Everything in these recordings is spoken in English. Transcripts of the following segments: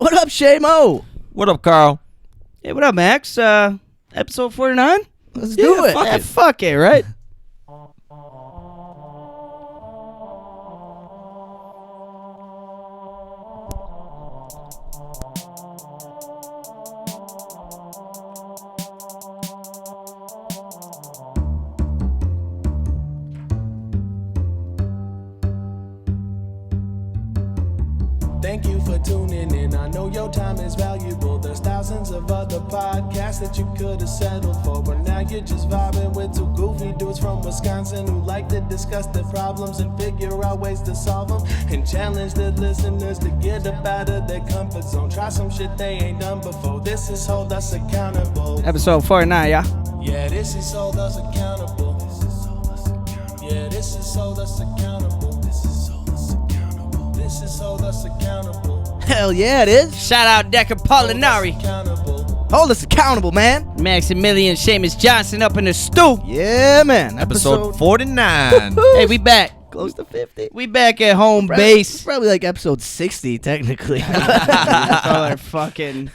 What up, Shamo? What up, Carl? Hey, what up, Max? Episode 49? Let's do it. Fuck it, right? Thank you for tuning in. I know your time is valuable. There's thousands of other podcasts that you could have settled for, but now you're just vibing with two goofy dudes from Wisconsin who like to discuss their problems and figure out ways to solve them and challenge the listeners to get up out of their comfort zone. Try some shit they ain't done before. This is Hold Us Accountable. Episode 49, yeah? Yeah, this is Hold Us Accountable. Yeah, this is Hold Us Accountable. This is Hold Us Accountable. Hell yeah, it is. Shout out Decker Pollinari. Hold us accountable, man. Maximilian Seamus Johnson up in the stew. Yeah, man. Episode 49. Hey, we back. Close to 50. We back at home Probably- base. Probably like episode 60, technically. Our fucking...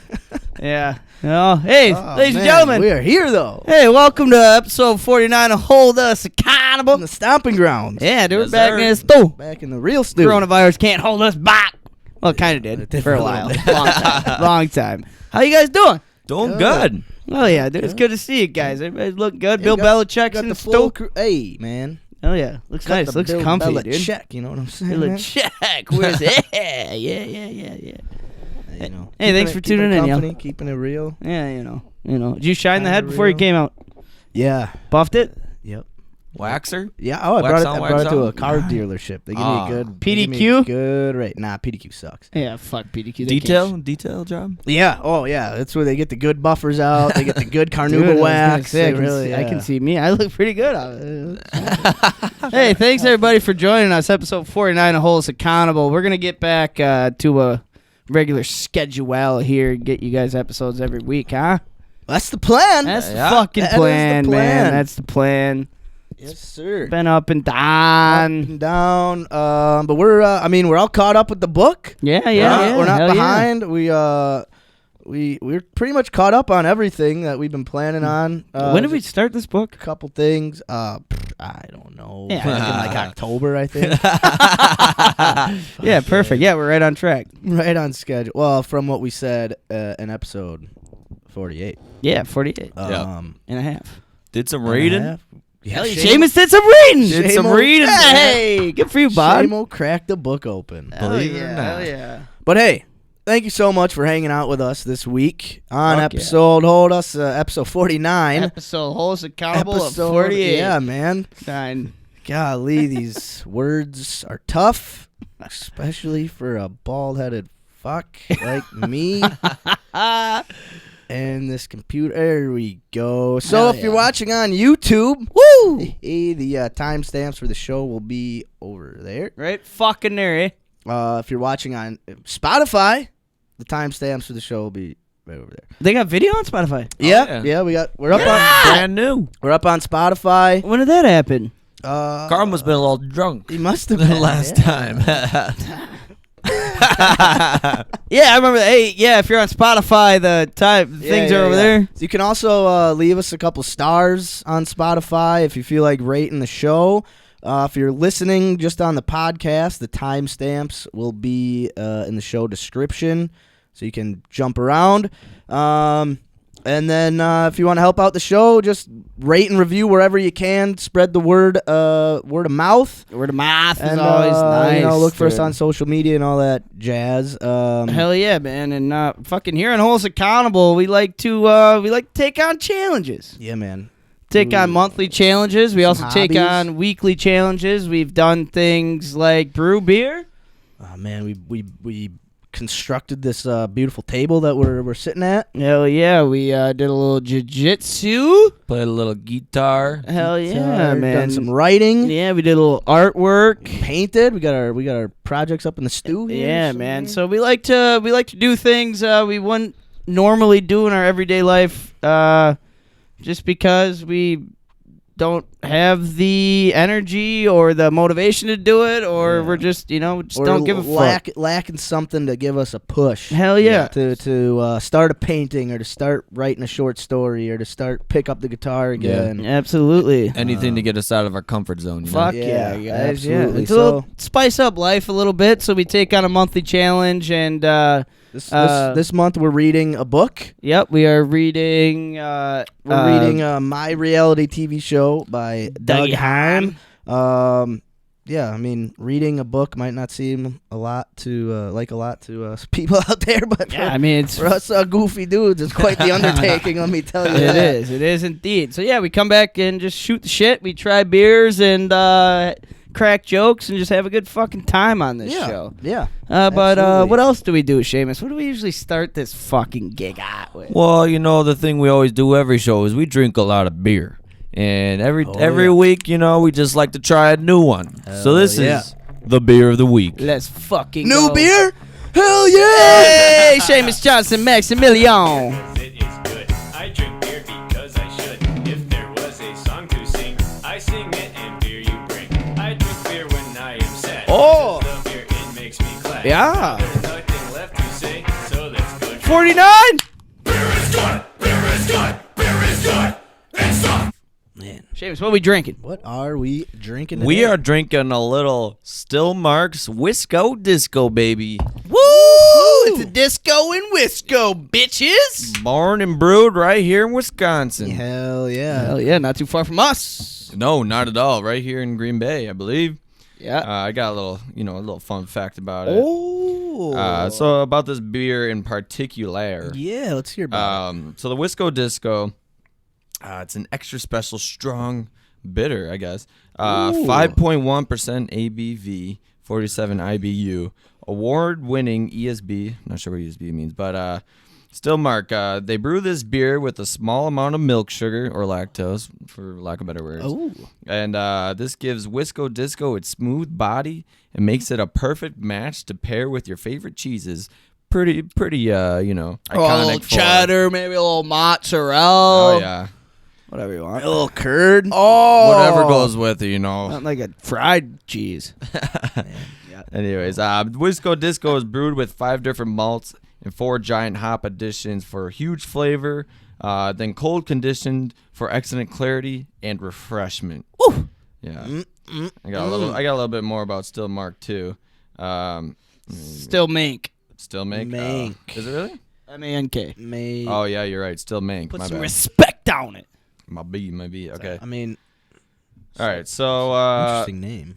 Yeah. Oh, hey, Oh, ladies man, and gentlemen. we are here, though. Hey, welcome to episode 49 of Hold Us Accountable. On the stomping grounds. Yeah, dude, we're Yes, back sir. in the stew. Back in the real stew. Coronavirus can't hold us back. Well, it kind of did It did for a for a while. little bit. Long time. Long time. How you guys doing? Doing Good. good. Oh, yeah, dude. It's good to see you guys. Everybody's looking good. Yeah, Bill got- Belichick's Got in the the full stew. crew. Hey, man. Oh, yeah. Looks Got nice. the Looks Bill comfy, Belichick dude. check, you know what I'm saying? Bill man? Check. Where's it? Yeah. You know, Hey, thanks for tuning in, yo. company, keeping it real. Yeah, you know. Did you shine the Kinda head before you real. came out? Yeah. Buffed it? Yep. Waxer? Yeah. Oh, I Wax brought it. on, I wax brought it to off? a car dealership. They give me a good they give me a PDQ? Good rate. Nah, PDQ sucks. Yeah, fuck PDQ. Detail job? Yeah. Oh, yeah. That's where they get the good buffers out. They get the good Dude, carnauba wax. I They can, really, see, I yeah. can see me. I look pretty good. Hey, thanks everybody for joining us. Episode 49 of Hold Us Accountable. We're going to get back to a regular schedule here and get you guys episodes every week, huh? That's the plan. That's Yeah. the fucking That is the plan, man. plan. That's the plan. Yes, sir. Been up and Up down. and down. But we're. We're all caught up with the book. Yeah. We're not hell yeah. behind. We're pretty much caught up on everything that we've been planning on. When did we start this book? A couple things. I don't know. Yeah. Back in like October, I think. Yeah, perfect. Yeah, we're right on track. Right on schedule. Well, from what we said in episode 48. Yeah, 48 Um, and a half. Did some and a reading? half. Yeah, Hell yeah, Seamus did some reading. Did some Shamo- reading. Hey, good for you, bud. Shamo cracked the book open. Believe it or not. yeah. But hey, thank you so much for hanging out with us this week on Fuck episode Hold Us, episode 49. Episode Hold Us Accountable Episode of 48. Yeah, man. 9. Golly, these words are tough, especially for a bald-headed fuck like me. And this computer, there we go. So Hell if you're yeah. watching on YouTube, woo, the timestamps for the show will be over there. Right fucking there, eh? If you're watching on Spotify, the timestamps for the show will be right over there. They got video on Spotify. Yeah, yeah. we're up on Brand new. Spotify. When did that happen? Carl must have been a little drunk He must have the been last yeah. time. Yeah, I remember that. Hey, yeah, if you're on Spotify, the things are over there. So you can also leave us a couple stars on Spotify if you feel like rating the show. If you're listening just on the podcast, the timestamps will be in the show description, so you can jump around. And then if you want to help out the show, just rate and review wherever you can. Spread the word of mouth. Word of mouth is And always nice. look for us dude. on social media and all that jazz. Hell yeah, man! And fucking here on Hold Us Accountable, we like to take on challenges. Yeah, man. Take on monthly challenges. We also take hobbies. on weekly challenges. We've done things like brew beer. Oh man, we constructed this beautiful table that we're sitting at. Hell yeah, we did a little jiu-jitsu. Played a little guitar. Hell yeah, man. Done some writing. Yeah, we did a little artwork. Painted. We got our projects up in the stew here. Yeah, man. So we like to do things we wouldn't normally do in our everyday life, just because we don't have the energy or the motivation to do it, or we're just, Or don't give a fuck. lacking something to give us a push. Hell yeah. To start a painting or to start writing a short story or to start pick up the guitar again. Absolutely. Anything to get us out of our comfort zone. You know? Fuck Yeah, yeah, guys. absolutely. Yeah. So spice up life a little bit. So we take on a monthly challenge, and This month we're reading a book. yep, we are reading. We're reading My Reality TV Show by Doug Heim. Yeah, I mean, reading a book might not seem a lot to people out there, but Yeah, I mean, it's for us goofy dudes, it's quite the undertaking. Let me tell you, It that. is. It is indeed. So yeah, we come back and just shoot the shit. We try beers and crack jokes and just have a good fucking time on this show. Yeah. But absolutely. what else do we do, Seamus? What do we usually start this fucking gig out with? Well, the thing we always do every show is we drink a lot of beer. And every week, we just like to try a new one. So this is the beer of the week. Let's fucking New go. beer? Hell yeah! Hey, Seamus Johnson, Maximilian. It is good. I drink beer because I should. If there was a song to sing, I sing it and beer you bring. I drink beer when I am sad. Oh. Because the beer, it makes me glad. Yeah. There's nothing left to say, so that's good. 49. Beer is good. Beer is good. Beer is good. It's soft. Man, Seamus, what are we drinking? what are we drinking? We today? are drinking a little Still Mark's Wisco Disco, baby. Woo! It's a disco and Wisco, bitches. Born and brewed right here in Wisconsin. Hell yeah! Hell yeah, not too far from us. No, not at all. Right here in Green Bay, I believe. Yeah. I got a little fun fact about it. Oh, So about this beer in particular. yeah. Let's hear about it. So the Wisco Disco, it's an extra special strong bitter, I guess. 5.1% ABV, 47 IBU, award-winning ESB. Not sure what ESB means, but Still Mark. They brew this beer with a small amount of milk sugar or lactose, for lack of better words. Oh, And this gives Wisco Disco its smooth body and makes it a perfect match to pair with your favorite cheeses. Pretty, iconic. a little for- cheddar, maybe a little mozzarella. Oh yeah. Whatever you want. a little curd. Oh. Whatever goes with it, Not like a fried cheese. Anyways, Wisco Disco is brewed with 5 different malts and 4 giant hop additions for huge flavor. Then cold conditioned for excellent clarity and refreshment. Woo. Yeah. I got a little bit more about Still Mark too. Still mink. Still Mank. Mank. Is it really? M-A-N-K. May Oh yeah, you're right. Still Mank. Put My some bad. respect on it. My B. Okay. I mean, All right. So interesting name.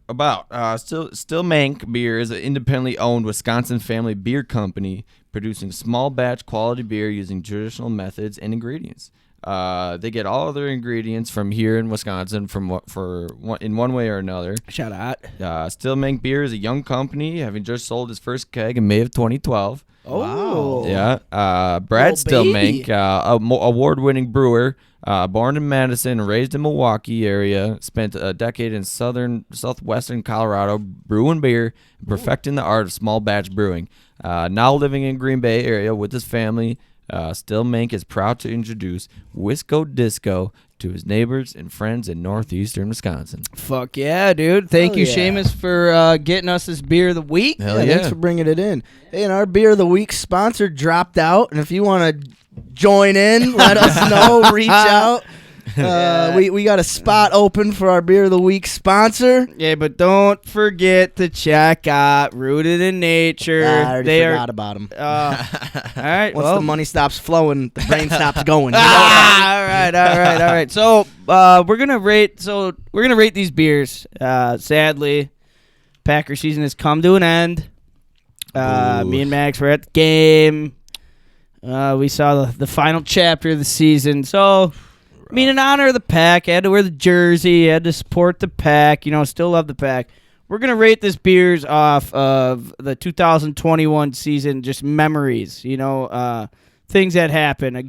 about Still Mank Beer is an independently owned Wisconsin family beer company producing small batch quality beer using traditional methods and ingredients. They get all of their ingredients from here in Wisconsin in one way or another. Shout out. Still Mank Beer is a young company, having just sold its first keg in May of 2012. Oh. Yeah. Brad Oh, Still baby. Mank, award-winning brewer, born in Madison and raised in Milwaukee area, spent a decade in southwestern Colorado brewing beer, perfecting the art of small batch brewing. Now living in Green Bay area with his family, Still Mank is proud to introduce Wisco Disco to his neighbors and friends in northeastern Wisconsin. Fuck yeah, dude. Thank Hell you, yeah. Seamus, for getting us this beer of the week. Hell Thanks yeah. for bringing it in. Hey, and our beer of the week sponsor dropped out, and if you want to join in, let us know. Reach out. We got a spot open for our beer of the week sponsor. Yeah, but don't forget to check out Rooted in Nature. I already They forgot about them. all right. Once well, the money stops flowing, the brain stops going. You know all right. So we're gonna rate these beers. Sadly, Packer season has come to an end. Me and Max were at the game. We saw the final chapter of the season. So, I mean, in honor of the Pack, I had to wear the jersey. I had to support the Pack. Still love the Pack. We're gonna rate this beers off of the 2021 season, just memories. Things that happen. A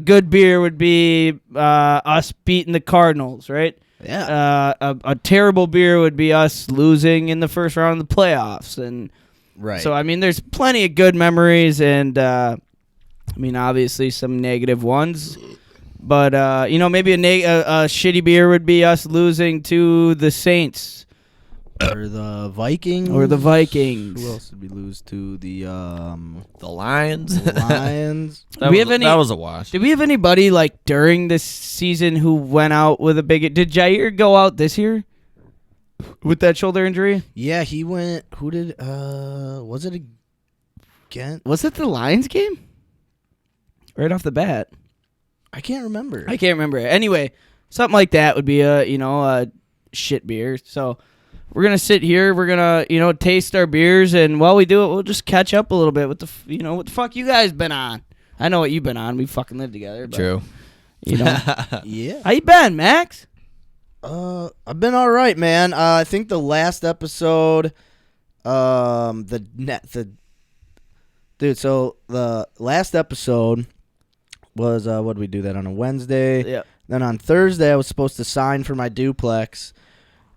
good beer would be us beating the Cardinals, right? Yeah. A terrible beer would be us losing in the first round of the playoffs, and Right. so I mean, there's plenty of good memories, and I mean, obviously some negative ones. But maybe a shitty beer would be us losing to the Saints Or the Vikings. or the Vikings. Who else did we lose to? The Lions. Lions. That was a wash. Did we have anybody like during this season who went out with a big? Did Jair go out this year with that shoulder injury? Yeah, he went. Who did? Was it again? Was it the Lions game? Right off the bat, I can't remember. I can't remember. Anyway, something like that would be a shit beer. So we're gonna sit here. We're gonna taste our beers, and while we do it, we'll just catch up a little bit with what the fuck you guys been on. I know what you've been on. We fucking live together. But, True. Yeah. How you been, Max? I've been all right, man. I think the last episode, So the last episode was what did we do that on a Wednesday? Yeah. Then on Thursday, I was supposed to sign for my duplex,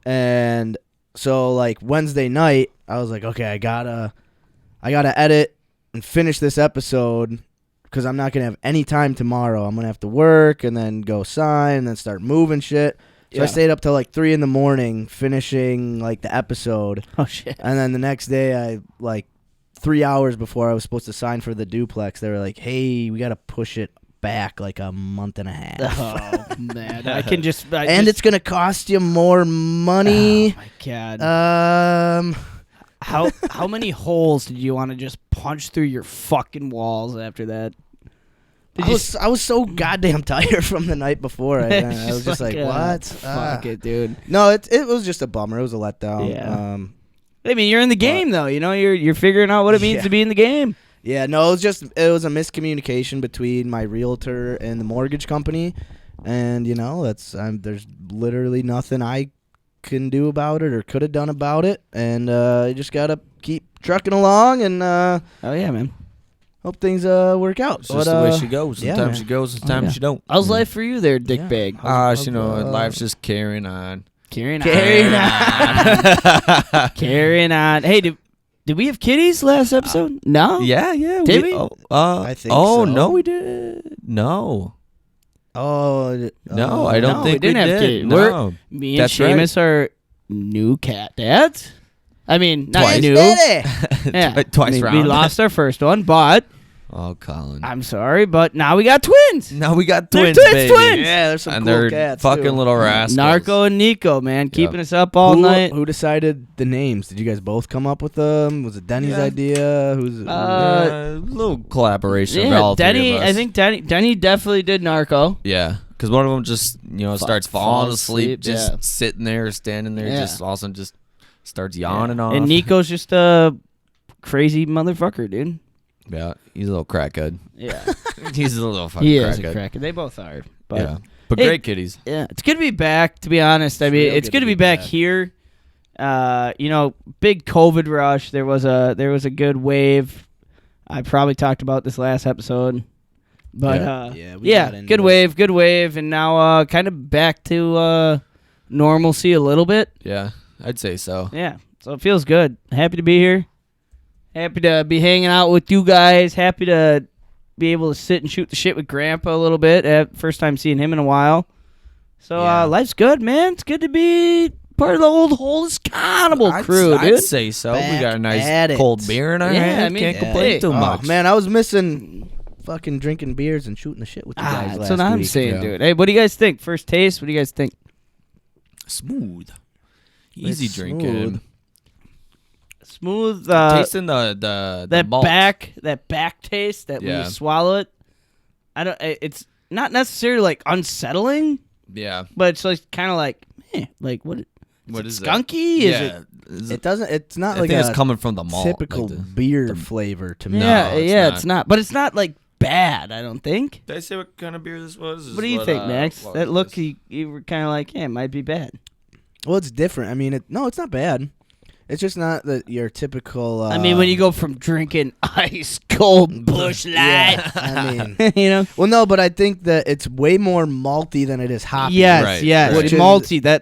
and so like Wednesday night, I was like, okay, I gotta edit and finish this episode because I'm not gonna have any time tomorrow. I'm gonna have to work and then go sign and then start moving shit. So I stayed up till like 3 a.m. finishing like the episode. Oh shit. And then the next day, I like 3 hours before I was supposed to sign for the duplex, they were like, hey, we got to push it back like a month and a half. Oh man, it's going to cost you more money. Oh my god. How many holes did you want to just punch through your fucking walls after that? I was so goddamn tired from the night before. I was just like, what? Fuck it, dude. No, it was just a bummer. It was a letdown. Yeah. I mean, you're in the game though. You're figuring out what it means to be in the game. Yeah, no, it was a miscommunication between my realtor and the mortgage company, and there's literally nothing I can do about it or could have done about it, and you just gotta keep trucking along and oh yeah, man. Hope things work out. It's just the way she goes. Sometimes she goes, sometimes she don't. How's life for you there, Dick Bag? Life's just carrying on. Carrying on. Hey, did we have kitties last episode? No. Yeah. Did we? I think so. No, we did. No. Oh no, I don't think we didn't have kitties. No. Me and Seamus are new cat dads. I mean, not Twice. new. Yeah. Twice round. We lost our first one, but oh, Colin. I'm sorry, but now we got twins. Now we got They're twins, twins, baby. twins. Yeah, there's some and cool they're cats fucking too. little rascals. Narco and Nico, man, keeping us up all night. Who decided the names? Did you guys both come up with them? Was it Denny's idea? Who's a little collaboration of all Denny. three of us. I think Denny definitely did Narco. Yeah, because one of them just starts falling asleep, just yeah. sitting there, standing there, just awesome, just starts yawning off. And Nico's just a crazy motherfucker, dude. Yeah, he's a little crackhead. Yeah, he's a little fucking he crackhead. is a crackhead. They both are. But yeah, but great kitties. Yeah, it's good to be back. To be honest, I mean, it's good to be back here. Big COVID rush. There was a good wave. I probably talked about this last episode, but good wave, and now kind of back to normalcy a little bit. Yeah, I'd say so. Yeah, so it feels good. Happy to be here. Happy to be hanging out with you guys. Happy to be able to sit and shoot the shit with Grandpa a little bit. First time seeing him in a while. So life's good, man. It's good to be part of the old Holes Carnival crew, dude. I'd say so. We got a nice cold beer in our hand. I mean, can't complain too much. Man, I was missing fucking drinking beers and shooting the shit with you guys last that's what I'm week. saying, dude. Hey, what do you guys think? First taste, what do you guys think? Smooth. Easy It's drinking. Smooth. Tasting the malt. That back taste that when you swallow it, it's not necessarily like unsettling. Yeah, but it's like kind of like what is skunky? Yeah. It doesn't. It's not I like think it's coming from the malt, typical like beer flavor to me. Yeah, No, it's not. But it's not like bad. I don't think. Did I say what kind of beer this was? What do you think, Max? That look, you were kind of like, it might be bad. Well, it's different. I mean, it's not bad. It's just not your typical. I mean, when you go from drinking ice cold Busch Light, I mean, Well, no, but I think that it's way more malty than it is hoppy. Yes, Right, yes, right. it's malty. I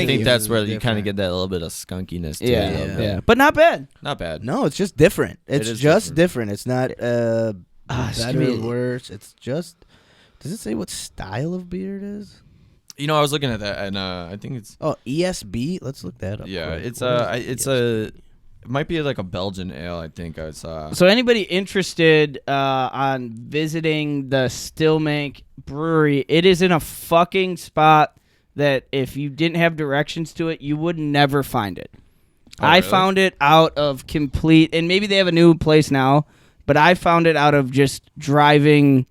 think that's where you kind of get that little bit of skunkiness to it. Yeah, but not bad. Not bad. No, it's just different. It's is just different. It's not better really or worse. It's just Does it say what style of beer it is? You know, I was looking at that, and I think it's Oh, ESB. Let's look that up. yeah, quick. it's What is it's ESB? it might be like a Belgian ale. I think I saw. So anybody interested on visiting the Stillmank Brewery, it is in a fucking spot that if you didn't have directions to it, you would never find it. Oh, I really? found it out of complete, and maybe they have a new place now, but I found it out of just driving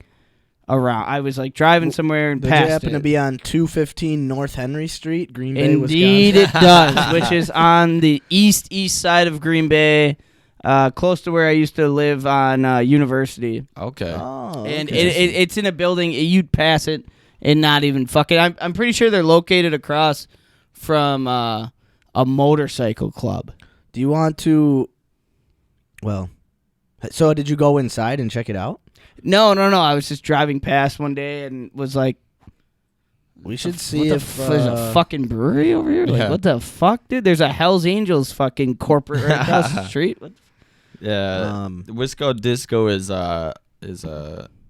around. I was like driving somewhere and Does it passed happen it. to be on 215 North Henry Street, Green Bay, Indeed, Wisconsin? it does, which is on the east side of Green Bay, close to where I used to live on University. Okay. Oh, And okay. it's in a building. You'd pass it and not even fucking. I'm pretty sure they're located across from a motorcycle club. Do you want to? Well, so did you go inside and check it out? No. I was just driving past one day and was like, We should what see the if there's a fucking brewery over here. Like, Yeah. what the fuck, dude? There's a Hell's Angels fucking corporate right across the street. What the Yeah. Wisco Disco is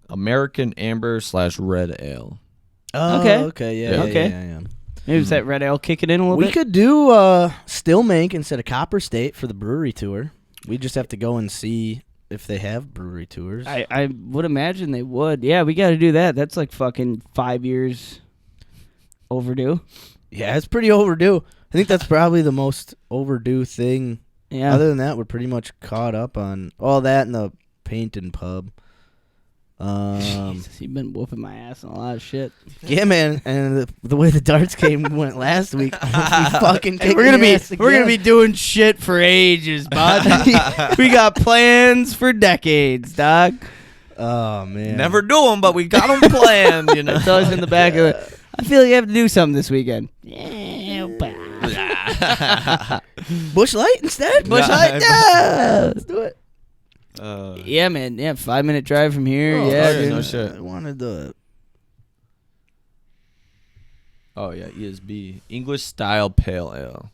American Amber / Red Ale. Oh, Okay. okay, yeah, Yeah. yeah, Okay. yeah. Maybe it's that red ale kicking in a little We bit. could do Stillmank instead of Copper State for the brewery tour. We just have to go and see if they have brewery tours. I would imagine they would. Yeah, we got to do that. That's like fucking 5 years overdue. Yeah, it's pretty overdue. I think that's probably the most overdue thing. Yeah. Other than that, we're pretty much caught up on all that and the paint and pub. Jesus, you've been whooping my ass on a lot of shit. Yeah, man, and the way the darts game went last week, we fucking Hey, we're gonna be doing shit for ages, bud. We got plans for decades, dog. Oh man, Never do them, but we got them planned. You know. It's always in the back of it. I feel like you have to do something this weekend. Yeah, Bush Light instead. Busch Light, yeah, let's do it. yeah, man. Yeah, 5-minute drive from here. Oh, yeah, okay, dude. no shit. I wanted the. Oh yeah, ESB English style pale ale.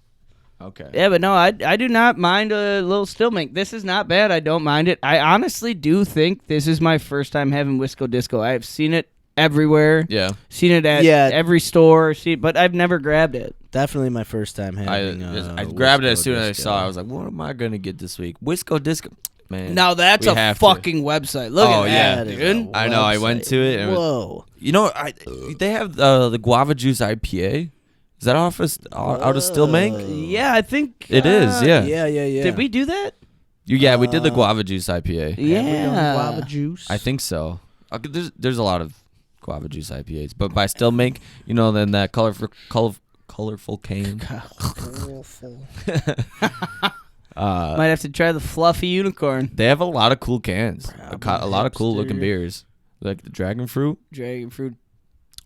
Okay. Yeah, but no, I do not mind a little Stillmank. This is not bad. I don't mind it. I honestly do think this is my first time having Wisco Disco. I have seen it everywhere. Yeah. Seen it at every store. But I've never grabbed it. Definitely my first time having. I grabbed it as Wisco soon as I Disco. saw it. I was like, what am I gonna get this week? Wisco Disco. Man. Now that's we a have to. fucking website. Look Oh, at yeah. that, That is dude. a I know, I went website. to it and it was- Whoa. You know, they have the guava juice IPA. Is that out of Stillmank? Yeah, I think It is, yeah. Yeah. Did we do that? Yeah, we did the guava juice IPA. Have we done Yeah. guava juice. I think so. Okay, there's a lot of guava juice IPAs, but by Stillmank, you know, then that colorful can. Might have to try the fluffy unicorn. They have a lot of cool cans, a lot of cool hipster. looking beers, like the dragon fruit. Dragon fruit.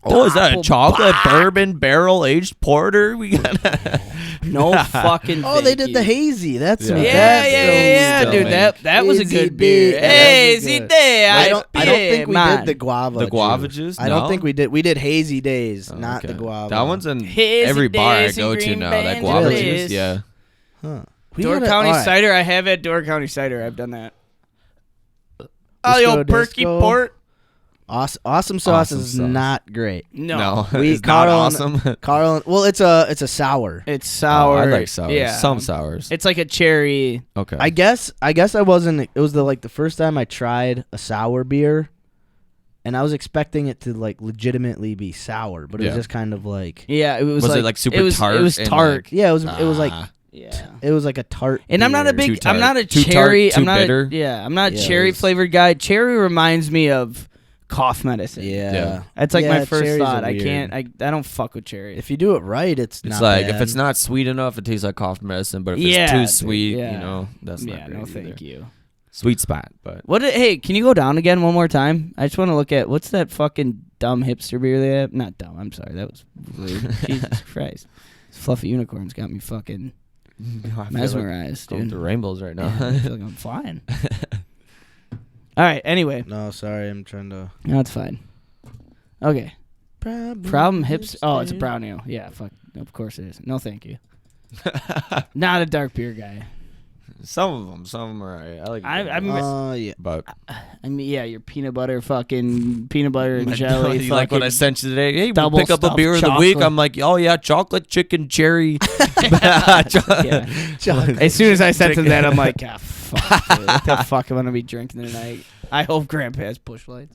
Oh, is that a Apple chocolate pie. bourbon barrel aged porter? We got. No fucking. Oh, they thank did the you. hazy. That's Yeah. Yeah, Still dude. make. That was a Easy good beer. beer. Hey, That was easy good. day. I don't think we did the guava. The guava juice? I don't No? think we did. We did hazy days, Oh, not the okay. guava. That one's in Hazy every bar I days in go to Green now. Bay That and guava Really? juice, yeah. Huh. We Door gotta- County all right. cider. I have had Door County cider. I've done that. Oh, the Wisco old perky Disco. port. Awesome sauce Awesome is sauce. not great. No. We- it's not Carl- awesome. Carl, well, it's a sour. It's sour. Oh, I like sours. Yeah. Some sours. It's like a cherry. Okay. I guess I wasn't. It was the first time I tried a sour beer, and I was expecting it to like legitimately be sour, but it was Yeah. just kind of like Yeah, it was Was it, like like, super it was, tart It was and, tart. like- yeah, it was like Yeah. it was like a tart. And I'm not a beer. big. Too I'm not a tart. Too tart, cherry. too I'm not. bitter. I'm not a Yeah, it cherry was- flavored guy. Cherry reminds me of cough medicine. Yeah. That's like Yeah, my first cherries are thought. I weird. can't. I don't fuck with cherry. If you do it right, it's It's not like bad. if it's not sweet enough, it tastes like cough medicine. But if Yeah, it's too dude, sweet, yeah. you know, that's not yeah, great no, either. thank you. Sweet spot, but Hey, can you go down again one more time? I just want to look at what's that fucking dumb hipster beer they have? Not dumb. I'm sorry, that was rude. Jesus Christ, this fluffy unicorns got me fucking mesmerized, Going dude. through rainbows right now. Yeah, I feel like I'm flying. All right. Anyway, No, sorry, I'm trying to. no, it's fine. Okay. Problem hips. Oh, it's a brown ale. Yeah, fuck. Of course it is. No, thank you. Not a dark beer guy. Some of them are alright. I like. I'm- them, Yeah. but I mean, yeah, your peanut butter and jelly. You like what I sent you today? Hey, we'll double pick up a stuffed beer of the week. chocolate. I'm like, oh yeah, chocolate chicken cherry. Yeah. As soon as I said to that, I'm like, fuck, dude. What the fuck am I gonna be drinking tonight? I hope Grandpa has Busch Lights.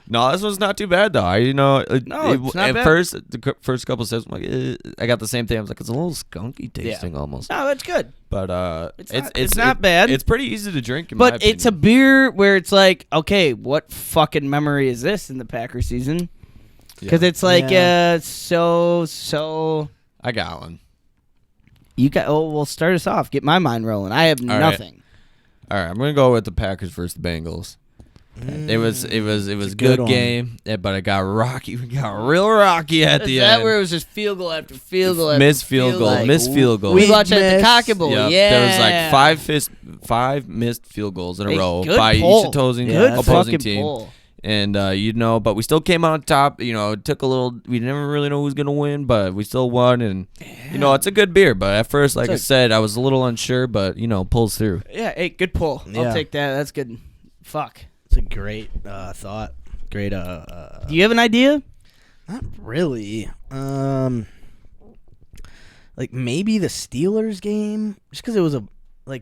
No, this one's not too bad though. it's not at bad. first, the first couple sips, I'm like, I got the same thing. I was like, it's a little skunky tasting almost. No, that's good. But It's not bad. It's pretty easy to drink. In my But it's a opinion. beer where it's like, okay, what fucking memory is this in the Packer season? Because it's like, so. I got one. You got. Oh, well, start us off. Get my mind rolling. I have right. nothing. All right, I'm gonna go with the Packers versus the Bengals. It was a good one. game, but it got rocky. We got real rocky at the Is that end. where it was just field goal after field goal after Missed field goal, like, missed field goal. We watched at the Cockable. Yep. Yeah, There was like five missed field goals in a Hey, row good by pull. each opposing Good opposing fucking team. pull. And but we still came out on top. It took a little. We never really know who's gonna win, but we still won. And it's a good beer. But at first, like I said, I was a little unsure. But pulls through. Yeah, hey, good pull. Yeah. I'll take that. That's good. Fuck. It's a great thought. Great. Do you have an idea? Not really. Like maybe the Steelers game, just because it was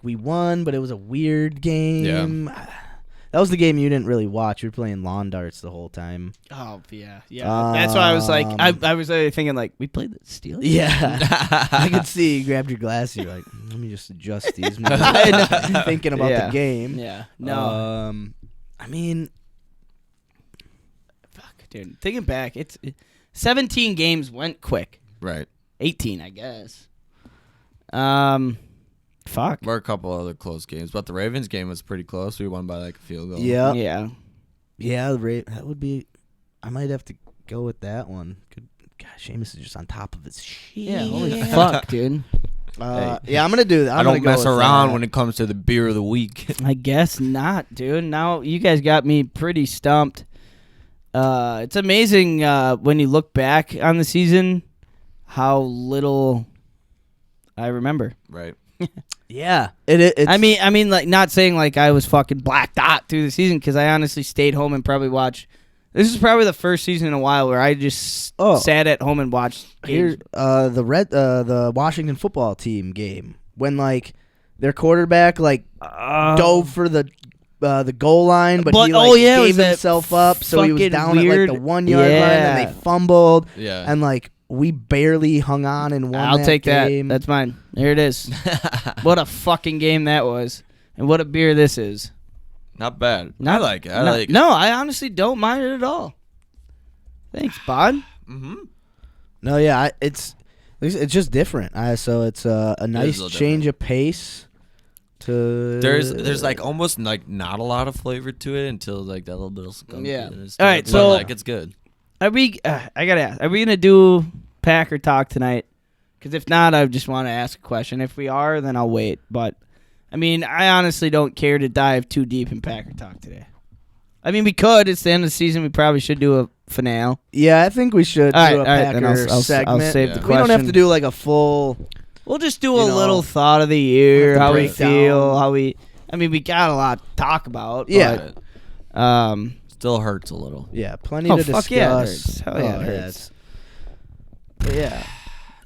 we won, but it was a weird game. Yeah. That was the game you didn't really watch. You were playing lawn darts the whole time. Oh yeah. That's why I was like, I was thinking like, we played the Steelers. Yeah, I could see you grabbed your glass. You're like, let me just adjust these. Thinking about the game. Yeah. No. I mean, Fuck, dude. Thinking back, it's 17 games went quick. Right. 18, I guess. Fuck. There were a couple other close games, but the Ravens game was pretty close. We won by like a field goal. yeah, that would be. I might have to go with that one. Good. Gosh, Seamus is just on top of his shit. Yeah, holy fuck, dude. Yeah, I'm gonna do that. I don't mess around when it comes to the beer of the week. I guess not, dude. Now you guys got me pretty stumped. It's amazing when you look back on the season how little I remember. Right. Yeah, it's, I mean, like not saying like I was fucking blacked out through the season because I honestly stayed home and probably watched. This is probably the first season in a while where I just sat at home and watched games. Here, the Washington football team game when like their quarterback dove for the goal line, but he gave himself up, so he was down weird, at like the 1 yard line, and they fumbled, Yeah. and like we barely hung on and won. I'll take game. that. That's mine. There it is. What a fucking game that was, and what a beer this is. Not bad. I like it. I like it. No, I honestly don't mind it at all. Thanks, Bod. Mm-hmm. No, yeah, it's just different. So it's a nice little change of pace. There's like almost like not a lot of flavor to it until like that little bit of skunk. Yeah. And it's All right, but, so- like it's good. Are we? I gotta ask. Are we gonna do Packer talk tonight? Because if not, I just want to ask a question. If we are, then I'll wait. But I mean, I honestly don't care to dive too deep in Packer talk today. I mean, we could. It's the end of the season. We probably should do a finale. Yeah, I think we should All do right, a all right, then Packer I'll segment. save the We don't have question. to do like a full. We'll just do You a know, little thought of the year, have to how we break feel, down. how we. I mean, we got a lot to talk about. Yeah. But, Still hurts a little. Yeah, plenty Oh, to fuck discuss. yeah, it hurts. Hell yeah, it hurts. But yeah.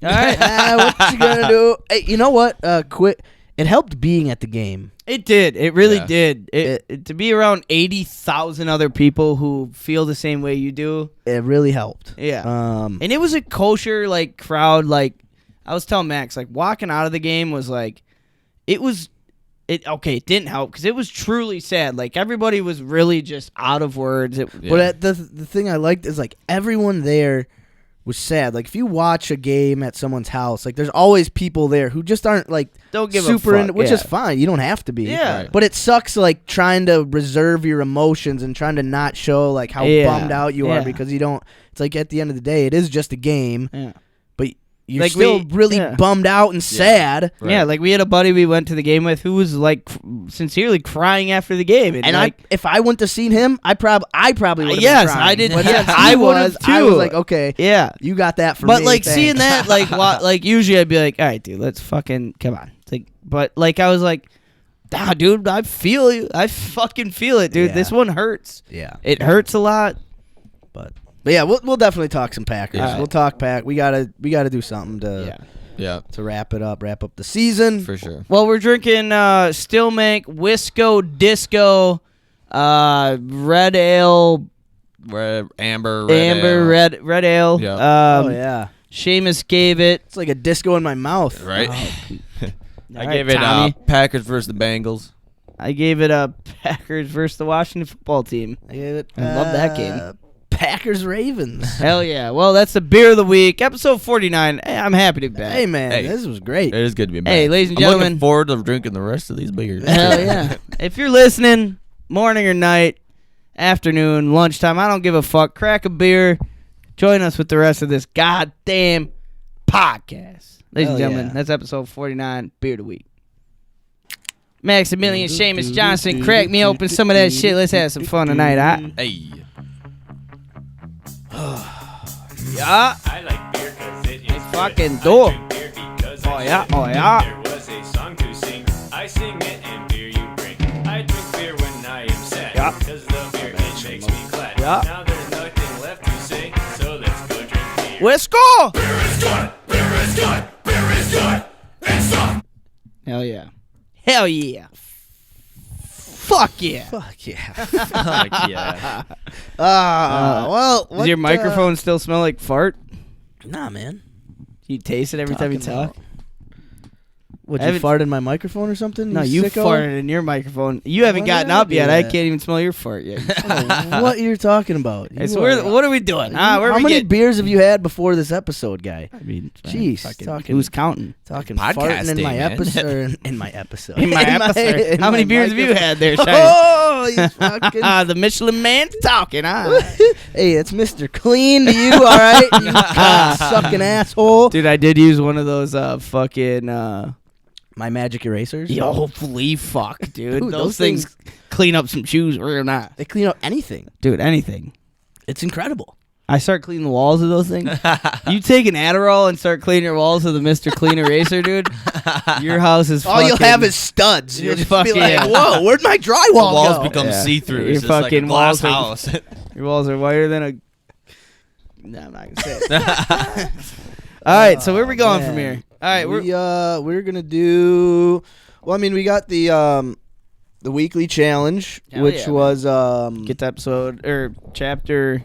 all right. What you gonna do? Hey, you know what? Quit. It helped being at the game. It did. It really Yeah. did. It to be around 80,000 other people who feel the same way you do. It really helped. Yeah. And it was a kosher like crowd. Like I was telling Max, like walking out of the game was like, it was. It didn't help because it was truly sad. Like everybody was really just out of words. Yeah. But the thing I liked is like everyone there was sad. Like if you watch a game at someone's house, like there's always people there who just aren't like Don't give super a fuck. into, which yeah. is fine. You don't have to be. Yeah. Right. But it sucks like trying to reserve your emotions and trying to not show like how Yeah. bummed out you are Yeah. because you don't. It's like at the end of the day, it is just a game, Yeah. but you're Like still really bummed out and sad. Right. Yeah, like we had a buddy we went to the game with who was like sincerely crying after the game, And like, if I wouldn't have seen him, I probably would have yes, been crying. I did. But Yes, since I he would've was, I was too. like, okay, yeah. you got that for But me. like thanks. seeing that, like like usually I'd be like, all right, dude, let's fucking come on. It's like, but like I was like, Nah, dude, I feel you. I fucking feel it, dude. Yeah. This one hurts. Yeah. It hurts a lot. But yeah, we'll definitely talk some Packers. All right. We'll talk Pack. We gotta do something Yeah, to wrap up the season. for sure. Well, we're drinking Stillmank, Wisco, Disco, Red Ale, Amber, Red Ale. Yeah. Oh yeah, Seamus gave it. it's like a disco in my mouth. Right. All I right, gave it Tommy. Packers versus the Bengals. I gave it Packers versus the Washington football team. I gave it. I love that game. Packers Ravens. Hell yeah. Well, that's the beer of the week. Episode 49. Hey, I'm happy to be back. Hey man, Hey. this was great. It is good to be back. Hey, ladies and I'm gentlemen. looking forward to drinking the rest of these beers. Hell yeah. If you're listening, morning or night, afternoon, lunchtime, I don't give a fuck. Crack a beer. Join us with the rest of this goddamn podcast. Ladies and Hell gentlemen, yeah. that's episode 49, beer of the week. Maximilian Seamus Johnson, crack me open some of that shit. Let's have some fun tonight, huh? Hey. Yeah. I like beer 'cause it is fucking good. door. I drink beer because I Oh, yeah. should. Oh, yeah. If there was a song to sing, I sing it and beer you bring. I drink beer when I am sad. Yeah. Cause the beer, it makes me glad. Yeah. Now there's nothing left to say, so let's go drink beer. Wisco! Beer is good. Beer is good. Beer is good. It's soft. Hell yeah. Hell yeah. Fuck yeah. Fuck yeah. Fuck yeah. Well, Does what, your microphone still smell like fart? Nah, man. You taste it every time you Talking talk? about- Would I you haven't- fart in my microphone or something? No, you sicko? farted in your microphone. You haven't What gotten did I up yet. I do? can't even smell your fart yet. What you're talking about? Hey, You so are- what are we doing? Where How we many get? beers have you had before this episode, guy? I mean, Jeez, fucking- talking- who's counting? Talking Podcasting, farting in my man. episode. In my episode. In my episode. in How many my beers have you microphone. had there, Shiny? Oh, you fucking. The Michelin Man's talking, huh? Hey, it's Mr. Clean to you, all right? You sucking asshole. Dude, I did use one of those fucking. My magic erasers. Yo, holy fuck, dude. Dude, those those things clean up some shoes or not. They clean up anything. Dude, anything. It's incredible. I start cleaning the walls of those things. You take an Adderall and start cleaning your walls with a Mr. Clean eraser, dude. Your house is All you'll fucking- have is studs. You'll You're just be fucking- like, yeah. whoa, where'd my drywall The walls go? become Yeah. see-through. Your It's just like a fucking glass walls house. Your walls are whiter than a. No, I'm not gonna say it. All right, so where are we going from man. here? All right, we're gonna do. Well, I mean, we got the weekly challenge, Hell which yeah, was get the episode or chapter.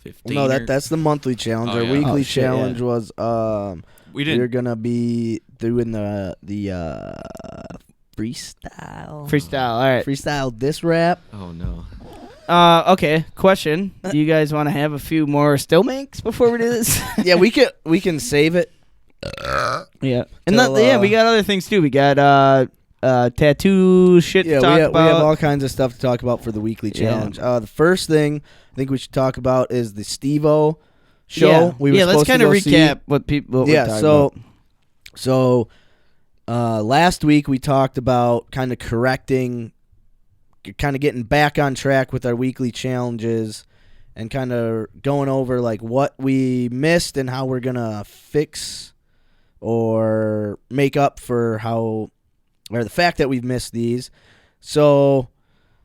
15 no, or- that's the monthly challenge. Oh, Our yeah. weekly Oh, shit, challenge yeah. was we we're didn't. gonna be doing the freestyle Freestyle. All right. freestyle diss rap. Oh no. Okay. Question: do you guys want to have a few more still makes before we do this? Yeah, we can save it. Yeah. And Till, yeah, we got other things too. We got tattoo shit Yeah, to talk we have about. all kinds of stuff to talk about for the weekly Yeah. challenge. The first thing I think we should talk about is the Steve-O show. Yeah. We were let's supposed to kind of go see. recap what people. What we're Yeah, talking so last week we talked about kind of correcting, kind of getting back on track with our weekly challenges and kind of going over like what we missed and how we're going to fix or make up for the fact that we've missed these. So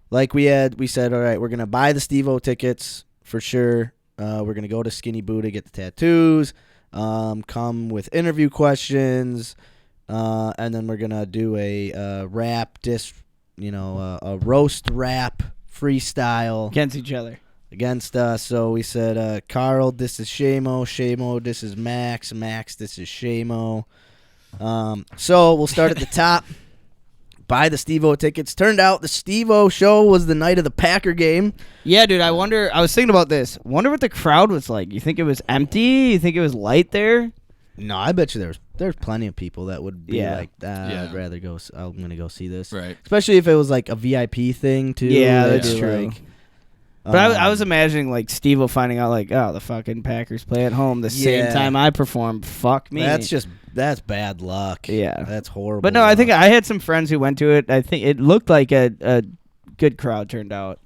like we said, all right, we're going to buy the Steve-O tickets for sure. We're going to go to Skinny Buddha, get the tattoos, come with interview questions, and then we're going to do a rap diss, a roast rap freestyle against each other. against us. So we said, Kärel, this is Shamo. Shamo, this is Max. Max, this is Shamo. So we'll start at the top. Buy the Steve-O tickets. Turned out the Steve-O show was the night of the Packer game. Yeah, dude. I was thinking about this. Wonder what the crowd was like. You think it was empty? You think it was light there? No, I bet you there's plenty of people that would be Yeah. like, Yeah. I'd rather go. I'm gonna go see this. Right. Especially if it was like a VIP thing too. Yeah, They'd that's be true. like, But I was imagining like Steve-O finding out like, oh, the fucking Packers play at home the same Yeah. time I perform. Fuck me. That's bad luck. Yeah. That's horrible. But no, I luck. think I had some friends who went to it. I think it looked like a good crowd turned out.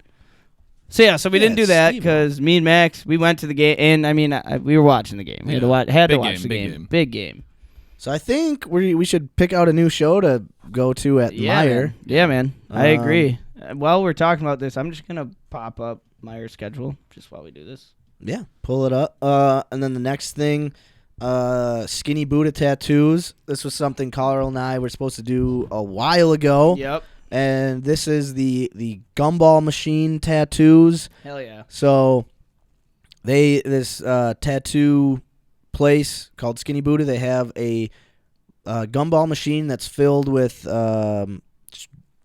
So yeah, so we didn't do it's that Steve-O. because me and Max we went to the game, and I mean we were watching the game. We had to watch Big watch game, the big game. game. Big game. So I think we should pick out a new show to go to at Meyer. Man. Yeah, man. I agree. While we're talking about this, I'm just gonna pop up Meyer's schedule just while we do this. Yeah, pull it up. And then the next thing, Skinny Buddha tattoos. This was something Kärel and I were supposed to do a while ago. Yep. And this is the gumball machine tattoos. Hell yeah. So this tattoo place called Skinny Buddha, they have a gumball machine that's filled with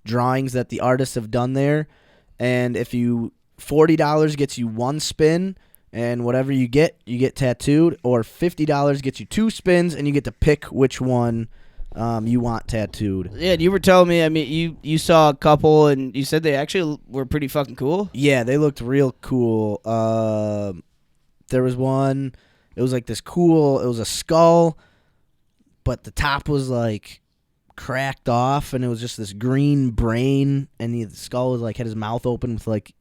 drawings that the artists have done there. And if you $40 gets you one spin, and whatever you get tattooed, or $50 gets you 2 spins, and you get to pick which one you want tattooed. Yeah, you were telling me, I mean, you saw a couple, and you said they actually were pretty fucking cool. Yeah, they looked real cool. There was one, it was like this cool, it was a skull, but the top was like cracked off, and it was just this green brain, and the skull was like, had his mouth open with like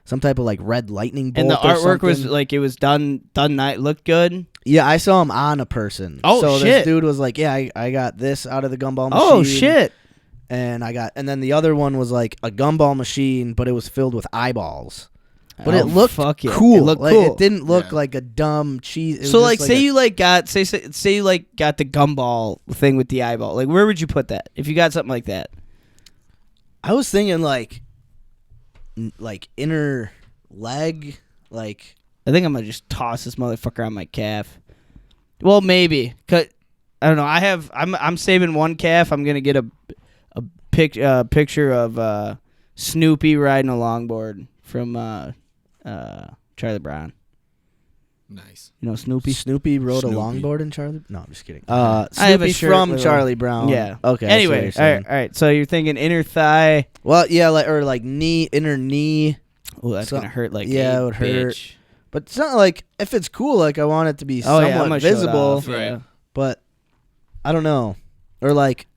some type of like red lightning bolt. And the artwork was something. like, it was done night, looked good. Yeah, I saw him on a person. Oh, so shit. This dude was like, yeah, I got this out of the gumball machine. Oh, shit. And then the other one was like a gumball machine, but it was filled with eyeballs. But it looked fuck yeah. cool. It looked like, cool. It didn't look like a dumb cheese. It was So, just like, say you got the gumball thing with the eyeball. Like, where would you put that if you got something like that? I was thinking like inner leg, like. I think I'm gonna just toss this motherfucker on my calf. Well, maybe. I don't know. I'm saving one calf. I'm gonna get a picture of Snoopy riding a longboard from Charlie Brown. Nice. You know Snoopy? Snoopy rode Snoopy. a longboard in Charlie. No, I'm just kidding. I have a Snoopy shirt from with Charlie Brown. Yeah. Okay. Anyway, all right. So you're thinking inner thigh. Well, yeah, like knee, inner knee. Oh, that's gonna hurt. Like yeah, a it would hurt. bitch. But it's not like if it's cool. Like I want it to be Oh, yeah, I'm somewhat gonna show it visible. off, yeah. But I don't know, or like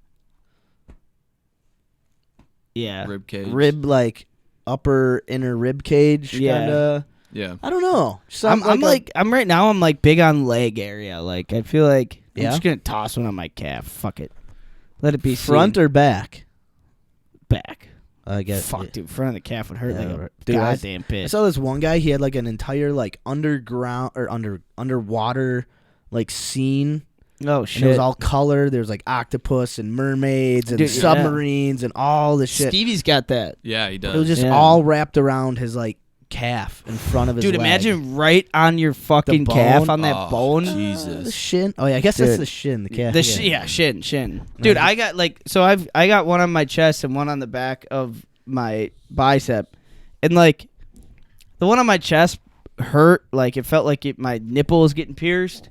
Yeah. Rib cage. rib, like upper inner rib cage. Yeah. Kinda. Yeah. I don't know. I'm right now. I'm like big on leg area. Like I feel like I'm Yeah? just gonna toss one on my calf. Fuck it. Let it be front seen. or back. back. I guess. Fuck, dude. Front of the calf would hurt Yeah, like it would a hurt. Dude, I goddamn piss. saw this one guy. He had like an entire like underground or underwater like scene. Oh And shit. it was all colored. There was like octopus and mermaids and Dude, yeah. submarines and all this shit. Stevie's got that. Yeah, he does. It was just Yeah. all wrapped around his like calf in front of his Dude, leg. imagine right on your fucking The calf bone? on that Oh, bone. The Jesus. shin. Oh yeah, I guess that's Dude. the shin. The calf. Yeah, shin. Dude, I got like I got one on my chest and one on the back of my bicep, and like the one on my chest hurt. Like it felt like my nipple was getting pierced,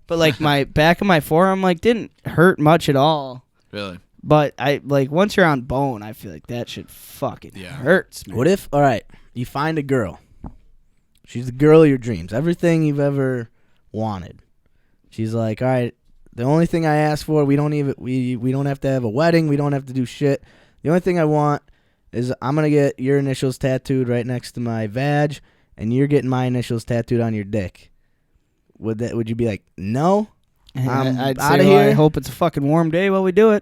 but like my back of my forearm like didn't hurt much at all. Really? But I like once you're on bone, I feel like that shit fucking hurts, man. What if? All right, you find a girl. She's the girl of your dreams. Everything you've ever wanted. She's like, all right. The only thing I ask for, we don't have to have a wedding. We don't have to do shit. The only thing I want is I'm gonna get your initials tattooed right next to my vag, and you're getting my initials tattooed on your dick. Would you be like, no? I'm I'd say, outta well, I here. hope it's a fucking warm day while we do it.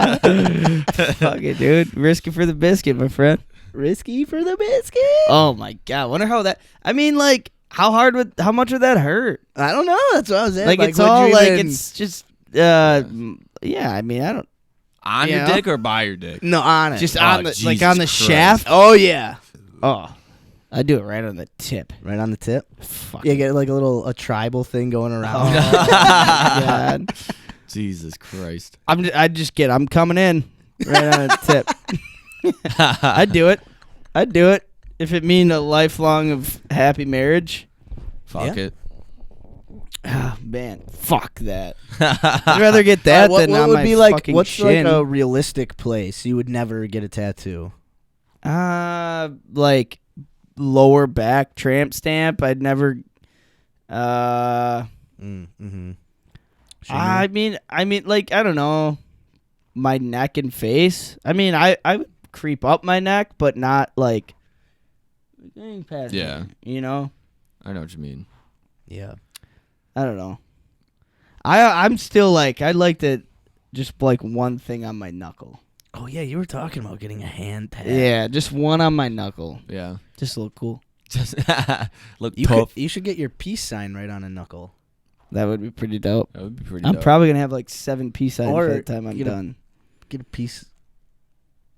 Fuck it, dude. Risk it for the biscuit, my friend. Risky for the biscuit. Oh my god, wonder how that. I mean, like, how much would that hurt? I don't know. That's what I was Like, it's would all you like even- it's just. Yeah, I mean, I don't. On You your know? dick or by your dick? no on it. Just Oh, on the like Jesus on the Christ. shaft. Oh yeah, Oh, I do it right on the tip. right on the tip. Fuck. Yeah, get like a tribal thing going around. Oh, God. Jesus Christ. I'm coming in right on the tip. I'd do it if it mean a lifelong of happy marriage. Fuck Yeah. it. Oh, man, fuck that. I'd rather get that what than what on would my be like? fucking What's shin. like a realistic place you would never get a tattoo? Like lower back tramp stamp. I'd never. Mm-hmm. I mean, like I don't know, my neck and face. I mean, I would creep up my neck, but not like. Past Yeah. me, you know. I know what you mean. Yeah. I don't know. I'm still like, I'd like to just like one thing on my knuckle. Oh yeah, you were talking about getting a hand tat. Yeah, just one on my knuckle. Yeah. Just look cool. Just look You tough. you should get your peace sign right on a knuckle. That would be pretty dope. That would be pretty I'm dope. probably gonna have like 7 peace signs Or by the time I'm get a- done. Get a piece.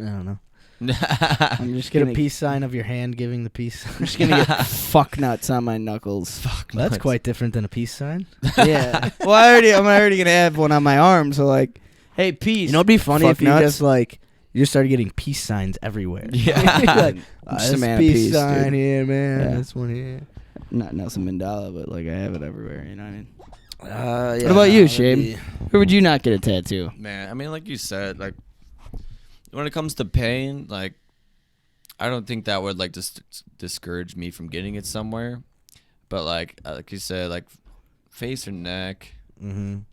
I don't know. I'm just Get gonna a peace sign of your hand giving the peace. I'm just gonna get fuck nuts on my knuckles. Fuck, That's nuts. quite different than a peace sign. Yeah. Well, I'm already gonna have one on my arm. So like, hey, peace. You know, it'd be funny Fuck if you nuts. just like you just started getting peace signs everywhere. Yeah. Like, Just a this man of peace peace, sign dude. here, man. Yeah. This one here. Not Nelson Mandela, but like I have it everywhere. You know what I mean? Yeah, What about you, that'd Shane? be- Where would you not get a tattoo? Man, I mean, like you said, like when it comes to pain, like I don't think that would like discourage me from getting it somewhere. But like you said, like face or neck. Mhm.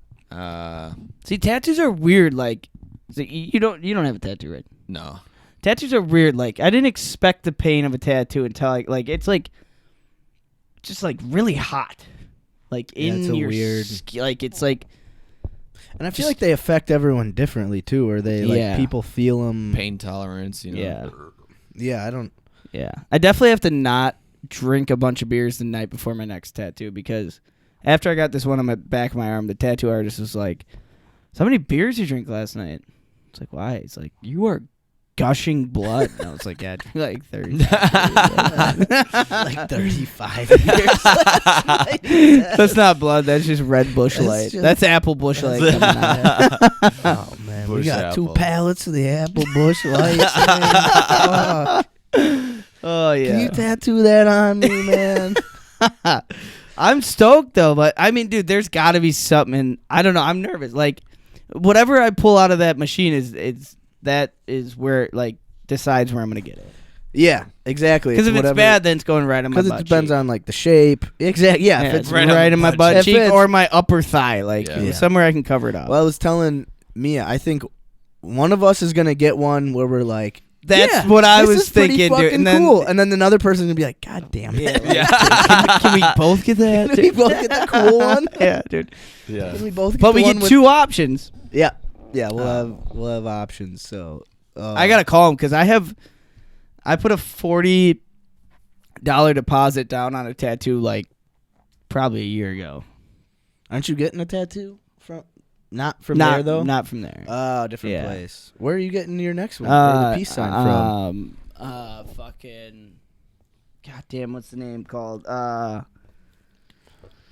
See, tattoos are weird. Like, so you don't have a tattoo, right? No. Tattoos are weird. Like, I didn't expect the pain of a tattoo until like it's like just like really hot, like Yeah, it's in a your weird- like it's like And I feel like they affect everyone differently too, or they like Yeah. people feel them. Pain tolerance, you know. yeah. Yeah, I don't. Yeah, I definitely have to not drink a bunch of beers the night before my next tattoo because after I got this one on my back of my arm, the tattoo artist was like, "So how many beers you drink last night?" It's like, "Why?" It's like, "You are gushing blood." And I was like, "Yeah, I drink like 30." Like 35 years. That's not blood. That's just red bush That's light. just- That's apple bush light. coming out. Oh man, we Bush got 2 apple. pallets of the apple bush lights. Man. Fuck. Oh yeah. Can you tattoo that on me, man? I'm stoked though, but I mean, dude, there's got to be something. And I don't know. I'm nervous. Like, whatever I pull out of that machine is where it, like decides where I'm gonna get it. Yeah, exactly. Because if it's bad, then it's going right on my butt. because it depends cheek. on like the shape. Exactly. Yeah, Yeah, if it's right in my butt If cheek it's- or my upper thigh, like Yeah. somewhere I can cover it up. Well, I was telling Mia, I think one of us is gonna get one where we're like, That's yeah, what I this was is pretty thinking, dude. fucking And then, cool. And then another person's gonna be like, God damn it. can we both get that? Can we both get the cool one? Yeah, dude. Yeah. Can we both get But the we one get with- 2 options. Yeah. Yeah, we'll have options. So I gotta call him because I put a $40 deposit down on a tattoo like probably a year ago. Aren't you getting a tattoo from? Not from there though. Not from there. Oh, different Yeah. place. Where are you getting your next one? Where's the peace sign from? Fucking. Goddamn, what's the name called?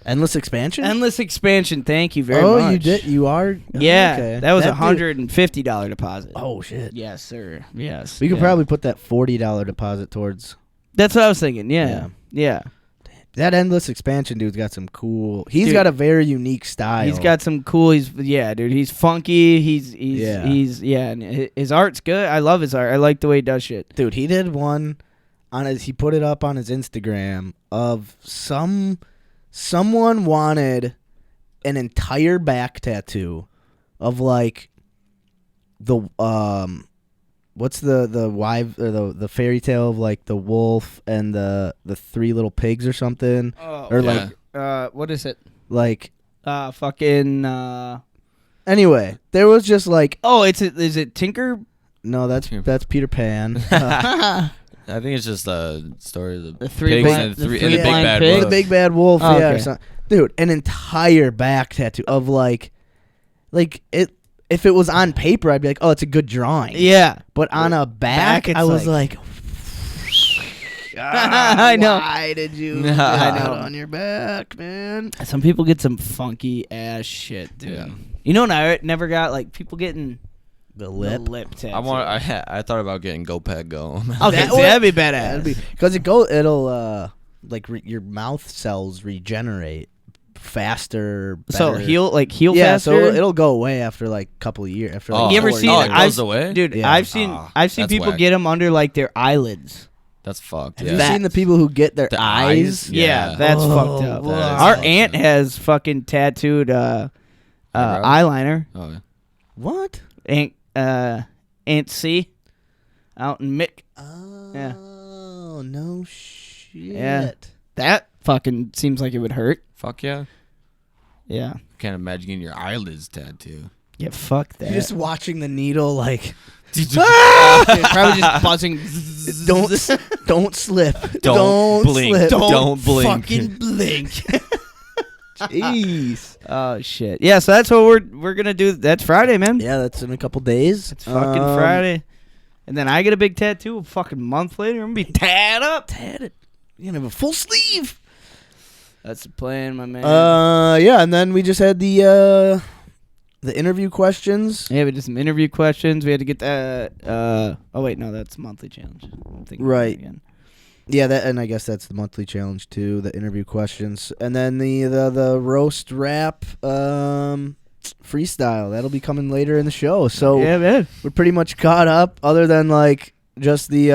Endless expansion. Endless Expansion. Thank you very much. Oh, you did. You are. Yeah, okay. that was dude- $150 deposit. Oh shit. Yes, sir. Yes. We could yeah. probably put that $40 deposit towards That's what I was thinking. Yeah. Yeah. that endless expansion. Dude's got some cool. He's Dude. got a very unique style. He's got some cool. Dude. He's funky. He's and his art's good. I love his art. I like the way he does shit. Dude, he did one on his. He put it up on his Instagram of someone wanted an entire back tattoo of like the what's the wife or the fairy tale of like the wolf and the 3 little pigs or something or Yeah. like what is it? like Fucking. anyway there was just like Is it Tinker? no that's Peter Pan. I think it's just a story of the, The three pigs blind- and the the three big blind bad pigs? wolf. The big bad wolf, Oh, yeah, or okay. something. Dude, an entire back tattoo of like it. If it was on paper, I'd be like, "Oh, it's a good drawing." Yeah. But on a back, it's I was like- like, I know. Why did you I put that know. on your back, man? Some people get some funky ass shit, dude. Yeah. You know what I never got? Like people getting The the lip. lip tattoo. I thought about getting Go Pack Go. Okay, That that'd be That'd badass. be because it'll like your mouth cells regenerate faster. So better. heal Yeah, faster. so it'll go away after like a couple of years. After like Oh. You ever 4 seen Oh, years. it goes away? Dude, Yeah. I've seen Oh, I've seen that's people whack. get them under like their eyelids. That's fucked. Have Yeah. you That- seen the people who get their The eyes? eyes? Yeah, Yeah. that's Oh, fucked up. what? That is Our fucked aunt up. has fucking tattooed Eyebrows? eyeliner. Oh, yeah. What? Aunt C out in Mick. Oh, no shit. Yeah. That fucking seems like it would hurt. Fuck yeah. Yeah. Can't imagine getting your eyelids tattooed. Yeah, fuck that. You're just watching the needle like, Dude, probably just buzzing. don't slip. Don't blink. Slip. Don't blink. Fucking blink. Jeez. Oh shit. Yeah, so that's what we're gonna do. That's Friday, man. Yeah, that's in a couple days. It's fucking Friday. And then I get a big tattoo a fucking month later. I'm gonna be tad up. Tatted. You're gonna have a full sleeve. That's the plan, my man. Yeah, and then we just had the interview questions. Yeah, we did some interview questions. We had to get that. Oh wait, no, that's monthly challenge. I'm thinking Right. Again. Yeah, that, and I guess that's the monthly challenge too. The interview questions, and then the roast rap freestyle that'll be coming later in the show. So Yeah, man. we're pretty much caught up, other than like just the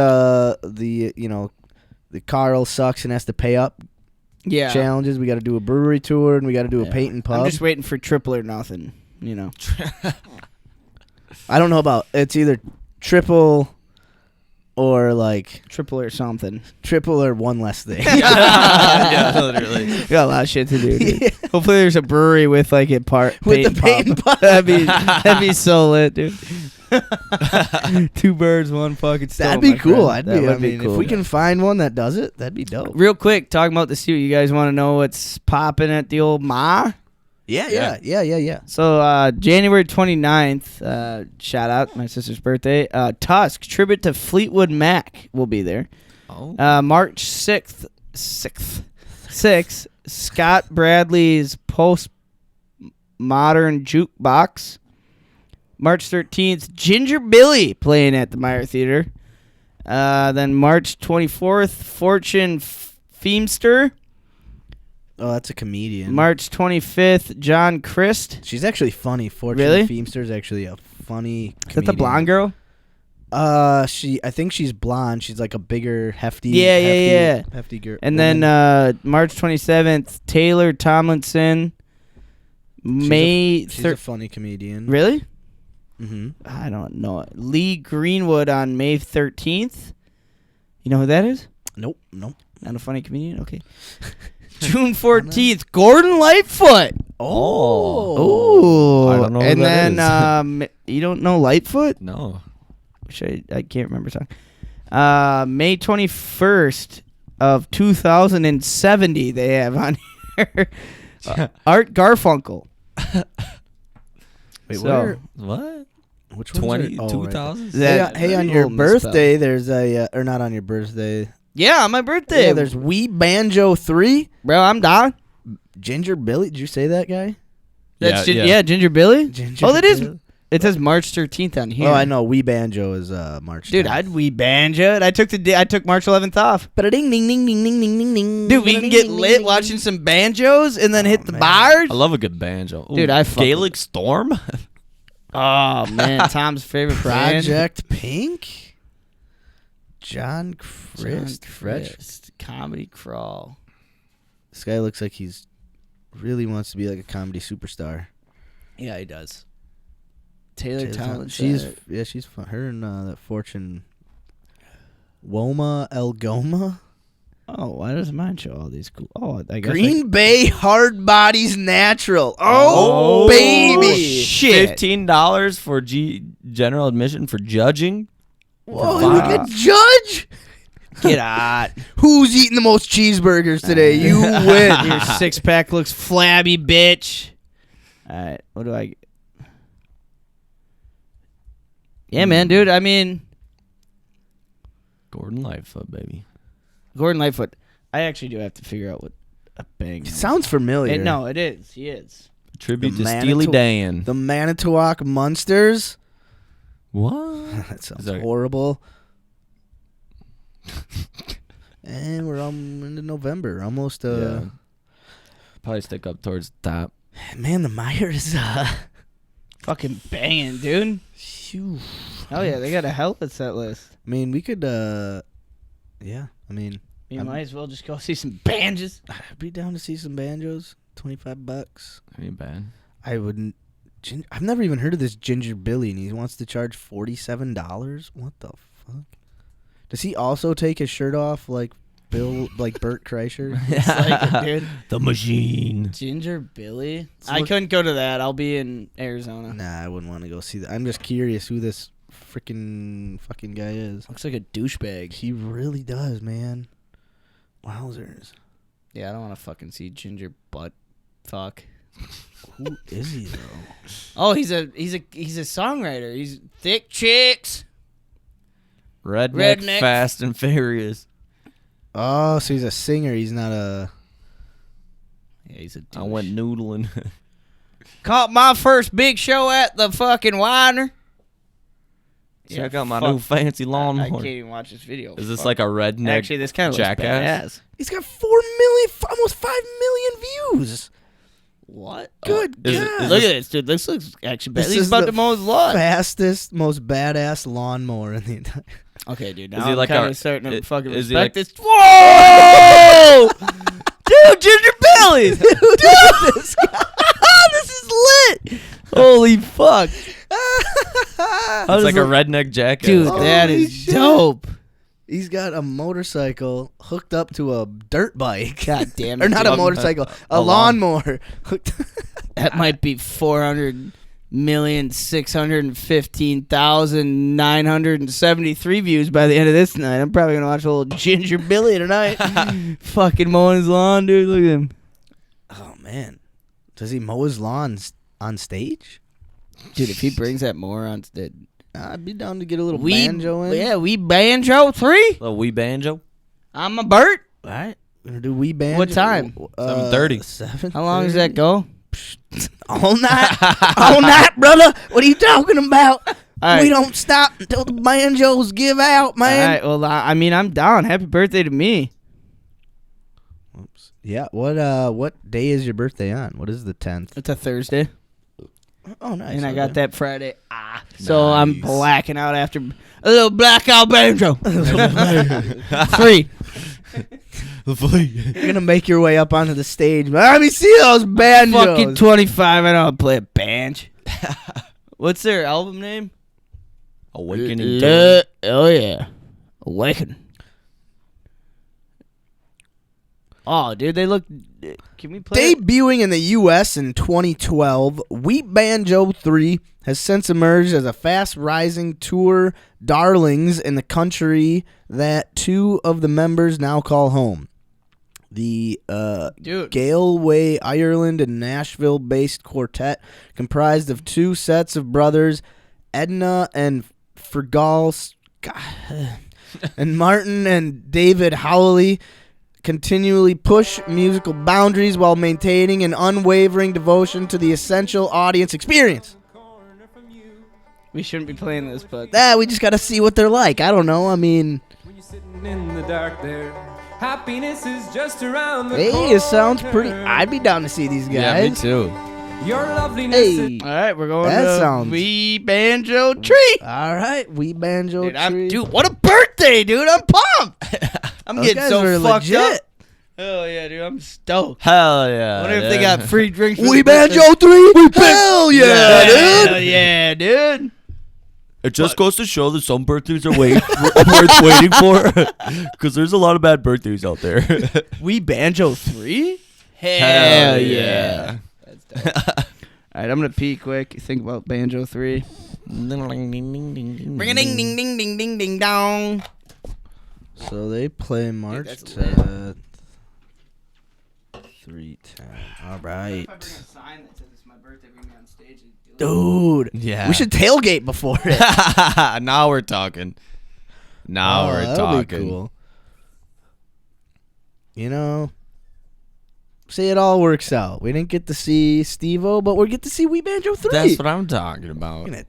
Kärel sucks and has to pay up Yeah. challenges. We got to do a brewery tour and we got to do a paint and pub. I'm just waiting for triple or nothing. You know. I don't know about it's either triple or like Triple or something. triple or one less thing. Yeah, literally. We got a lot of shit to do, dude. Hopefully there's a brewery with like a With the paint and pub. that'd be so lit, dude. 2 birds, 1 fucking stone. That'd be my cool. friend. I That mean, would if we can find one that does it, that'd be dope. Real quick, talking about the suit, you guys want to know what's popping at the old Ma? Yeah. So January 29th, shout out, my sister's birthday. Tusk, tribute to Fleetwood Mac will be there. Oh. March 6th, Scott Bradley's Postmodern Jukebox. March 13th, Ginger Billy playing at the Meyer Theater. Then March 24th, Fortune Feemster. Oh, that's a comedian. March 25th, John Christ. She's actually funny. Fortune Really? Feemster's actually a funny comedian. Is that the blonde girl? I think she's blonde. She's like a bigger, hefty. Yeah. Hefty girl. And then March 27th, Taylor Tomlinson. she's a funny comedian. Really? Mm-hmm. I don't know. Lee Greenwood on May 13th. You know who that is? Nope. Not a funny comedian? Okay. June 14th, Gordon Lightfoot. Oh. I don't know who And that then you don't know Lightfoot? No. Which I can't remember song. May 21st of 2070 they have on here. Art Garfunkel. Wait, So- where? What? Which ones are- 2000s? Hey, on your birthday, there's a or not on your birthday. Yeah, on my birthday. Yeah, there's Wee Banjo 3. Bro, I'm down. Ginger Billy. Did you say that guy? That's Yeah. Ginger Billy. Ginger Oh, that is. Billy. It says March 13th on here. Oh, I know. Wee Banjo is March. Dude, 10th. I'd wee banjo. I took March 11th off. Ding ding ding ding ding ding ding ding. Dude, we can get lit watching some banjos and then hit the bars. I love a good banjo. Ooh, Dude, I fuck Gaelic Storm? Oh man, Tom's favorite band. Project Pink. John Christ. Christ. Comedy Crawl. This guy looks like he's really wants to be like a comedy superstar. Yeah, he does. Taylor Talent. She's fun. Her and that Fortune. Woma El Goma. Oh, why does mine show all these cool? Oh, I guess Green Bay Hard Bodies Natural. Oh, baby. shit. $15 for general admission for judging? Whoa, look at Judge. Get out. Who's eating the most cheeseburgers today? You win. Your 6-pack looks flabby, bitch. All right, what do I? Yeah, man, dude. I mean, Gordon Lightfoot, baby. Gordon Lightfoot. I actually do have to figure out what a bang. It sounds familiar. No, it is. He is. Tribute The to Steely Dan. The Manitowoc Munsters. What? That sounds Sorry. horrible. And we're into November. Almost. Yeah. Probably stick up towards the top. Man, the Meyer is. Fucking banging, dude. Phew. Oh yeah, they got a hell of a set list. I mean, we could. Yeah. I mean, You might as well just go see some banjos. I'd be down to see some banjos. $25. Ain't bad. I wouldn't. I've never even heard of this Ginger Billy, and he wants to charge $47. What the fuck? Does he also take his shirt off like Bill, like Bert Kreischer. It's like, dude, The machine. Ginger Billy. So I look- couldn't go to that. I'll be in Arizona. Nah, I wouldn't want to go see that. I'm just curious who this freaking fucking guy is. Looks like a douchebag. He really does, man. Wowzers. Yeah, I don't want to fucking see Ginger butt fuck. Who is he though? Oh, he's a songwriter. He's Thick Chicks. Redneck, Redneck. Fast and Furious. Oh, so he's a singer. He's not a. Yeah, he's a douche. I went noodling. Caught my first big show at the fucking Widener. Check Yeah, out my fuck. new fancy I lawnmower. can't even watch this video. Is this Fuck. like a redneck Actually, this kind of looks jackass? badass. He's got 4 million, almost 5 million views. What? Good Is it- God. is Look at this, dude. This looks actually bad. This He's is about the to mow his lawn. Fastest, most badass lawnmower in the entire. Okay, dude. Now Is he I'm like kind a- of starting to fucking is he respect like- this. Whoa! Dude, Ginger Billy! Dude, this guy. This is lit! Holy fuck. It's like a redneck jackass. Dude, Holy that is shit. dope. He's got a motorcycle hooked up to a dirt bike. God damn it. Or not dude. a motorcycle, a a lawn. lawnmower. Hooked. That might be 400,615,973 views by the end of this night. I'm probably gonna watch a little Ginger Billy tonight. Fucking mowing his lawn, dude. Look at him. Oh man, does he mow his lawns on stage? Dude, if he brings that more on stage. I'd be down to get a little banjo in. Yeah, we banjo 3. Little wee banjo. I'm a Bert. All right, we're gonna do wee banjo. What time? 7:30. 7. How long does that go? All night, all night, brother. What are you talking about? All right. We don't stop until the banjos give out, All man. right, well, I mean, I'm down. Happy birthday to me. Oops. Yeah. What day is your birthday on? What is the 10th? It's a Thursday, Oh, nice. and I okay. got that Friday. So I'm blacking out after a little blackout banjo. 3. You're gonna make your way up onto the stage. Let me see those banjos. Fucking 25. I don't play a banjo. What's their album name? Awakening. to- Oh yeah, Awaken. Oh, dude, they look. Can we play? it? Debuting in the U.S. in 2012, Wheat Banjo 3 has since emerged as a fast-rising tour darlings in the country that 2 of the members now call home. The Dude. Galway, Ireland, and Nashville-based quartet, comprised of 2 sets of brothers, Edna and Fergal, and Martin and David Howley, continually push musical boundaries while maintaining an unwavering devotion to the essential audience experience. We shouldn't be playing this, but We just got to see what they're like. I don't know. I mean, When you're sitting in the dark there, happiness is just around the hey, corner. it sounds pretty. I'd be down to see these guys. Yeah, me too. Your loveliness Hey, all right, we're going That to sounds- Wee Banjo Tree. all right, we banjo tree. Dude, what a birthday, dude! I'm pumped. I'm Those getting guys so are fucked legit. up. Oh yeah, dude, I'm stoked. Hell yeah. I wonder if they yeah. got free drinks. For We the birthday. banjo 3. Hell yeah, dude. Hell yeah, dude. It just goes to show that some birthdays are worth waiting for. Because there's a lot of bad birthdays out there. We Banjo 3? Hell yeah. That's dope. All right, I'm gonna pee quick. You think about Banjo 3? Ring a ding ding ding ding ding ding dong. So they play March that's 10th. 3:10. All right. sign that says it's my birthday, bring me on stage and Dude. Yeah. We should tailgate before it. Now we're talking. Now we're that'll talking. be cool. You know, say it all works out. We didn't get to see Steve-O, but we get to see Wee Banjo 3. That's what I'm talking about. We're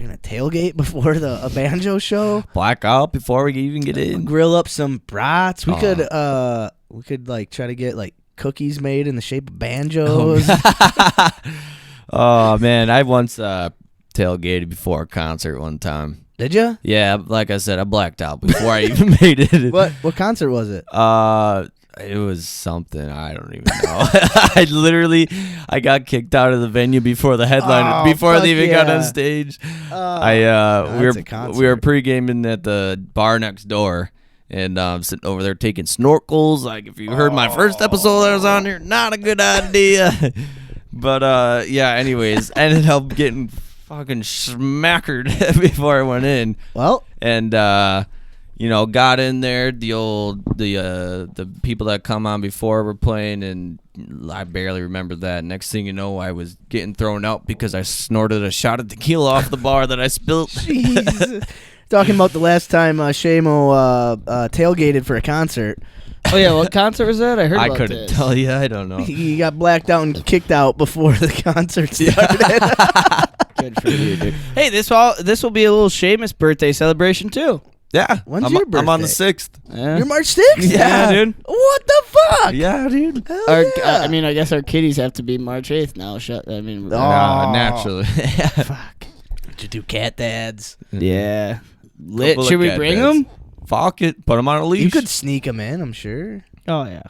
gonna tailgate before a banjo show. Black out before we even get in. Grill up some brats. We Oh. could like try to get like cookies made in the shape of banjos. Oh man, I once tailgated before a concert one time. Did you? Yeah, like I said, I blacked out before I even made it. What concert was it? It was something I don't even know. I got kicked out of the venue before the headliner, Oh, before fuck they even got on yeah. stage. That's a we were concert. pre-gaming at the bar next door, And sitting over there taking snorkels. Like, if you heard my first episode that was on here, not a good idea. But, yeah, anyways, ended up getting fucking smackered before I went in. Well. And, got in there. The people that come on before were playing, and I barely remember that. Next thing you know, I was getting thrown out because I snorted a shot of tequila off the bar that I spilled. Jeez. Talking about the last time Shamo tailgated for a concert. Oh, yeah, what concert was that? I heard about I couldn't this. tell you. I don't know. He got blacked out and kicked out before the concert started. Good for you, dude. Hey, this will be a little Seamus birthday celebration, too. Yeah. When's your birthday? I'm on the 6th. Yeah. You're March 6th? Yeah, dude. What the fuck? Yeah, dude. Hell Our, yeah. I guess our kitties have to be March 8th now. Naturally. Fuck. Did you do cat dads? Yeah. Lit. Couple of Should we cat bring dads. them? Fuck it. Put them on a leash. You could sneak them in, I'm sure. Oh, yeah.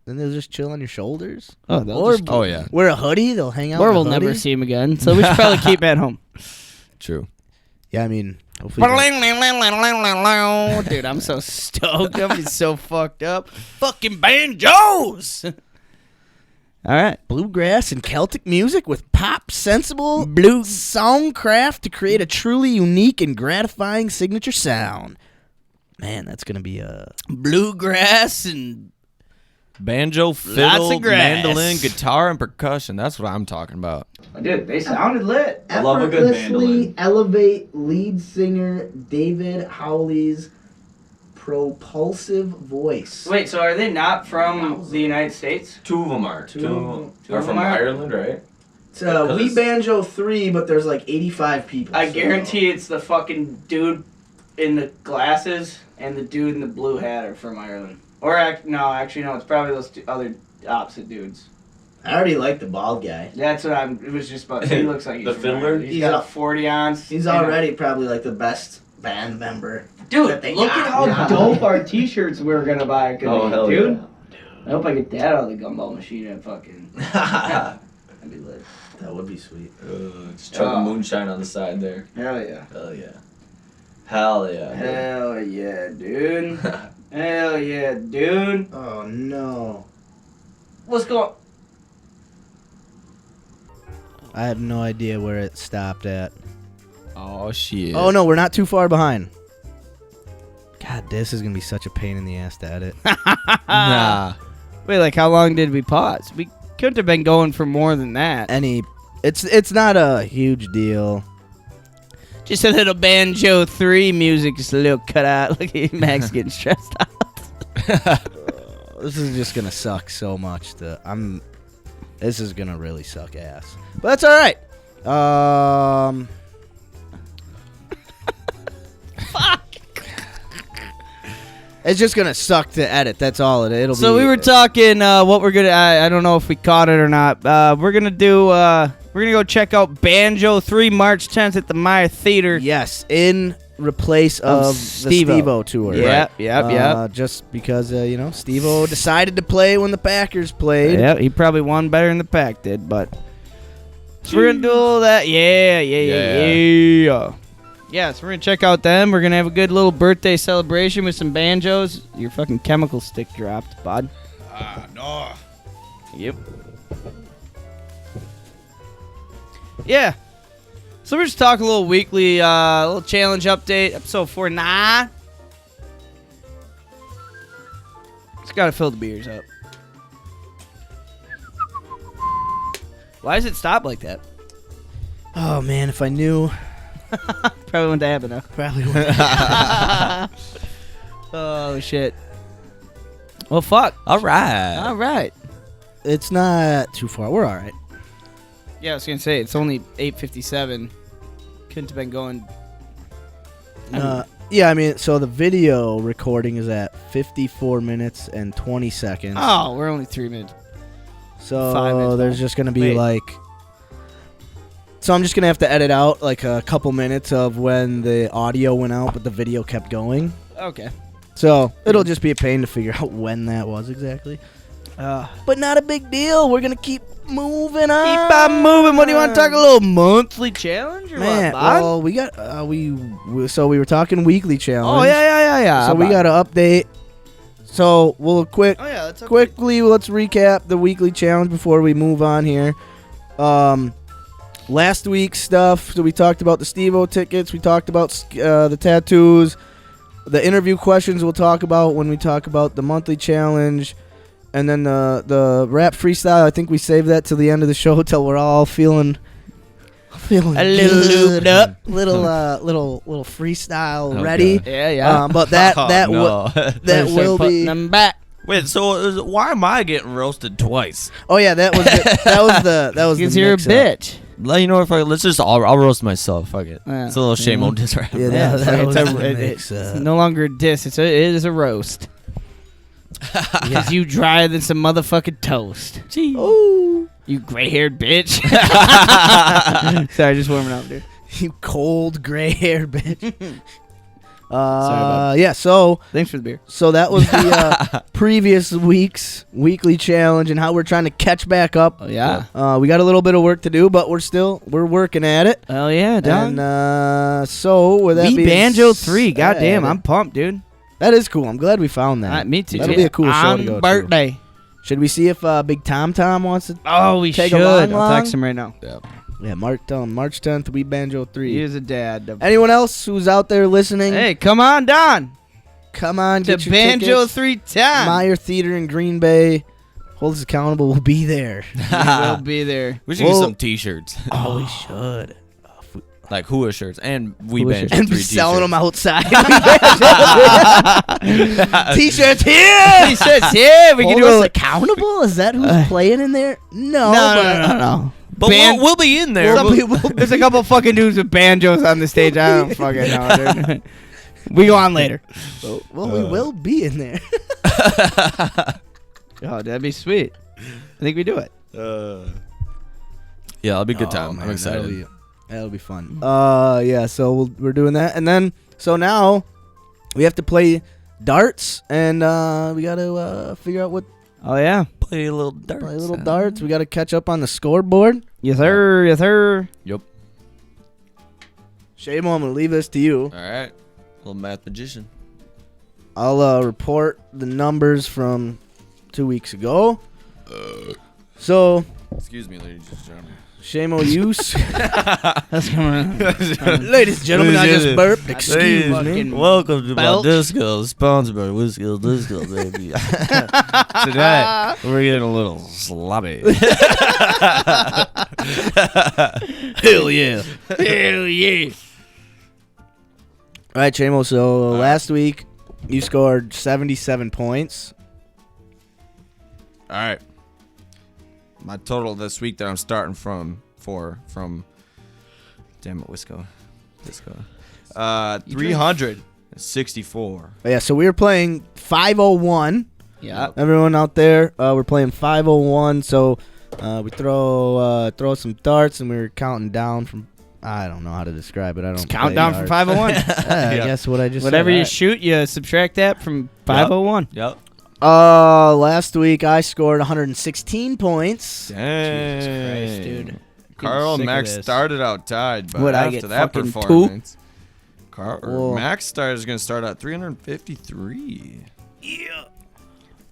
Then they'll just chill on your shoulders. Oh, they'll Or just, Oh, yeah. wear a hoodie. They'll hang out. or in a we'll never hoodie. see them again. So we should probably keep them at home. True. Yeah, I mean, hopefully. Dude, I'm so stoked. I'm so fucked up. Fucking banjos. All right. Bluegrass and Celtic music with pop, sensible blue songcraft to create a truly unique and gratifying signature sound. Man, that's gonna be a Bluegrass and Banjo, fiddle, of grass. mandolin, guitar, and percussion. That's what I'm talking about. dude, they sounded lit. I love a good mandolin. elevate lead singer David Howley's propulsive voice. Wait, so are they not from the United States? Two of them are. Two are of from them are? Ireland, right? It's We Banjo 3, but there's like 85 people. I guarantee it's the fucking dude in the glasses and the dude in the blue hat are from Ireland. Or no, it's probably those two other opposite dudes. I already like the bald guy. That's what it was just about. He looks like he's The from fiddler? Ireland. He's got a 40 ounce. He's already probably like the best band member. Dude, that they look got. at how Yeah. dope our t-shirts we're gonna buy could Oh, be, hell dude. yeah. I hope I get that out of the gumball machine and fucking. That'd be lit. That would be sweet. Just chugging moonshine on the side there. Hell yeah. Hell yeah. Hell yeah. Hell yeah, dude. Hell yeah, dude. Oh no. What's going? I have no idea where it stopped at. Oh, shit. Oh no, we're not too far behind. God, this is gonna be such a pain in the ass to edit. Nah. Wait, like how long did we pause? We couldn't have been going for more than that. It's not a huge deal. Just a little Banjo 3 music, just a little cut out. Look at Max getting stressed out. This is just gonna suck so much. This is gonna really suck ass. But that's all right. Fuck. It's just gonna suck to edit. That's all it'll be. So we were talking what we're gonna. I don't know if we caught it or not. We're gonna do. We're gonna go check out Banjo 3 March 10th at the Meyer Theater. Yes, in replace of the Steve-O tour. Yeah, yep. Just because Steve-O decided to play when the Packers played. Yeah, he probably won better than the Pack did, but so we're gonna do all that. Yeah. Yeah, so we're gonna check out them. We're gonna have a good little birthday celebration with some banjos. Your fucking chemical stick dropped, bud. No. Yep. Yeah. So we're just talking a little weekly, little challenge update, episode 49. Just gotta fill the beers up. Why does it stop like that? Oh man, if I knew, Probably wouldn't happen, huh? probably would. Oh, shit. Well, fuck. All right. All right. It's not too far. We're all right. Yeah, I was going to say, it's only 8:57. Couldn't have been going... Yeah, I mean, so the video recording is at 54 minutes and 20 seconds. Oh, we're only 3 minutes. 5 So minutes there's long. just going to be Wait. like... So I'm just going to have to edit out like a couple minutes of when the audio went out, but the video kept going. Okay. So it'll just be a pain to figure out when that was exactly. but not a big deal. We're gonna keep moving on. Keep on moving. What do you want to talk a little monthly challenge or Man, what, bud? well, we got so we were talking weekly challenge. Oh yeah. So we got to update. So we'll quickly let's recap the weekly challenge before we move on here. Last week's stuff. So we talked about the Steve-O tickets. We talked about the tattoos. The interview questions we'll talk about when we talk about the monthly challenge. And then the rap freestyle, I think we saved that till the end of the show till we're all feeling a little good. lubed up. little freestyle ready. Yeah. But that no. that will putting be. them back. Wait, so why am I getting roasted twice? Oh yeah, that was Because the you're a mix-up. bitch. Let you know if I'll roast myself. Fuck it. Yeah. It's a little shame on this rap. Yeah, Yeah, that was it's the a- mix-up. It's no longer a diss. It is a roast. Because you drier than some motherfucking toast. Ooh, You gray-haired bitch. Sorry, just warming up, dude. you cold gray hair bitch. bud. Yeah. So Thanks for the beer. that was the previous week's weekly challenge and how we're trying to catch back up. Oh, yeah. We got a little bit of work to do, but we're working at it. Hell yeah, dog. And so with that We being Banjo 3. said- Goddamn, I'm pumped, dude. That is cool. I'm glad we found that. Me too. That'll be a cool show to go On birthday. to. Should we see if Big Tom wants to? Oh, we Take should. a long, I'll long? text him right now. Yeah, March 10th, We Banjo 3. He is a dad. Anyone else who's out there listening? Hey, come on down Come on, to get your Banjo tickets. 3 time. Meyer Theater in Green Bay. Hold us accountable. We'll be there. We'll be there. We should Well- get some T-shirts, Oh, we should. like HUA shirts, and We HUA Banjo shirts. And 3 be selling them T-shirts. outside. T-shirts here. He says, yeah, we can Hold do us a accountable? Is that who's playing in there? No. No. But we'll be in there. Some people will There's a couple fucking dudes with banjos on the stage. I don't fucking know, dude. We go on later. Well, we will be in there. Oh, that'd be sweet. I think we do it. Yeah, it'll be a good Oh, time. man, I'm excited. That'll be fun. Yeah, so we're doing that. And then, so now we have to play darts, and we got to figure out what. Oh, yeah. Play a little darts. Play a little darts. We got to catch up on the scoreboard. Yes, sir. Yes, sir. Yep. Shamo, I'm going to leave this to you. All right. Little math magician. I'll report the numbers from 2 weeks ago. So, Excuse me, ladies and gentlemen. Shamo, you. That's coming. Ladies and gentlemen, I just burped. Excuse me. fucking Welcome to belch. my disco, sponsored by Whiskey Disco, baby. Today, we're getting a little sloppy. Hell yeah. Hell yeah. All right, Shamo. So last week you scored 77 points. All right. My total this week that I'm starting from damn it, Disco. 364. Yeah, so we were playing 501. Yeah. Everyone out there, we're playing 501. So we throw some darts, and we were counting down from. I don't know how to describe it. I don't Count play down from darts. 501. I guess what I just Whatever said. you shoot, you subtract that from 501. Yep. Last week I scored 116 points. Dang. Jesus Christ, dude. Carl Sick and of Max this. started out tied, but What'd I after get, that fucking performance, Whoa. Max is going to start at 353.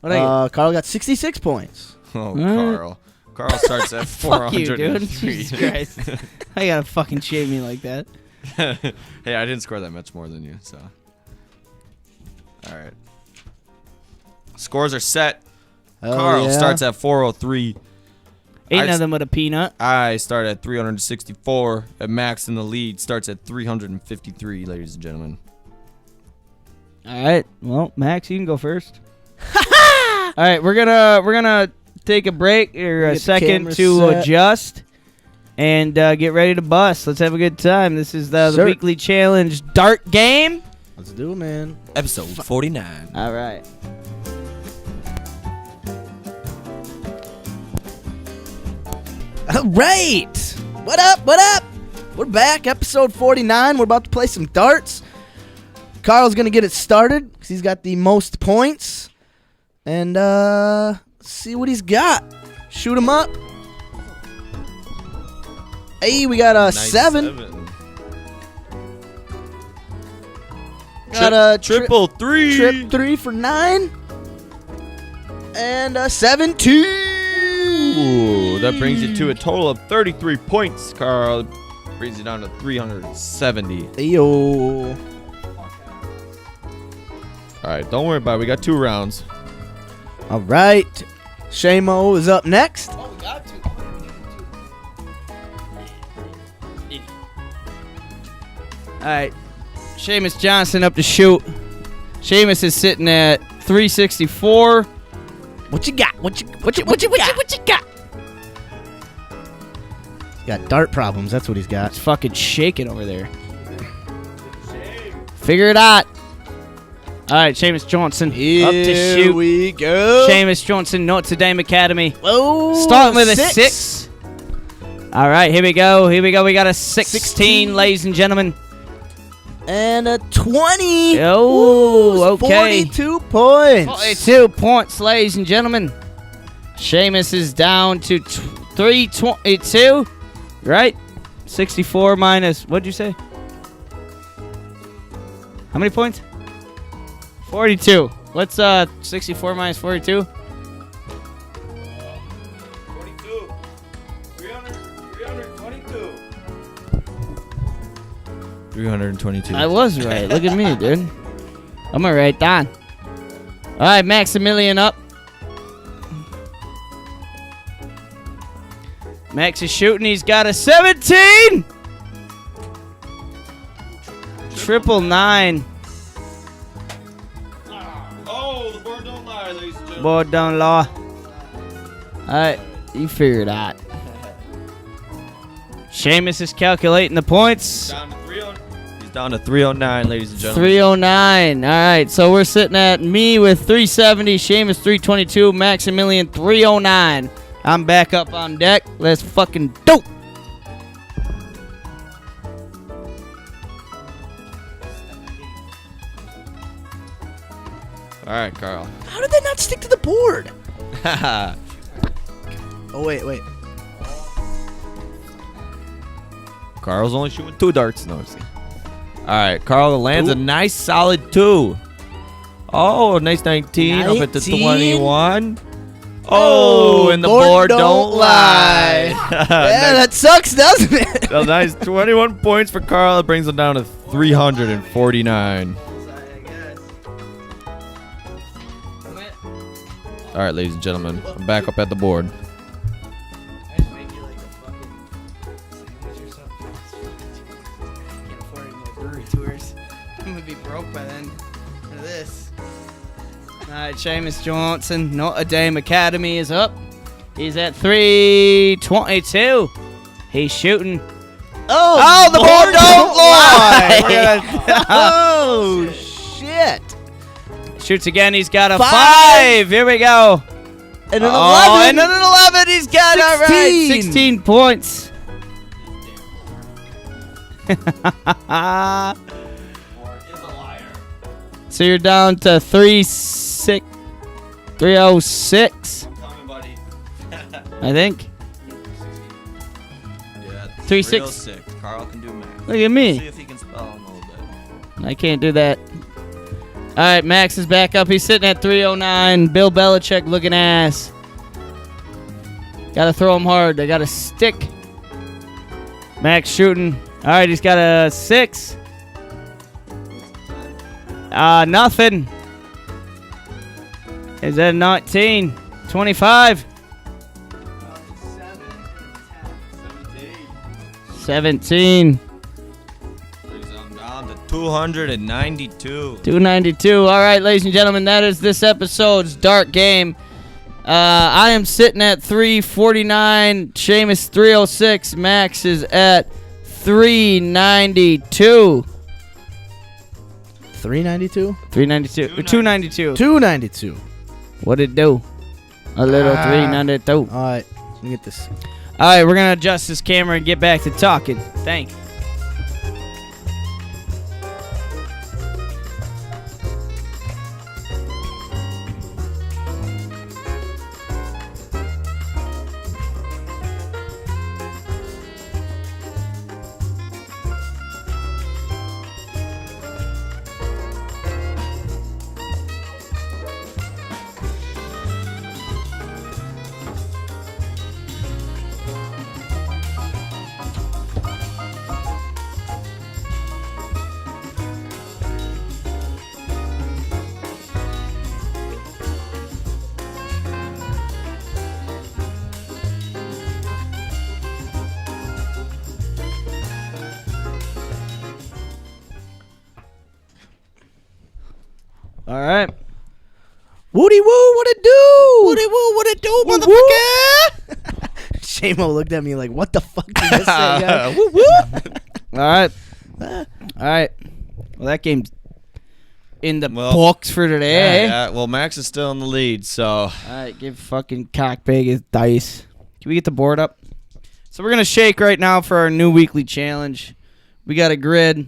What I Carl got 66 points. Oh, Alright. Carl. Carl starts at Fuck you, dude. 403. Jesus Christ. I gotta fucking shame me like that. Hey, I didn't score that much more than you, so. All right. Scores are set. Hell Carl yeah. starts at 403. Ain't I- nothing but a peanut. I start at 364. And Max in the lead starts at 353, ladies and gentlemen. All right. Well, Max, you can go first. All right, we're gonna take a break or a Get the second camera to set. adjust and get ready to bust. Let's have a good time. This is the Sir. weekly challenge dart game. Let's do it, man. Episode 49. All right. All right. What up? What up? We're back. Episode 49. We're about to play some darts. Carl's going to get it started because he's got the most points. And see what he's got. Shoot him up. Hey, we got a Nice 7. Got a triple 3. Trip 3 for 9. And a 17. Ooh, that brings you to a total of 33 points, Carl. Brings you down to 370. Ayo. All right, don't worry about it. We got 2 rounds. All right. Shamo is up next. Oh, we got to. All right. Seamus Johnson up to shoot. Seamus is sitting at 364. What you got? What you got? Got dart problems. That's what he's got. It's fucking shaking over there. Figure it out. All right, Seamus Johnson up to Here shoot. we go. Seamus Johnson, Notre Dame Academy. Oh, Starting with a 6. All right, here we go. Here we go. We got a 16, ladies and gentlemen. And a 20. Oh, Ooh, okay. 42 points. 42 points, ladies and gentlemen. Seamus is down to 322, right? 64 minus, what'd you say? How many points? 42. What's 64 minus 42? 42. 322. 322. I was right. Look at me, dude. I'm gonna write down. All right, Maximilian up. Max is shooting. He's got a 17. Triple 9. Oh, the board don't lie, ladies and gentlemen. Board don't lie. All right, you figure it out. Seamus is calculating the points. Down to 309. He's down to 309, ladies and gentlemen. 309. All right, so we're sitting at me with 370, Seamus 322, Maximilian 309. I'm back up on deck. Let's fucking dope. All right, Carl. How did that not stick to the board? Oh, wait. Carl's only shooting 2 darts. No, I'm just kidding. All right, Carl lands a nice solid 2. Oh, nice 19. Up at the 19. 21. Oh, and the board don't lie. Yeah, that sucks, doesn't it? A nice 21 points for Carl. It brings him down to 349. All right, ladies and gentlemen, I'm back up at the board. I'm gonna be broke by then. Look at this. All right, Seamus Johnson, Notre Dame Academy is up. He's at 322. He's shooting. Oh, the board don't lie. Oh, shit. Shoots again. He's got a 5. 5. Here we go. And an 11. Oh, and an 11. He's got it. All right. 16. 16 points. So you're down to 306. I think. Yeah, 3-6. Carl can do math. Look at me. See if he can spell them a little bit. I can't do that. All right, Max is back up. He's sitting at 309. Bill Belichick looking ass. Got to throw him hard. They got a stick. Max shooting. All right, he's got a 6. Nothing. Is that 19? 25? 17. Brings him down to 292. 292. All right, ladies and gentlemen, that is this episode's Dark Game. I am sitting at 349. Seamus 306. Max is at 392. 392? 392. 292. 292. What'd it do? A little 392. All right, let me get this. All right, we're going to adjust this camera and get back to talking. Thank you. All right. Woody woo, what it do? Woody woo, what it do, Woo, motherfucker? Shamo looked at me like, what the fuck did I say, guy? Woo, woo. All right. Well, that game's in the Well, books for today. Yeah, well, Max is still in the lead, so All right, give fucking Cockbag his dice. Can we get the board up? So we're going to shake right now for our new weekly challenge. We got a grid.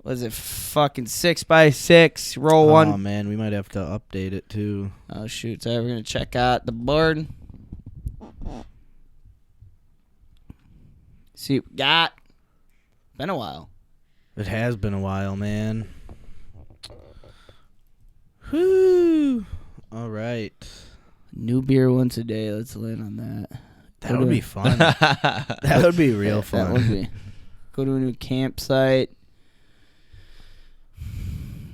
What is it? Fucking 6x6. Roll one. Oh, man, we might have to update it, too. Oh, shoot. So we're going to check out the board. See what we got. Been a while. It has been a while, man. Whoo. All right. New beer once a day. Let's land on that. That would be fun. That would be real fun. That would be. Go to a new campsite.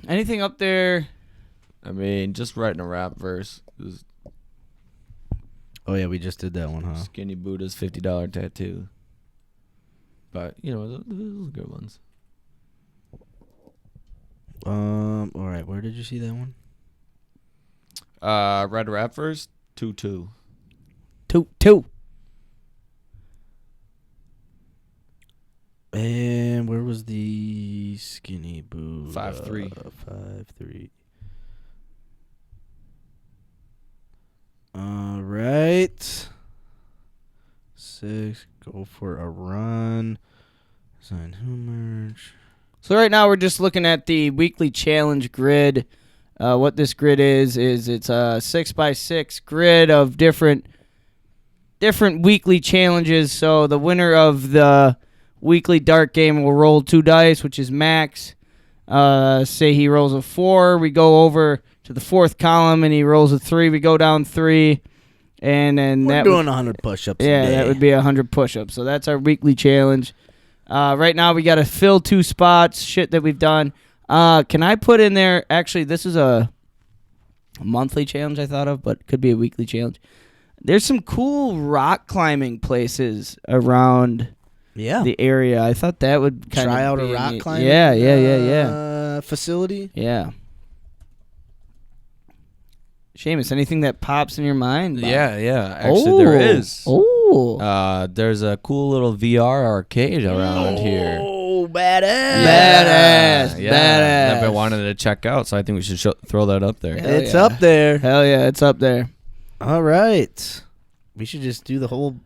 Anything up there? I mean, just writing a rap verse. Oh, yeah, we just did that one, huh? Skinny Buddha's $50 tattoo. But, you know, those are good ones. All right, where did you see that one? Write a rap verse, 2-2. 2. And where was the Skinny Buddha? 5-3. 5-3. All right. 6. Go for a run. Sign who merge. So right now we're just looking at the weekly challenge grid. What this grid is it's a 6x6 grid of different weekly challenges. So the winner of the weekly dart game will roll 2 dice, which is Max. Say he rolls a 4, we go over to the 4th column, and he rolls a 3, we go down 3, and then We're doing 100 push-ups. yeah, a day. that would be 100 push-ups. So that's our weekly challenge. Right now we got to fill 2 spots, shit that we've done. Can I put in there, actually, this is a monthly challenge I thought of, but could be a weekly challenge. There's some cool rock climbing places around the area. I thought that would kind of try out a be rock neat. climbing. Yeah. Facility. Yeah. Seamus, anything that pops in your mind? Yeah. Actually, there is. Oh. There's a cool little VR arcade around here. Oh, badass. Yeah, I've been wanting to check out, so I think we should throw that up there. Hell It's yeah. up there. Hell yeah, it's up there. All right. We should just do the whole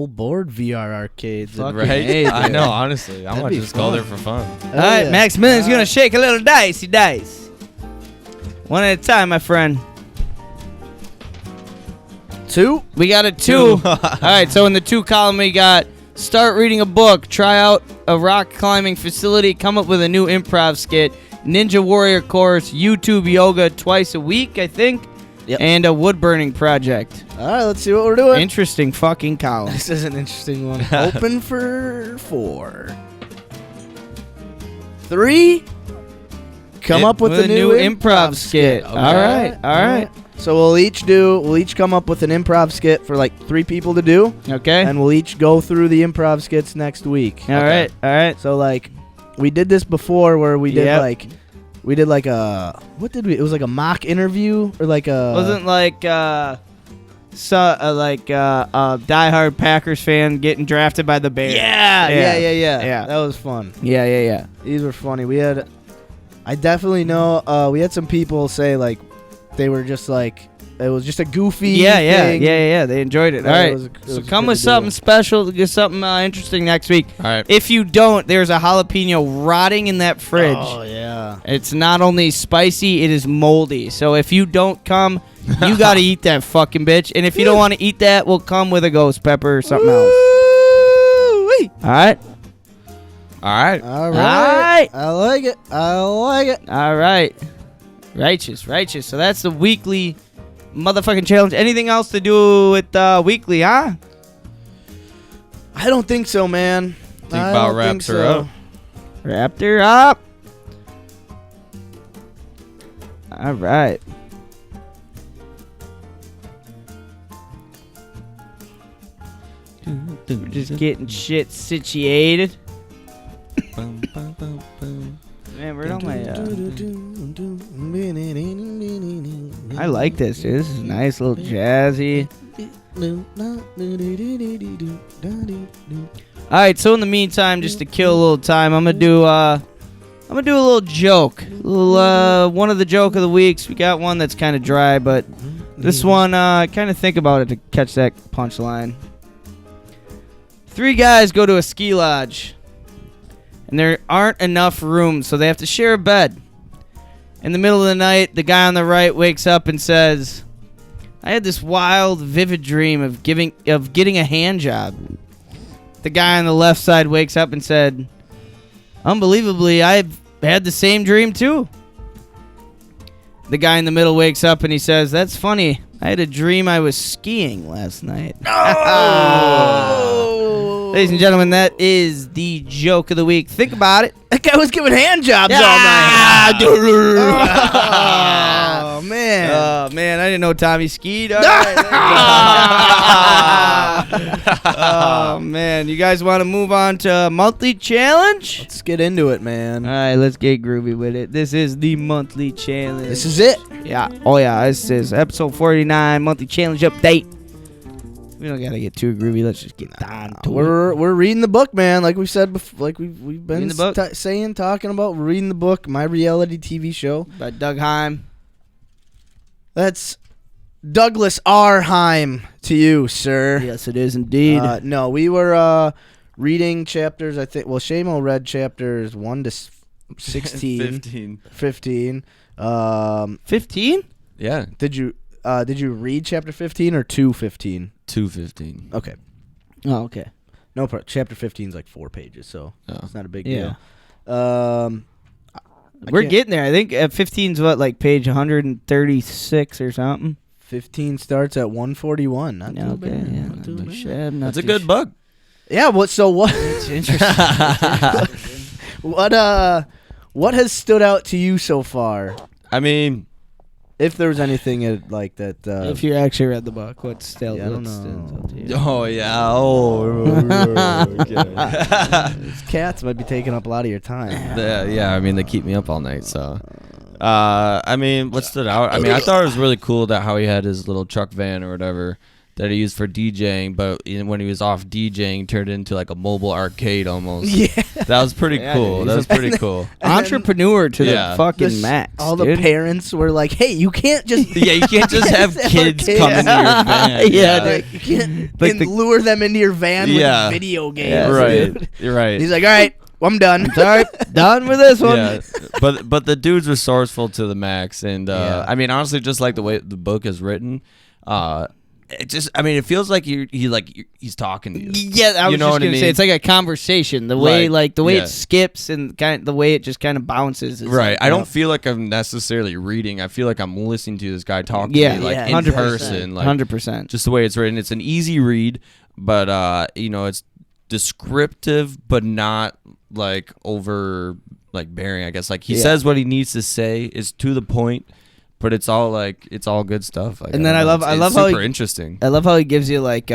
board VR arcades. Fucking Right? hey, I dude. know, honestly. I That'd want be to just go fun. there for fun. All right, Maximilian's going to shake a little dicey dice. One at a time, my friend. 2. We got a 2. All right, so in the 2 column, we got start reading a book, try out a rock climbing facility, come up with a new improv skit, Ninja Warrior course, YouTube yoga twice a week, I think, Yep. and a wood burning project. All right, let's see what we're doing. Interesting fucking column. This is an interesting one. Open for 4. 3. Come up with a new improv skit. Okay. All right. So we'll each come up with an improv skit for like 3 people to do, Okay. and we'll each go through the improv skits next week. All right. So like, we did this before where we did Yep. like a what did we? It was like a mock interview or like a Wasn't like diehard Packers fan getting drafted by the Bears. Yeah. Yeah. That was fun. Yeah. These were funny. I definitely know. We had some people say like they were just like it was just a goofy. thing. Yeah. They enjoyed it. Yeah, All it right. was- it So was come good with to do. something special, get something interesting next week. All right. If you don't, there's a jalapeno rotting in that fridge. Oh yeah. It's not only spicy, it is moldy. So if you don't come, you got to eat that fucking bitch. And if you don't want to eat that, we'll come with a ghost pepper or something else. Woo-wee. All right? All right. All right. right. I like it. All right. Righteous. So that's the weekly motherfucking challenge. Anything else to do with weekly, huh? I don't think so, man. Think about wraps her up. Wrapped her up. All right. We're just getting shit situated. Man, where'd all my... I like this, dude. This is nice, little jazzy. All right, so in the meantime, just to kill a little time, I'm gonna do a little joke. One of the joke of the weeks. We got one that's kind of dry, but this one, kind of think about it to catch that punchline. 3 guys go to a ski lodge, and there aren't enough rooms, so they have to share a bed. In the middle of the night, the guy on the right wakes up and says, "I had this wild, vivid dream of getting a hand job." The guy on the left side wakes up and said, "Unbelievably, I've had the same dream too." The guy in the middle wakes up and he says, "That's funny. I had a dream I was skiing last night." Ladies and gentlemen, that is the joke of the week. Think about it. That guy was giving hand jobs all night. Oh, man. Oh, man, I didn't know Tommy skied. All right, oh, man. You guys want to move on to monthly challenge? Let's get into it, man. All right, let's get groovy with it. This is the monthly challenge. This is it. Yeah. Oh, yeah. This is episode 49, monthly challenge update. We don't gotta get too groovy. Let's just get down to it. We're reading the book, man. Like we said before, like we've been Reading the book? talking about reading the book, my reality TV show. By Doug Heim. That's Douglas R. Heim to you, sir. Yes, it is indeed. No, we were reading chapters. I think. Well, Shamo read chapters 1 to 16, 15. 15? Yeah, Did you read chapter 15 or 2:15? 2:15. Okay. Oh, okay. No, chapter 15 is like 4 pages, so Oh. it's not a big Yeah. deal. We're can't- getting there. I think 15's what, like page 136 or something? 15 starts at 141. Not Yeah, too bad. okay, yeah, Not too not bad. shabby, not That's a too good book. Yeah. What? So what? It's interesting. What has stood out to you so far? I mean, If there was anything like that. If you actually read the book, what's still? Yeah, I don't what's know. still to you? oh yeah, okay. these cats might be taking up a lot of your time. Yeah, I mean they keep me up all night, so. I mean, what stood out? I mean, I thought it was really cool that how he had his little truck van or whatever that he used for DJing, but when he was off DJing, turned it into like a mobile arcade almost. Yeah. That was pretty Yeah, cool. dude. That was pretty cool. Entrepreneur to Yeah. the fucking This- max. all dude. the parents were like, "Hey, you can't just Yeah, you can't just have kids kids. come into your van. Yeah, like, you can't Like and the- lure them into your van Yeah. with video games." Yeah, right. dude. You're right. He's like, "All right, I'm done." Sorry, done with this one. Yeah, but the dude's resourceful to the max, and Yeah. I mean honestly, just like the way the book is written, it just it feels like he's talking to you. Yeah, I was You know just what I gonna say mean? it's like a conversation. The way, Right, the way yeah. it skips and the way it just kind of bounces. Is Right. like, I don't feel like I'm necessarily reading. I feel like I'm listening to this guy talk to Yeah, me like yeah, in 100%. person, like 100%. just the way it's written. It's an easy read, but it's descriptive, but not like over like bearing. I guess like he Yeah. says what he needs to say is to the point. But it's all good stuff. Like, And then I don't love- know, I it's love how super he- interesting. I love how he gives you like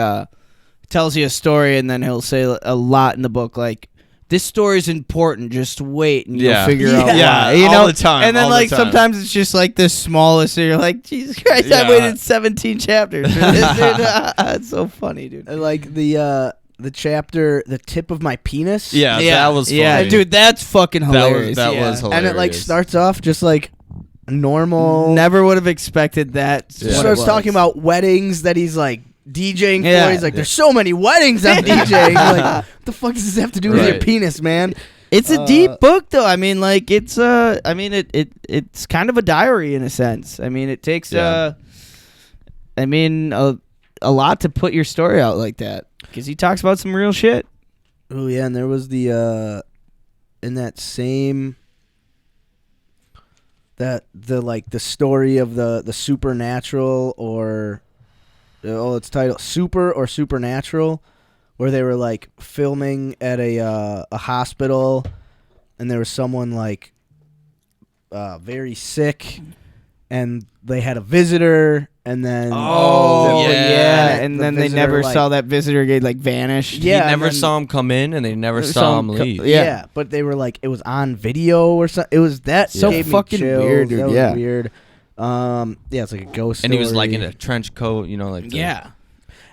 tells you a story and then he'll say a lot in the book like, "This story's important. Just wait and Yeah. you'll figure out Yeah, why." You all know, the time, And then all the like time. sometimes it's just like the smallest. So you're like, Jesus Christ, I Yeah. waited 17 chapters for this, dude. It's so funny, dude. I like the chapter, "The Tip of My Penis." Yeah, that was funny. Yeah, dude, that's fucking hilarious. That yeah. was hilarious. and it like starts off just like normal. Never would have expected that. Yeah. Starts what it was. talking about weddings that he's like DJing Yeah. for. He's like, "There's so many weddings I'm DJing." Like, what the fuck does this have to do with your Right. penis, man? It's a deep book, though. I mean, like it's it's kind of a diary in a sense. I mean, it takes Yeah. a lot to put your story out like that because he talks about some real shit. Oh yeah, and there was the in that same the story of the supernatural it's titled Super or Supernatural, where they were like filming at a hospital, and there was someone like very sick, and they had a visitor, and then and the then they visitor, never like- saw that visitor get like vanished. Yeah, he and never then- saw him come in, and they never Saw saw him him co- leave. Yeah. but they were like it was on video or something. It was that So gave me fucking chills. weird, dude. That was Yeah. weird. It's like a ghost And he was like story. in a trench coat, like the Yeah.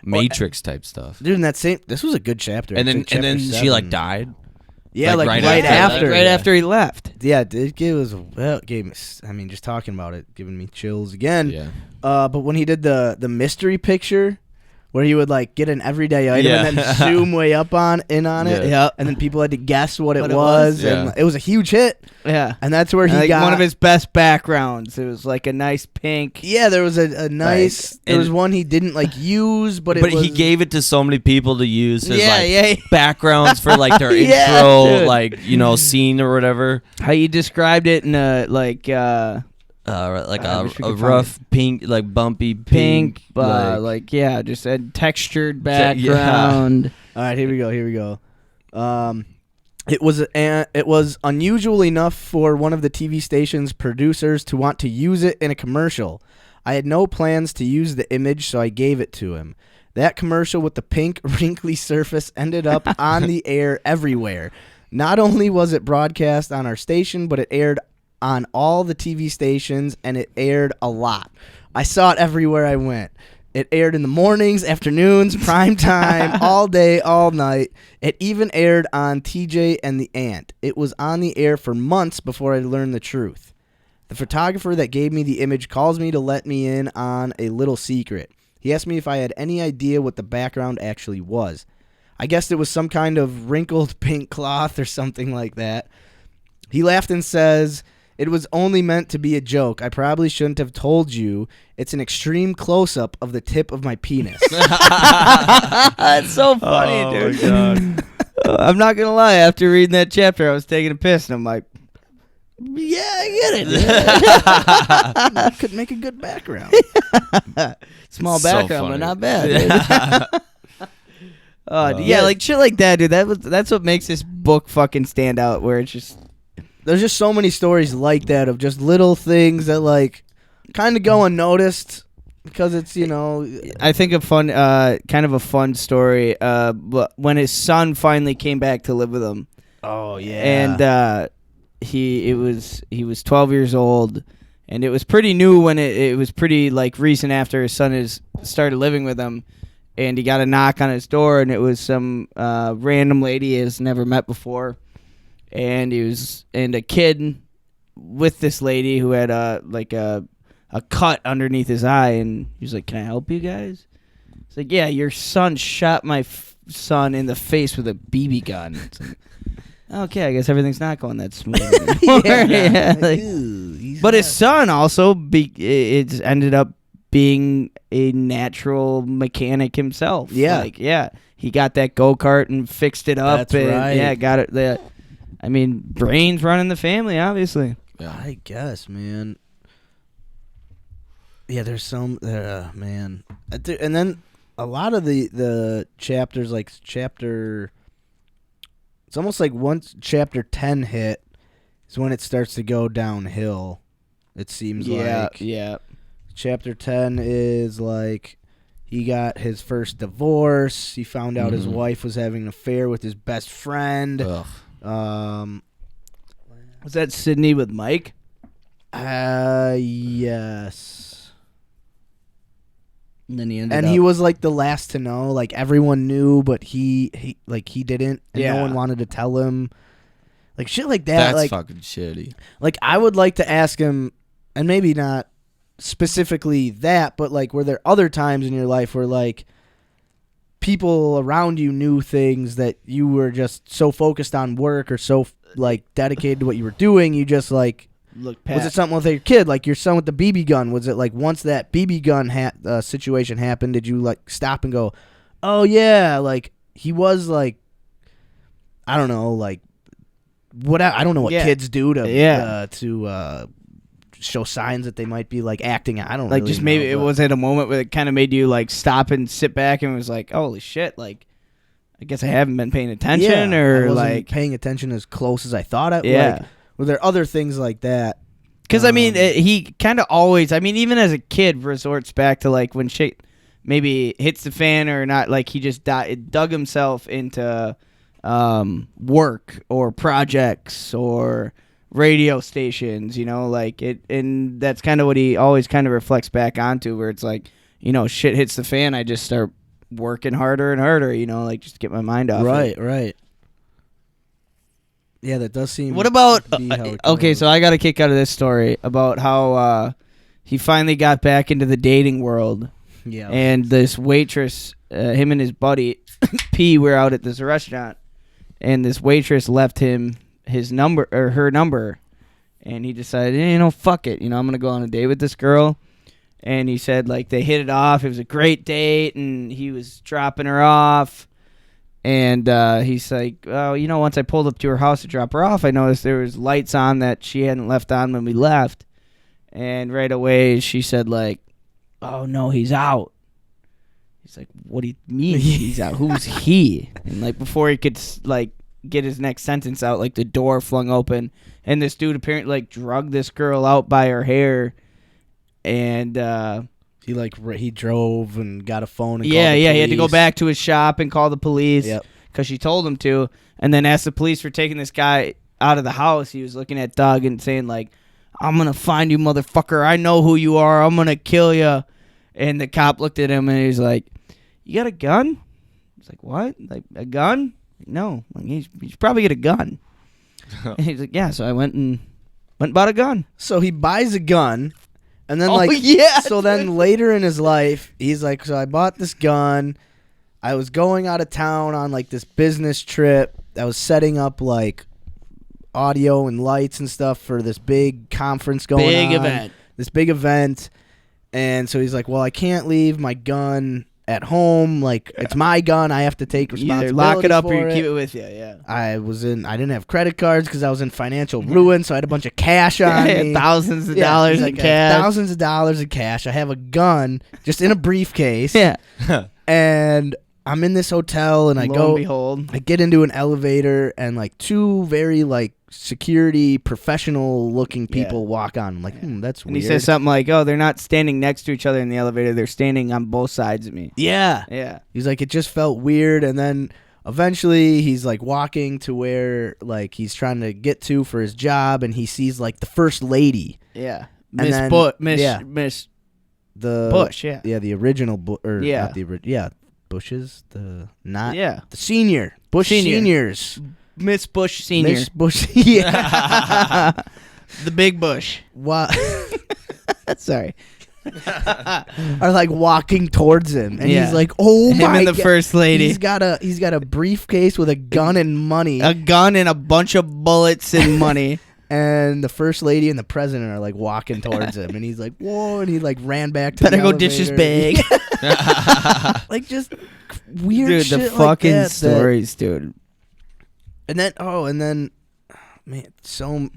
Matrix type stuff. Dude, in that same, this was a good chapter. And then actually, and then chapter she 7. died. Yeah, like, like right right after. after. Right yeah. after he left. Yeah, it gave me. I mean, just talking about it, giving me chills again. Yeah. But when he did the mystery picture, where he would like get an everyday item Yeah. and then zoom way up on it, Yeah. Yep. and then people had to guess what it What it was, was. and Yeah. it was a huge hit. Yeah. And that's where he Like got one of his best backgrounds. It was like a nice pink. Yeah, there was a nice. There was and- one he didn't like use, but But it was, he gave it to so many people to use as Yeah. backgrounds for like their Yeah, intro, dude. like scene or whatever. How you described it in a like Like I wish we a could find rough pink, like bumpy pink, like, just a textured Yeah. background. All right, here we go. It was unusual enough for one of the TV station's producers to want to use it in a commercial. I had no plans to use the image, so I gave it to him. That commercial with the pink, wrinkly surface ended up on the air everywhere. Not only was it broadcast on our station, but it aired on all the TV stations, and it aired a lot. I saw it everywhere I went. It aired in the mornings, afternoons, prime time, all day, all night. It even aired on TJ and the Ant. It was on the air for months before I learned the truth. The photographer that gave me the image calls me to let me in on a little secret. He asked me if I had any idea what the background actually was. I guessed it was some kind of wrinkled pink cloth or something like that. He laughed and says, "It was only meant to be a joke. I probably shouldn't have told you. It's an extreme close-up of the tip of my penis." That's so funny, dude. God. I'm not gonna lie. After reading that chapter, I was taking a piss, and I'm like, Yeah, I get it. Could make a good background. small So background, but funny. not bad. Dude. Yeah, like shit like that, dude. That's what makes this book fucking stand out. Where it's just There's just so many stories like that of just little things that like kind of go unnoticed because it's, I think a fun, kind of a fun story. But when his son finally came back to live with him, oh yeah. and he was 12 years old, and it was pretty new when it was pretty like recent after his son has started living with him, and he got a knock on his door, and it was some random lady he has never met before, and a kid with this lady who had a cut underneath his eye, and he was like, "Can I help you guys?" It's like, "Yeah, your son shot my son in the face with a BB gun." It's like, okay, I guess everything's not going that smooth anymore. Yeah, like- but his son also it's ended up being a natural mechanic himself. Yeah. He got that go-kart and fixed it up. That's and, right. Yeah, got it. I mean, brains running the family, obviously. I guess, man. Yeah, there's some, man. And then a lot of the chapters, like chapter, it's almost like once chapter 10 hit is when it starts to go downhill, it seems like. Yeah. Chapter 10 is like he got his first divorce. He found out his wife was having an affair with his best friend. Ugh. Was that Sydney with Mike? Yes. And then he ended And up. he was like the last to know. Like everyone knew, but he didn't, and no Yeah. one wanted to tell him. Like shit like that. That's like fucking shitty. Like I would like to ask him, and maybe not specifically that, but like were there other times in your life where like people around you knew things that you were just so focused on work or so like dedicated to what you were doing, you just like Look was it something with your kid, like your son with the BB gun? Was it like once that BB gun situation happened, did you like stop and go, oh yeah, like he was like, I don't know, like what I don't know what kids do to show signs that they might be like acting. I don't like really just maybe know, it but- was at a moment where it kind of made you like stop and sit back and was like, holy shit, like I guess I haven't been paying attention I or wasn't like paying attention as close as I thought. Yeah. Like, were there other things like that? because I mean he kind of always, I mean even as a kid resorts back to like when shit maybe hits the fan or not, like he just dug himself into work or projects or radio stations, like it, and that's kind of what he always kind of reflects back onto, where it's like, shit hits the fan, I just start working harder and harder, like just to get my mind off it. Right. Yeah, that does seem. What about to be how it okay, goes. so I got a kick out of this story about how he finally got back into the dating world, Yeah. and this waitress, him and his buddy P were out at this restaurant, and this waitress left him his number or her number, and he decided, fuck it, I'm gonna go on a date with this girl. And he said, like, they hit it off. It was a great date, and he was dropping her off. And he's like, oh, once I pulled up to her house to drop her off, I noticed there was lights on that she hadn't left on when we left. And right away, she said, like, oh, no, he's out. He's like, what do you mean he's out? Who's he? And, like, before he could, like, get his next sentence out, like, the door flung open. And this dude apparently, like, drugged this girl out by her hair. And he drove and got a phone. And he called the had to go police. back to his shop and call the police. Yep. Because she told him to. And then as the police were taking this guy out of the house, he was looking at Doug and saying, like, I'm gonna find you, motherfucker. I know who you are. I'm gonna kill you. And the cop looked at him and he was like, you got a gun? He's like, what? Like, a gun? No. Like, he's probably get a gun. And he's like, yeah. So I went and bought a gun. So he buys a gun. And then, then later in his life, he's like, so I bought this gun. I was going out of town on, like, this business trip. I was setting up, like, audio and lights and stuff for this big conference going on. Big event. This big event. And so he's like, well, I can't leave my gun at home. Like, it's my gun. I have to take responsibility Either lock it up or for you keep it with you, yeah. I didn't have credit cards because I was in financial ruin, so I had a bunch of cash on me. Thousands of dollars he's in like, cash. Thousands of dollars in cash. I have a gun just in a briefcase. Yeah. And I'm in this hotel, and Lo and behold. I get into an elevator, and, like, two very, like, security professional looking people walk on. I'm like, that's and weird. he says something like, oh, they're not standing next to each other in the elevator. They're standing on both sides of me. Yeah. Yeah. He's like, it just felt weird. And then eventually he's, like, walking to where, like, he's trying to get to for his job, and he sees, like, the first lady. Yeah. And Miss then- Miss The Bush, yeah. Yeah, the original Yeah. not the yeah, Bush's the Yeah. the senior. Bush Senior. seniors. Miss Bush Senior. Miss Bush. Yeah. The big Bush. What Sorry. are like walking towards him, and Yeah. he's like, "Oh Him my!" and the God. first lady. He's got a briefcase with a gun and money, A gun and a bunch of bullets and money. and the first lady and the president are like walking towards him, and he's like, "Whoa!" And he like ran back to Better the go ditch his elevator. bag. Like just weird Dude, shit the like fucking that, stories, dude. And then, man, so,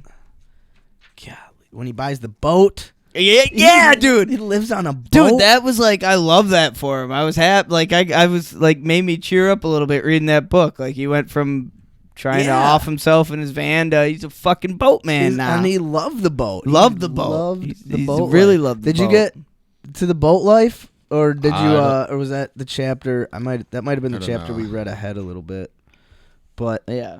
golly, when he buys the boat, Yeah, dude. he lives on a boat. Dude, that was like, I love that for him. I was happy. Like, I was like, made me cheer up a little bit reading that book. Like, he went from trying to off himself in his van to he's a fucking boatman now. And he loved the boat. Loved the boat. Loved He's- the he's boat. really life. loved the Did boat. you get to the boat life, or did you? don't- Or was that the chapter? That might have been the I don't chapter know. we read ahead a little bit. But Yeah.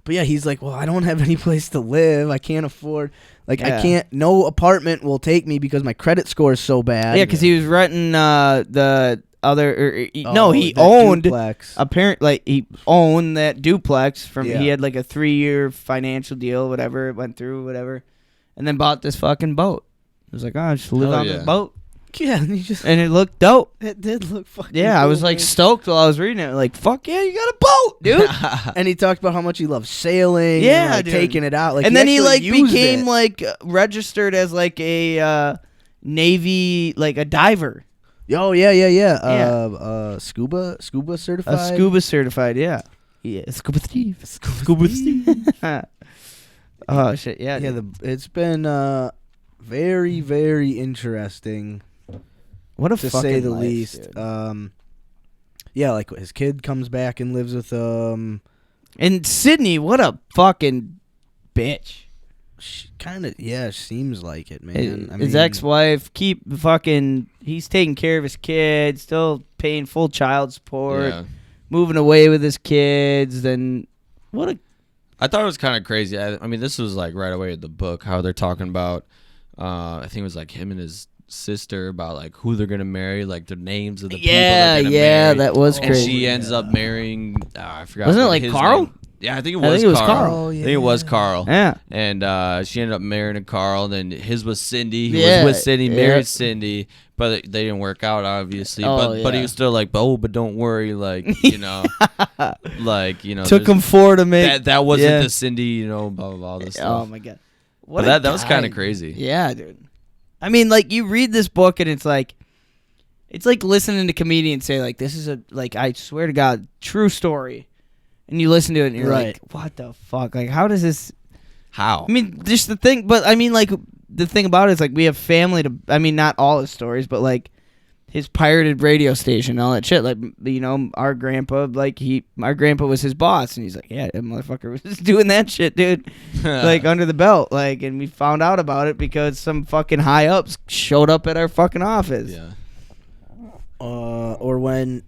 yeah, he's like, well, I don't have any place to live. I can't afford. Like, I Yeah. can't. No apartment will take me because my credit score is so bad. Yeah, because he was renting the other. No, he that owned. duplex. Apparently, like, he owned that duplex from. Yeah. He had like a 3-year financial deal, whatever it went through, whatever, and then bought this fucking boat. It was like, oh, I just live Oh, on yeah. this boat, Yeah, and he just. and it looked dope. It did look fucking. Yeah, I was cool, like man. stoked while I was reading it. Like, fuck yeah, you got a boat, dude. And he talked about how much he loves sailing. Yeah, and, like, dude. taking it out. Like, and he then he actually like used became it. like registered as like a Navy, like a diver, Oh yeah. Yeah. Scuba certified. a scuba certified. Yeah, scuba thief. Scuba thief. Oh shit, yeah. Yeah, dude. it's been very, very interesting What a to fucking say the life, least. dude. Yeah, like his kid comes back and lives with And Sydney, what a fucking bitch. kind of seems like it, man. I His mean, ex-wife he's taking care of his kids, still paying full child support, Yeah. moving away with his kids. Then what a I thought it was kind of crazy. I mean, this was like right away in the book how they're talking about. I think it was like him and his sister about like who they're gonna marry, like the names of the people they're gonna marry. That was And crazy. she ends up marrying. I forgot. Wasn't it what like his Carl? name- Yeah, I think it I was think it was Carl. Carl. Oh, I think it was Carl. Yeah. And she ended up marrying Carl. Then his was Cindy. He Yeah, was with Cindy, yeah. married Cindy, but they didn't work out, obviously. Oh, but he yeah. was still like, but don't worry, like like Took him 4 to make. that wasn't yeah. the Cindy, blah blah blah. All this Oh stuff. my god. But a that was guy. kind of crazy. Yeah, dude. I mean, like you read this book and it's like listening to comedians say like this is a like I swear to God true story, and you listen to it and you're Right. like, what the fuck? Like, how does this? How? I mean, just the thing, but I mean, like the thing about it is like we have family to. I mean, not all his stories, but like his pirated radio station and all that shit. Like our grandpa, our grandpa was his boss, and he's like, yeah, that motherfucker was doing that shit, dude. Like under the belt, like, and we found out about it because some fucking high ups showed up at our fucking office. Yeah. Or when,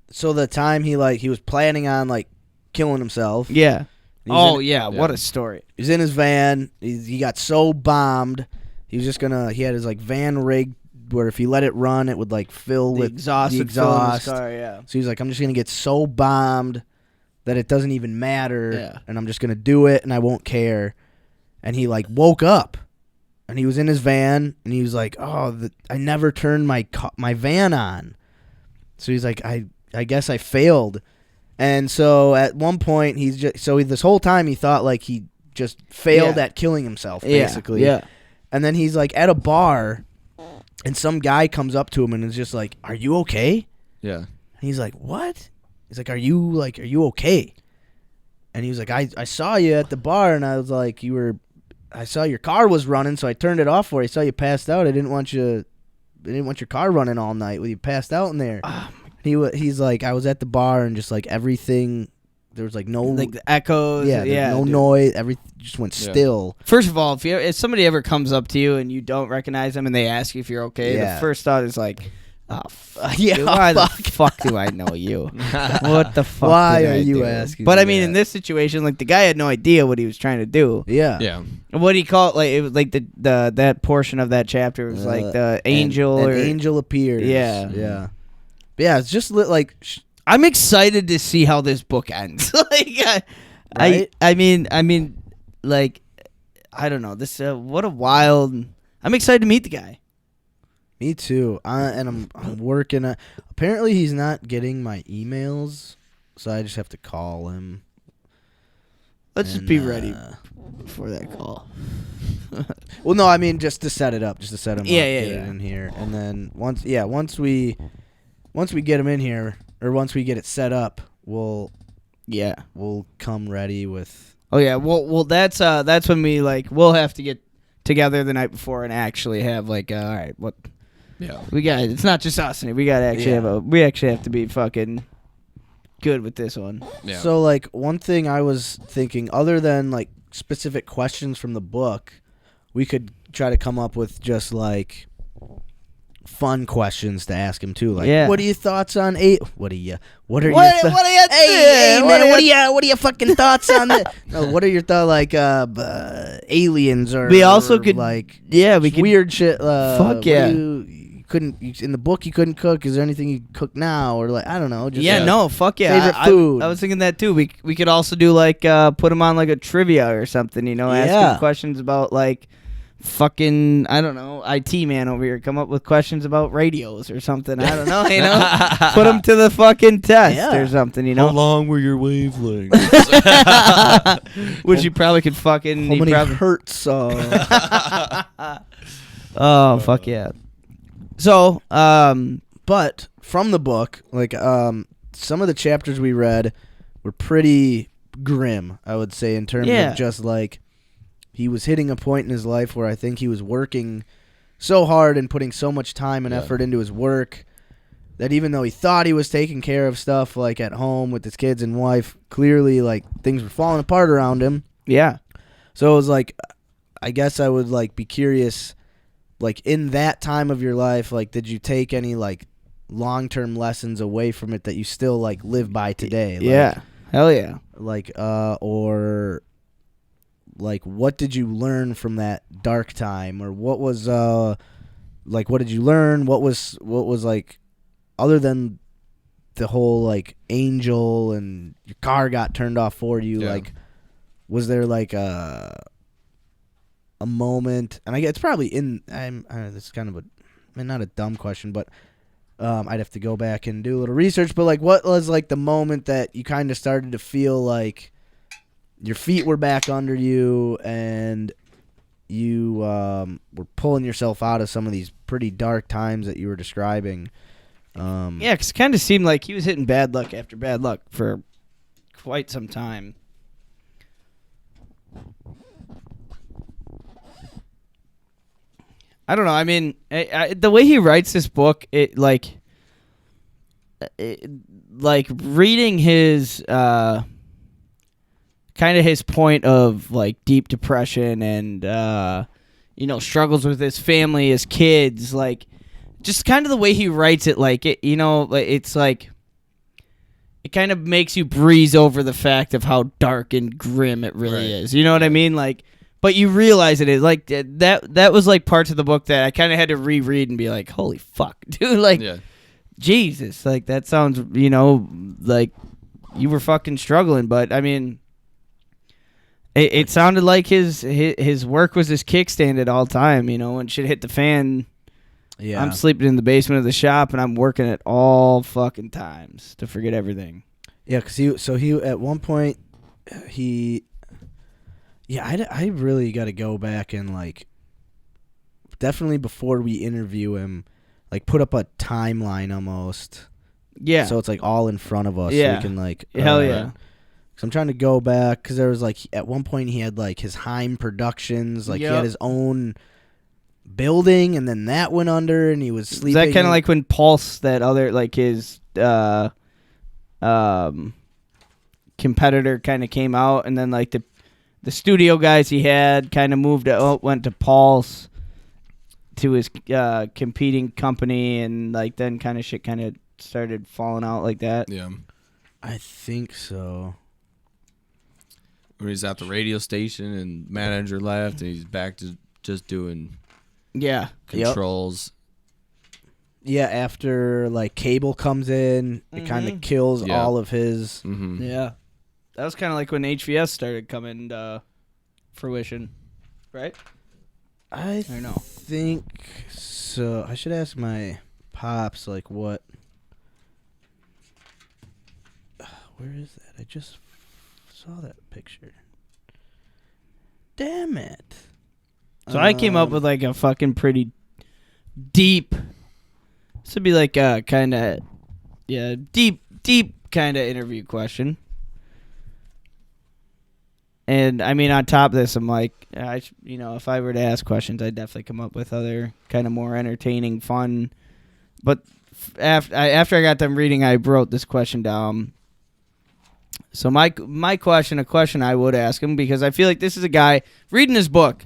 so the time he was planning on like killing himself. Yeah. He was Oh in- yeah, what a story. He was in his van. He got so bombed. He was just he had his like van rigged where if he let it run, it would like fill The with exhaust the would fill in his exhaust. car, yeah. So he's like, I'm just gonna get so bombed that it doesn't even matter, Yeah. and I'm just gonna do it, and I won't care. And he like woke up, and he was in his van, and he was like, oh, I never turned my van on. So he's like, I guess I failed. And so at one point this whole time he thought like he just failed Yeah. at killing himself basically. Yeah. And then he's like at a bar, and some guy comes up to him and is just like, "Are you okay?" Yeah. And he's like, "What?" He's like, "Are you okay?" And he was like, I saw you at the bar, and I was like, I saw your car was running, so I turned it off for you. I saw you passed out. I didn't want your car running all night with you passed out in there." He's like, I was at the bar, and just like everything, there was like no Like the echoes. yeah, Yeah. no dude. noise. Everything just went Yeah. still. First of all, if somebody ever comes up to you and you don't recognize them and they ask you if you're okay, Yeah. the first thought is like, oh, fuck, Yeah, dude, why fuck. the fuck do I know you? What the fuck? Why did are I you do? asking But me I mean, in that? this situation, like the guy had no idea what he was trying to do. Yeah. Yeah. What he called like it was like the that portion of that chapter was like the angel An or angel appears. Yeah. Yeah. But yeah, it's just like I'm excited to see how this book ends. Like, Right? I mean, like, I don't know. This what a wild. I'm excited to meet the guy. me too. And I'm working. Apparently, he's not getting my emails, so I just have to call him. Let's just And, be ready for that call. Well, no, I mean just to set it up, just to set him Yeah, up, yeah, get yeah. it in here, and then once we get him in here, or once we get it set up, we'll come ready with. Oh yeah. Well, that's when we'll have to get together the night before and actually have all right, what Yeah. we got. It's not just us in it. We got to actually we actually have to be fucking good with this one. Yeah. So like one thing I was thinking, other than like specific questions from the book, we could try to come up with just like fun questions to ask him too. Like, Yeah. what are your thoughts on What are your What are you? Hey what man, are you- what are your fucking thoughts on that? No, what are your thoughts like aliens or We also could like we could weird shit? Fuck what yeah. do in the book you couldn't cook. Is there anything you cook now or like I don't know? Just Yeah, no, fuck yeah. Favorite I food. was thinking that too. We could also do like put him on like a trivia or something, ask Yeah. him questions about like fucking I don't know, IT man over here. Come up with questions about radios or something. I don't know, put him to the fucking test Yeah. or something, How long were your wavelengths? Which you probably could fucking How many probably, hertz? oh fuck yeah. So But from the book, like some of the chapters we read were pretty grim, I would say, in terms Yeah. of just like he was hitting a point in his life where I think he was working so hard and putting so much time and Yeah. effort into his work that even though he thought he was taking care of stuff like at home with his kids and wife, clearly like things were falling apart around him. yeah. So it was like, I guess I would like be curious, like in that time of your life, like did you take any like long-term lessons away from it that you still like live by today? Like, Yeah. Hell yeah. Like, or like, what did you learn from that dark time, or what was like, what did you learn? What was like, other than the whole like angel and your car got turned off for you, like, was there like a moment? And I guess it's probably in. This is kind of not a dumb question, but I'd have to go back and do a little research. But like, what was like the moment that you kind of started to feel like your feet were back under you and you were pulling yourself out of some of these pretty dark times that you were describing? Yeah, because it kind of seemed like he was hitting bad luck after bad luck for quite some time. I don't know. I mean, the way he writes this book, like reading his kind of his point of like deep depression and struggles with his family, his kids, like just kind of the way he writes it, like it, it's like it kind of makes you breeze over the fact of how dark and grim it really is. You know what I mean? Like. But you realize it is like that was like parts of the book that I kind of had to reread and be like, holy fuck, dude, like Jesus, like that sounds, like you were fucking struggling. But I mean, it sounded like his work was his kickstand at all time. When shit hit the fan, I'm sleeping in the basement of the shop and I'm working at all fucking times to forget everything. Yeah, because he at one point I really got to go back and, like, definitely before we interview him, like, put up a timeline almost. Yeah. So it's, like, all in front of us. Yeah. So we can, like... Hell yeah. So I'm trying to go back, because there was, like, at one point he had, like, his Heim Productions. Like, he had his own building, and then that went under, and he was sleeping. Is that kind of like when Pulse, that other, like, his competitor kind of came out, and then, like, the studio guys he had kind of went to Pulse to his competing company, and like then kind of shit kind of started falling out like that. Yeah, I think so. When he's at the radio station and manager left, and he's back to just doing controls. Yeah, after like cable comes in, it kind of kills all of his. Mm-hmm. Yeah. That was kind of like when HVS started coming to fruition, right? I think so. I should ask my pops, like, what... Where is that? I just saw that picture. Damn it. So I came up with, like, a fucking pretty deep... This would be like a kind of... Yeah, deep kind of interview question. And, I mean, on top of this, I'm like, if I were to ask questions, I'd definitely come up with other kind of more entertaining, fun. But after I got done reading, I wrote this question down. So my question, a question I would ask him, because I feel like this is a guy, reading his book,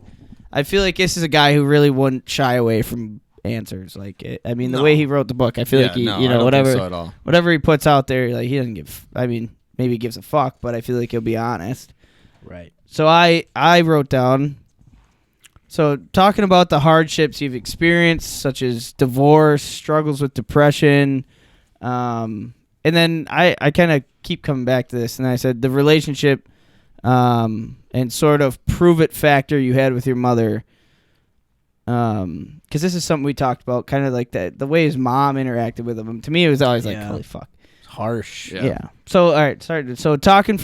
I feel like this is a guy who really wouldn't shy away from answers. Like, the way he wrote the book, I feel like whatever he puts out there, like, he doesn't give, maybe he gives a fuck, but I feel like he'll be honest. Right. So I wrote down, so talking about the hardships you've experienced, such as divorce, struggles with depression, and then I kind of keep coming back to this, and I said the relationship and sort of prove-it factor you had with your mother, because this is something we talked about, kind of like the way his mom interacted with him. To me, it was always like, holy fuck. It's harsh. Yeah. So, all right, sorry. So talking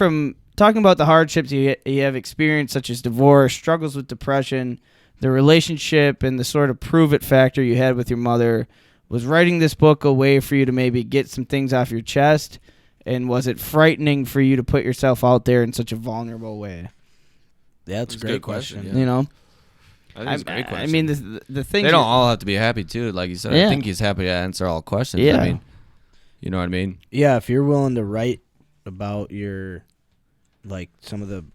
about the hardships you have experienced, such as divorce, struggles with depression, the relationship, and the sort of prove-it factor you had with your mother, was writing this book a way for you to maybe get some things off your chest? And was it frightening for you to put yourself out there in such a vulnerable way? Yeah, that's a great question. You know? I think it's a great question. I mean, the thing... They don't all have to be happy, too. Like you said, I think he's happy to answer all questions. Yeah. I mean, you know what I mean? Yeah, if you're willing to write about your... like some of the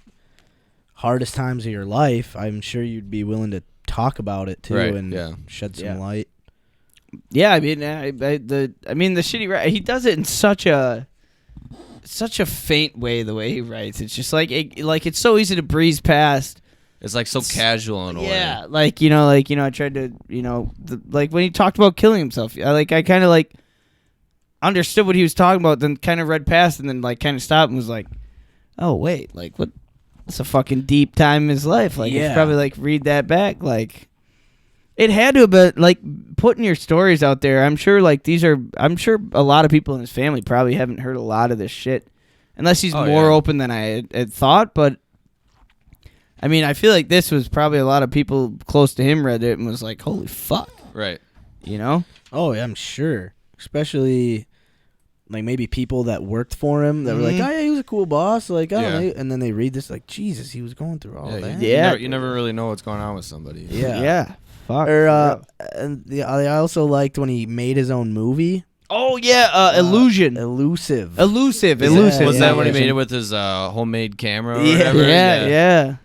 hardest times of your life, I'm sure you'd be willing to talk about it too, and shed some light. Yeah, I mean, the shitty he does it in such a such a faint way the way he writes. It's just like it's so easy to breeze past. It's like so casual in a way. Yeah, I tried to, like when he talked about killing himself, I kind of like understood what he was talking about, then kind of read past, and then like kind of stopped and was like, oh wait, like what? It's a fucking deep time in his life. Like, it's probably like read that back. Like, it had to have been like putting your stories out there. I'm sure I'm sure a lot of people in his family probably haven't heard a lot of this shit, unless he's more open than I had thought. But I mean, I feel like this was probably a lot of people close to him read it and was like, holy fuck. Right. You know? Oh, yeah, I'm sure. Especially like maybe people that worked for him that were like, oh yeah, he was a cool boss. Like, oh, and then they read this like, Jesus, he was going through all that. You never really know what's going on with somebody. Yeah. Fuck. I also liked when he made his own movie. Oh yeah, Illusion. Elusive. Was that when he made it with his homemade camera? Or whatever? Yeah.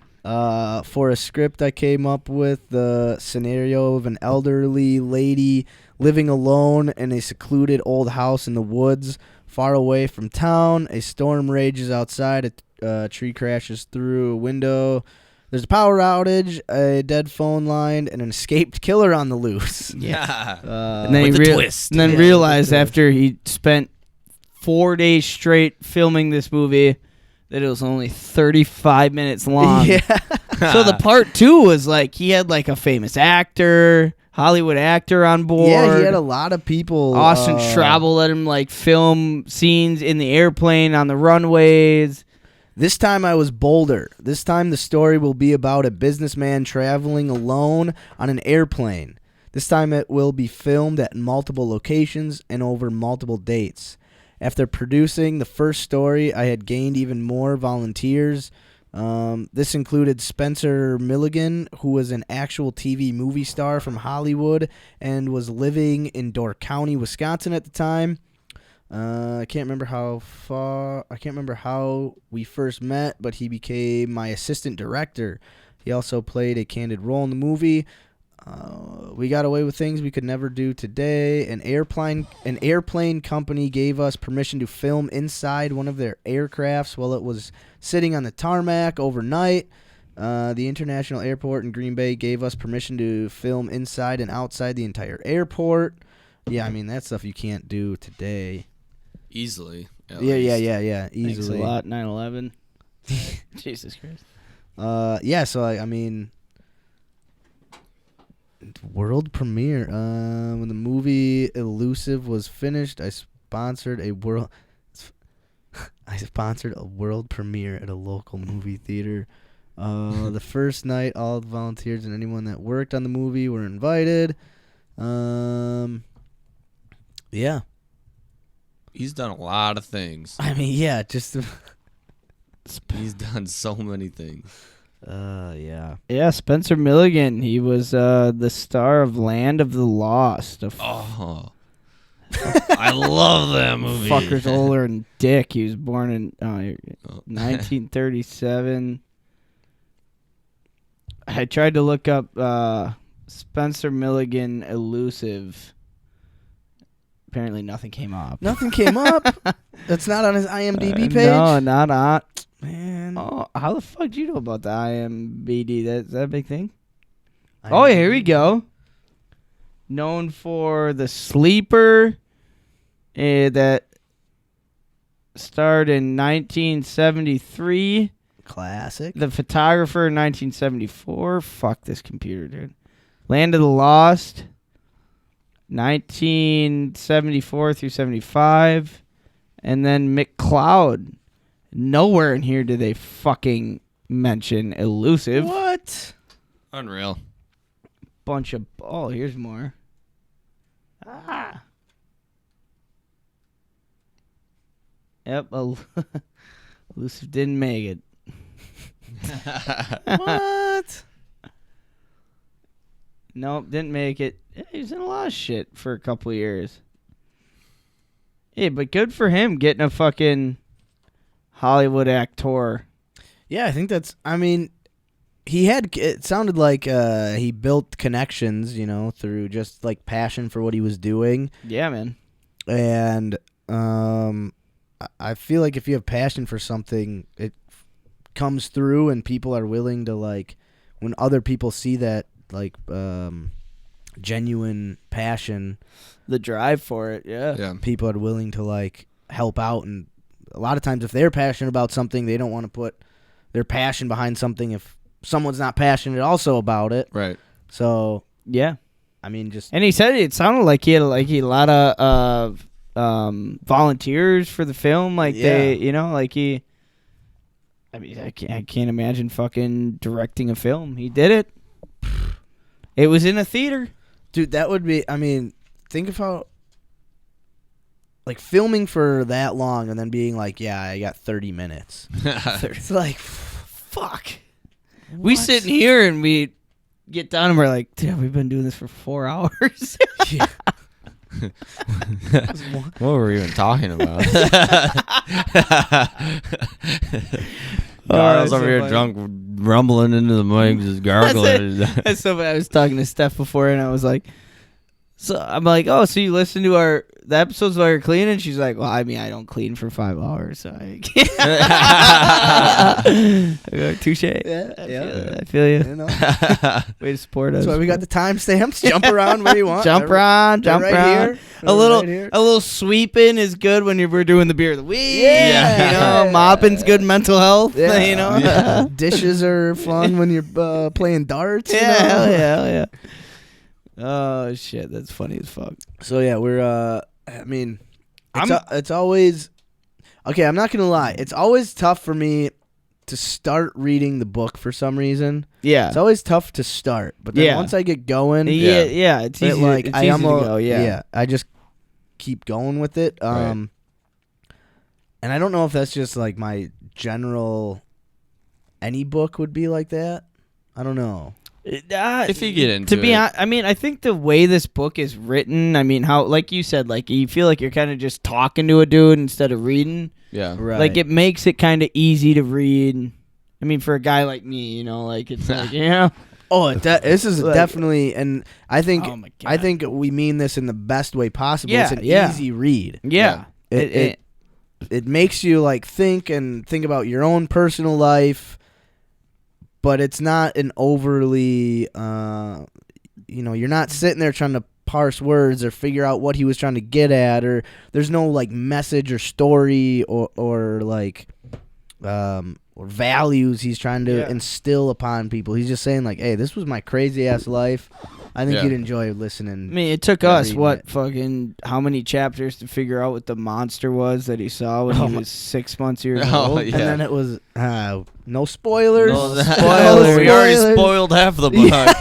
For a script I came up with, the scenario of an elderly lady living alone in a secluded old house in the woods far away from town. A storm rages outside. A tree crashes through a window. There's a power outage, a dead phone line, and an escaped killer on the loose. Yeah. And then he realized after he spent 4 days straight filming this movie that it was only 35 minutes long. Yeah. So the part 2 was like he had like a famous actor, Hollywood actor on board. Yeah, he had a lot of people. Austin Travel let him like film scenes in the airplane on the runways. This time I was bolder. This time the story will be about a businessman traveling alone on an airplane. This time it will be filmed at multiple locations and over multiple dates. After producing the first story, I had gained even more volunteers. This included Spencer Milligan, who was an actual TV movie star from Hollywood and was living in Door County, Wisconsin at the time. I can't remember how we first met, but he became my assistant director. He also played a candid role in the movie. We got away with things we could never do today. An airplane company gave us permission to film inside one of their aircrafts while it was sitting on the tarmac overnight. The international airport in Green Bay gave us permission to film inside and outside the entire airport. Yeah, I mean, that's stuff you can't do today. Easily. Yeah. Easily. Thanks a lot, 9/11. Jesus Christ. So I mean, world premiere. When the movie Elusive was finished, I sponsored a world premiere at a local movie theater. The first night, all the volunteers and anyone that worked on the movie were invited. Yeah. He's done a lot of things. I mean, yeah, just he's done so many things. Yeah. Yeah, Spencer Milligan. He was the star of Land of the Lost. I love that movie. Fucker's older than Dick. He was born in 1937. I tried to look up Spencer Milligan Elusive. Apparently nothing came up. Nothing came up? That's not on his IMDb page? No, not on. Man. Oh, how the fuck do you know about the IMDb? Is that a big thing? Oh, yeah, here we go. Known for The Sleeper that starred in 1973. Classic. The Photographer in 1974. Fuck this computer, dude. Land of the Lost, 1974 through 75. And then McCloud. Nowhere in here do they fucking mention Elusive. What? Unreal. Bunch of... Oh, here's more. Ah. Yep. Elusive didn't make it. What? Nope, didn't make it. Yeah, he's in a lot of shit for a couple years. Yeah, but good for him getting a fucking Hollywood actor. Yeah, I think that's... I mean, it sounded like he built connections, through just, like, passion for what he was doing. Yeah, man. And, I feel like if you have passion for something, it comes through, and people are willing to like when other people see that like genuine passion, The drive for it, yeah. people are willing to like help out. And a lot of times, if they're passionate about something, they don't want to put their passion behind something if someone's not passionate also about it. Right. So Yeah. I mean, just And he said it sounded like he had a lot of volunteers for the film. Like they, you know, like he. I mean, I can't imagine fucking directing a film. He did it. It was in a theater. dude, that would be. I mean, think of how like filming for that long and then being like, yeah, I got 30 minutes. It's like, fuck. We sit in here and we get done and we're like, dude, we've been doing this for 4 hours. Yeah. What were we even talking about? Carl's over here drunk, rumbling into the mic, just gargling. That's so funny. I was talking to Steph before, and I was like, so I'm like, oh, so you listen to the episodes while you're cleaning? She's like, well, I mean, I don't clean for 5 hours, so I can't. Touche. Yeah, I feel you. You know? Way to support us. That's why we got the timestamps. Jump around where you want. Jump around. Here. A little, Right here. a little sweeping is good when we're doing the beer of the week. Yeah. You know, mopping's good mental health. Yeah. You know, Dishes are fun when you're playing darts. you yeah, know? hell yeah. Oh shit, that's funny as fuck. So yeah, we're. I mean, it's always okay. I'm not gonna lie. It's always tough for me to start reading the book for some reason. Yeah, It's always tough to start, but then once I get going, yeah, it's easy. like It's I easy almost to go. Yeah. I just keep going with it. And I don't know if that's just like my general. Any book would be like that. I don't know. If you get into to be it. honest, I mean, I think the way this book is written, I mean, how, like you said, like you feel like you're kind of just talking to a dude instead of reading. Yeah. Right. Like it makes it kind of easy to read. I mean, for a guy like me, you know, like it's like, you know. Oh, this is Like- definitely, and I think Oh my God. I think we mean this in the best way possible. Yeah, It's an yeah. easy read. Yeah. It makes you like think about your own personal life, but it's not an overly, you're not sitting there trying to parse words or figure out what he was trying to get at, or there's no like message or story or like or values he's trying to instill upon people. He's just saying like, hey, this was my crazy ass life. I think you'd enjoy listening. I mean, it took us reading it. fucking how many chapters to figure out what the monster was that he saw when he was 6 months old. Oh, And yeah. then it was no spoilers. No, Spoilers. we already spoiled half the book.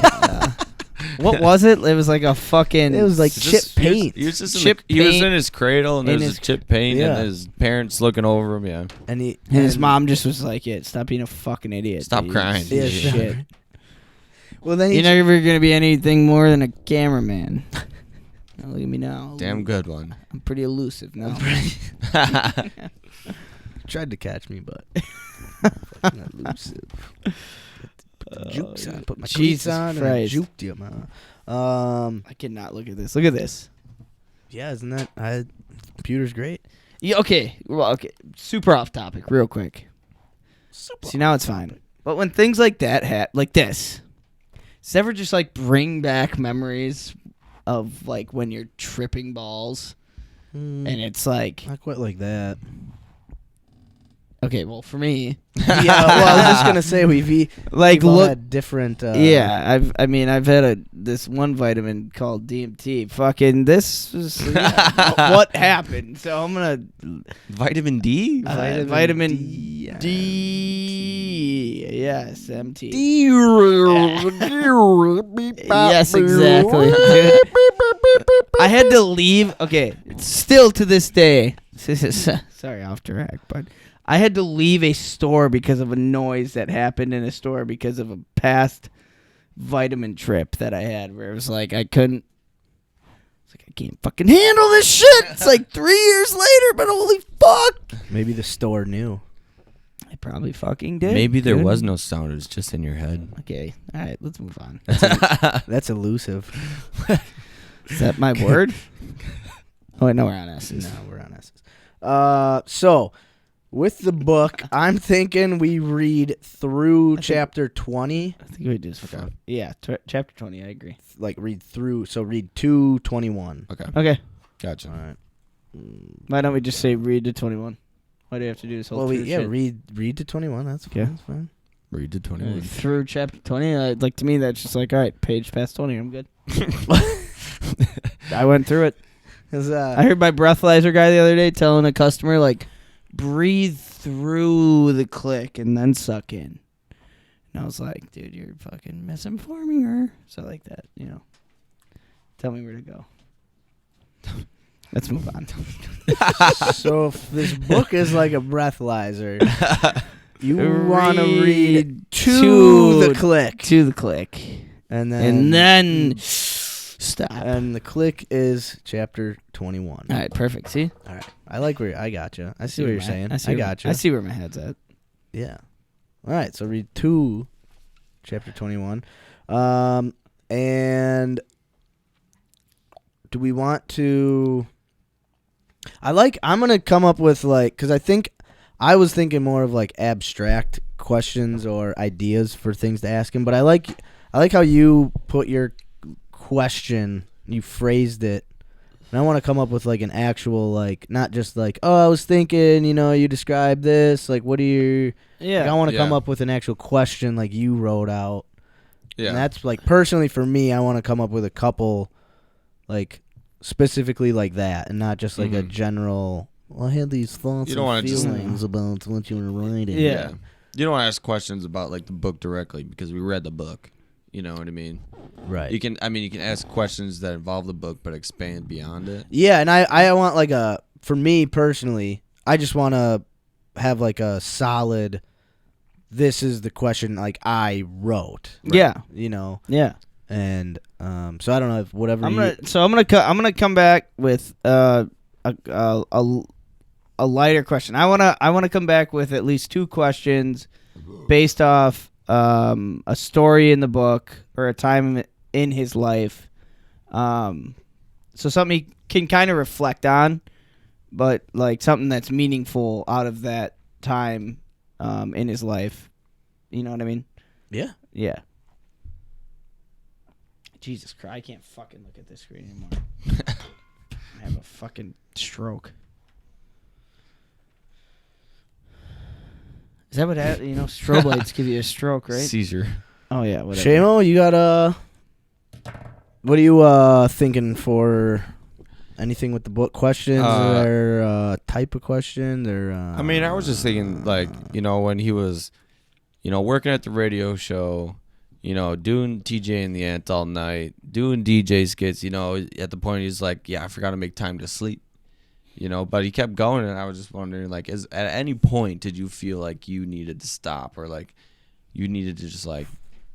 What was it? It was like a fucking. It was like It's chip just- paint. He was just Chip he was paint in his cradle, and in there's his- his chip paint, Yeah. and his parents looking over him. Yeah. And And his mom just was like, "Yeah, stop being a fucking idiot. Stop dude. crying. You Yeah, shit. Well, then he You're never gonna be anything more than a cameraman." Now look at me now. Damn good one. I'm pretty elusive now. tried to catch me, but fucking elusive. Put the jukes on. Put my cleats Jesus on Christ. and I juked you, man. I cannot look at this. Look at this. Yeah, isn't that computer's great? Yeah, okay. Well, okay. Super off topic, real quick. See, now it's fine. But when things like that like this, does it ever just like bring back memories of like when you're tripping balls and it's like, Not quite like that. okay, well for me, Yeah, well, I was just gonna say we've like all look, had different. yeah, I've had this one vitamin called DMT. Fucking this is what happened. So I'm gonna Vitamin D. vitamin D. yes, MT. Yes, Yes, exactly. dude. I had to leave. Okay, still to this day. This is sorry, off track, but I had to leave a store because of a noise that happened in a store because of a past vitamin trip that I had, where it was like I couldn't. It's like I can't fucking handle this shit. It's like 3 years later, but holy fuck! Maybe the store knew. I probably fucking did. Maybe there dude. was no sound. It was just in your head. Okay, all right, let's move on. That's elusive. Is that my word? Oh wait, no, we're on S's. No, we're on S's. So with the book, I'm thinking we read through chapter 20. I think we just chapter 20. I agree. Like read through. So read 2:21. Okay. Gotcha. All right. Why don't we just say read to 21? Why do you have to do this whole? Well, shit? read to 21. That's Okay. That's fine. Read to 21. Through chapter 20. Like to me, that's just like all right. Page past 20. I'm good. I went through it. I heard my breathalyzer guy the other day telling a customer like, breathe through the click and then suck in. And I was like, dude, you're fucking misinforming her. So like that, Tell me where to go. Let's move on. So if this book is like a breathalyzer, you want to read to the click. To the click. And then stop. And the click is chapter 21. All right, perfect. See? All right. I like where I got you. I see what you're saying. I got you. I see where my head's at. Yeah. All right. So read chapter 21. And do we want to... I'm going to come up with because I was thinking more of like abstract questions or ideas for things to ask him, but I like how you put your question, you phrased it, and I want to come up with like an actual not just like, oh, I was thinking, you described this, like what do you... Yeah. I want to come up with an actual question like you wrote out. Yeah. And that's like personally for me, I want to come up with a couple like specifically like that, and not just like a general, well, I had these thoughts and feelings about what you were writing. Yeah. You don't want to ask questions about like the book directly because we read the book. You know what I mean? Right. You can ask questions that involve the book but expand beyond it. Yeah, and I want like for me personally, I just want to have like a solid, this is the question like I wrote. Right? Yeah. Yeah. And so I don't know if whatever. I'm gonna come back with a lighter question. I wanna come back with at least two questions based off a story in the book or a time in his life. So something he can kind of reflect on, but like something that's meaningful out of that time in his life. You know what I mean? Yeah. Yeah. Jesus Christ, I can't fucking look at this screen anymore. I have a fucking stroke. Is that what strobe lights give you a stroke, right? Seizure. Oh yeah, whatever. Shamo, you got what are you thinking for anything with the book questions or type of question or I mean, I was just thinking like, when he was working at the radio show, doing TJ and the Ant all night, doing DJ skits, at the point he's like, yeah, I forgot to make time to sleep, but he kept going, and I was just wondering, like, at any point did you feel like you needed to stop or like you needed to just like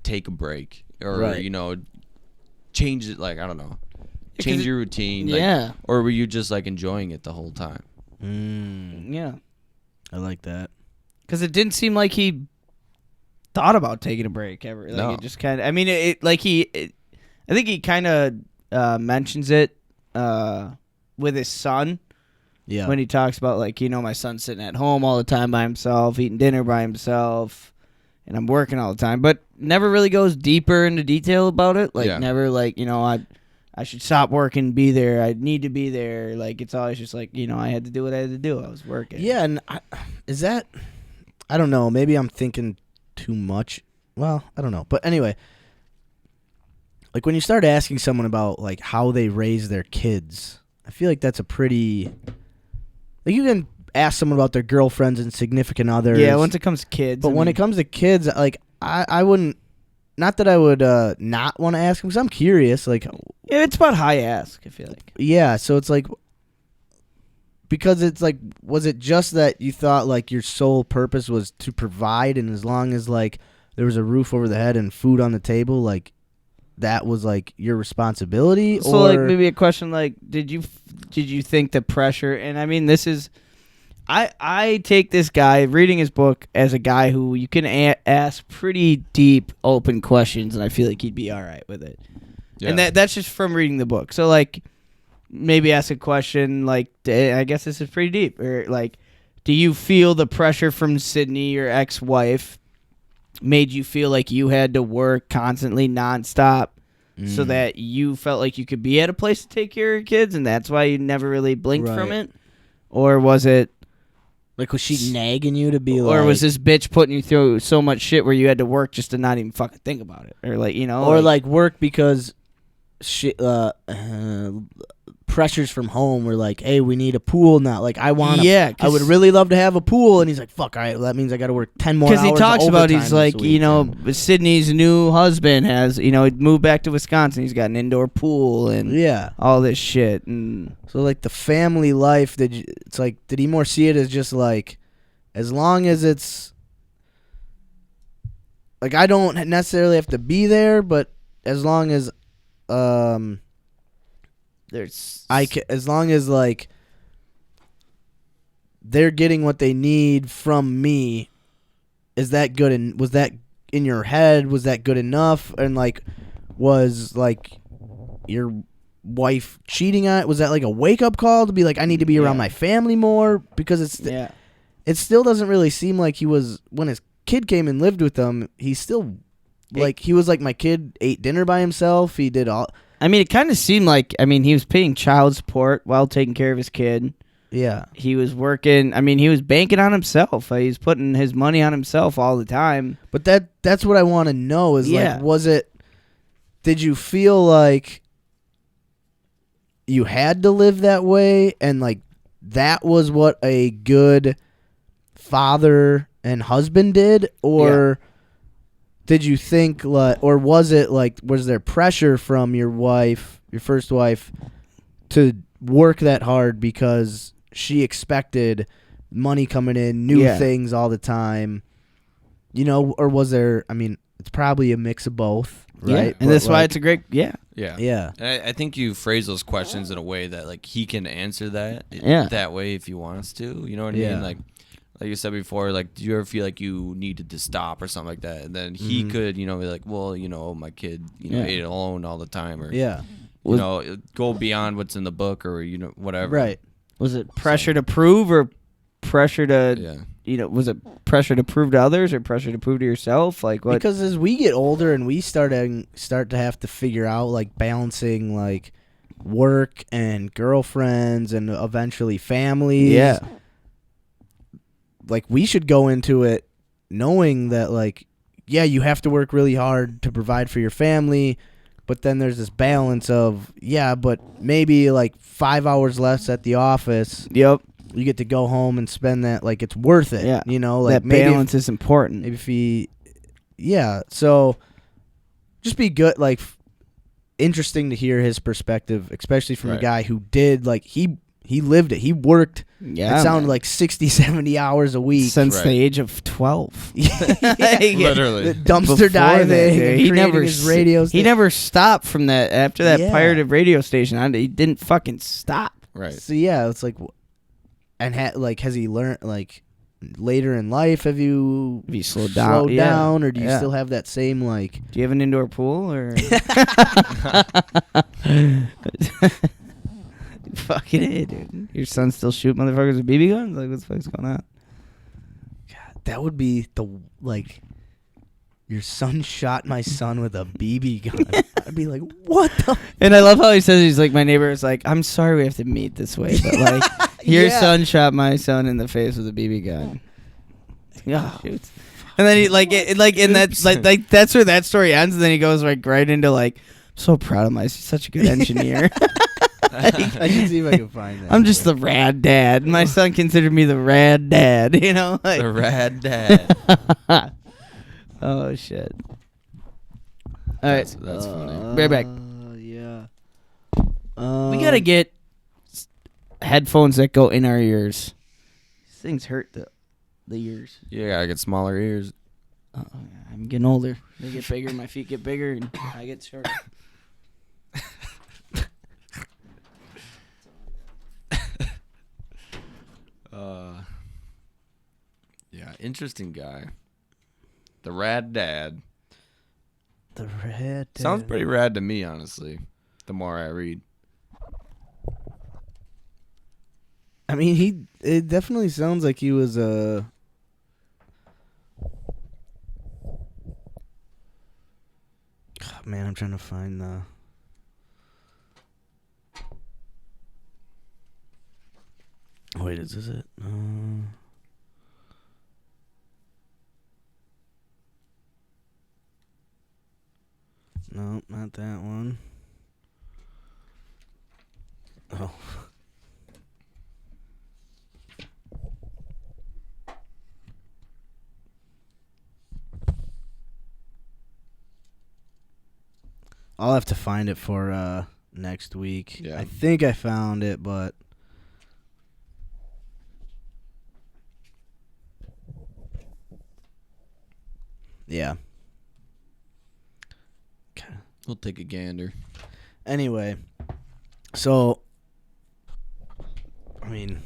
take a break or, right. Change it, like, I don't know, change your routine, yeah, or were you just like enjoying it the whole time? Yeah, I like that. Because it didn't seem like he thought about taking a break ever. Like, no. It just kind of, I mean, I think he kind of mentions it with his son. Yeah. When he talks about, like, my son's sitting at home all the time by himself, eating dinner by himself, and I'm working all the time. But never really goes deeper into detail about it. Like, never, like, I should stop working, be there. I need to be there. Like, it's always just like, I had to do what I had to do. I was working. Yeah, and I don't know. Maybe I'm thinking too much. Well, I don't know. But anyway, like when you start asking someone about like how they raise their kids, I feel like that's a pretty... Like you can ask someone about their girlfriends and significant others. Yeah, once it comes to kids. But when it comes to kids, like I wouldn't... Not that I would not want to ask them, because I'm curious. Like, yeah, it's about high ask, I feel like. Yeah, so it's like... Because it's like, was it just that you thought like your sole purpose was to provide, and as long as like there was a roof over the head and food on the table, like that was like your responsibility? So like maybe a question like, did you think the pressure? And I mean, this is, I take this guy reading his book as a guy who you can ask pretty deep, open questions, and I feel like he'd be all right with it. Yeah. And that's just from reading the book. So like, maybe ask a question like, I guess this is pretty deep. Or like, do you feel the pressure from Sydney, your ex-wife, made you feel like you had to work constantly, nonstop, so that you felt like you could be at a place to take care of your kids, and that's why you never really blinked from it? Or was it like, was she nagging you to be like, or was this bitch putting you through so much shit where you had to work just to not even fucking think about it, or like, you know, or like work because she pressures from home were like, hey, we need a pool now. Like, I want I would really love to have a pool. And he's like, fuck, all right, well, that means I got to work 10 more hours. Because he talks about, he's this like, week. you know, Sydney's new husband has, you know, he moved back to Wisconsin. He's got an indoor pool and all this shit. And so, like, the family life, it's like, did he more see it as just like, as long as it's, like, I don't necessarily have to be there, but as long as, as long as like they're getting what they need from me, is that good? And was that in your head? Was that good enough? And like, was like your wife cheating on it? Was that like a wake up call to be like, I need to be around my family more? Because it still doesn't really seem like he was, when his kid came and lived with them, he still like, he was like, my kid ate dinner by himself. He did all. I mean, it kind of seemed like, I mean, he was paying child support while taking care of his kid. Yeah. He was working. I mean, he was banking on himself. He was putting his money on himself all the time. But that's what I want to know is like, did you feel like you had to live that way? And like, that was what a good father and husband did? Or did you think, like, or was it like, was there pressure from your wife, your first wife, to work that hard because she expected money coming in, new things all the time, you know? Or was there, I mean, it's probably a mix of both, right? And that's why it's a great, Yeah. Yeah. I think you phrase those questions in a way that like he can answer that that way if he wants to. You know what I mean? Like you said before, like, do you ever feel like you needed to stop or something like that? And then he could, you know, be like, well, you know, my kid, you know, ate alone all the time, or you know, go beyond what's in the book, or you know, whatever. Right. Was it pressure to prove, or pressure to, you know, was it pressure to prove to others, or pressure to prove to yourself? Like what? Because as we get older and we start to have to figure out like balancing like work and girlfriends and eventually families. Yeah. Like, we should go into it knowing that, like, yeah, you have to work really hard to provide for your family, but then there's this balance of, but maybe, like, 5 hours less at the office. Yep. You get to go home and spend that, like, it's worth it. Yeah. You know? Like, that balance is important. Maybe if he... Yeah, so just be good, like, interesting to hear his perspective, especially from a guy who did, like, he lived it. He worked... Yeah, it sounded like 60, 70 hours a week. Since the age of 12. Literally. The dumpster diving. He never his radio he never stopped from that. After that pirated radio station, he didn't fucking stop. Right. So, yeah, it's like... And, has he learned, like, later in life, have you slowed down? Or do you still have that same, like... Do you have an indoor pool, or... Fucking A, dude. Your son still shoot motherfuckers with BB guns? Like, what the fuck's going on? God, that would be like, your son shot my son with a BB gun. I'd be like, what the? And I love how he says, he's like, my neighbor is like, I'm sorry we have to meet this way, but like, your son shot my son in the face with a BB gun. Yeah, shoots. And then he and that's like that's where that story ends. And then he goes like right into like, I'm so proud of he's such a good engineer. I can see if I can find that. I'm just the rad dad. My son considered me the rad dad, you know? Like, the rad dad. Oh, shit. All right. That's funny. Right back. Yeah. We got to get headphones that go in our ears. These things hurt the ears. Yeah, I get smaller ears. I'm getting older. They get bigger, my feet get bigger, and I get shorter. Yeah, interesting guy. The rad dad. The rad dad. Sounds pretty rad to me, honestly. The more I read. I mean, it definitely sounds like he was Oh, man, I'm trying to find the. Wait, is this it? No, not that one. Oh. I'll have to find it for next week. Yeah. I think I found it, but yeah. Okay. We'll take a gander. Anyway, so I mean,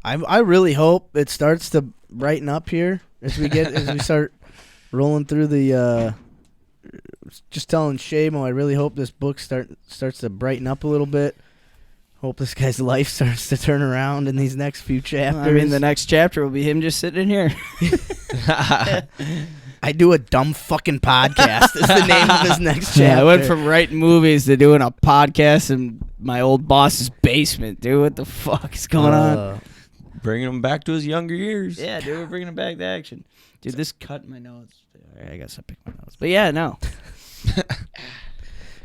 I really hope it starts to brighten up here as we start rolling through the. Just telling Shamo, I really hope this book starts to brighten up a little bit. Hope this guy's life starts to turn around in these next few chapters. I mean, the next chapter will be him just sitting in here. I do a dumb fucking podcast is the name of his next chapter. Yeah, I went from writing movies to doing a podcast in my old boss's basement, dude. What the fuck is going on? Bringing him back to his younger years. Yeah, dude, we're bringing him back to action. Dude, this cut in my nose. All right, I gotta stop picking my nose. But yeah, no.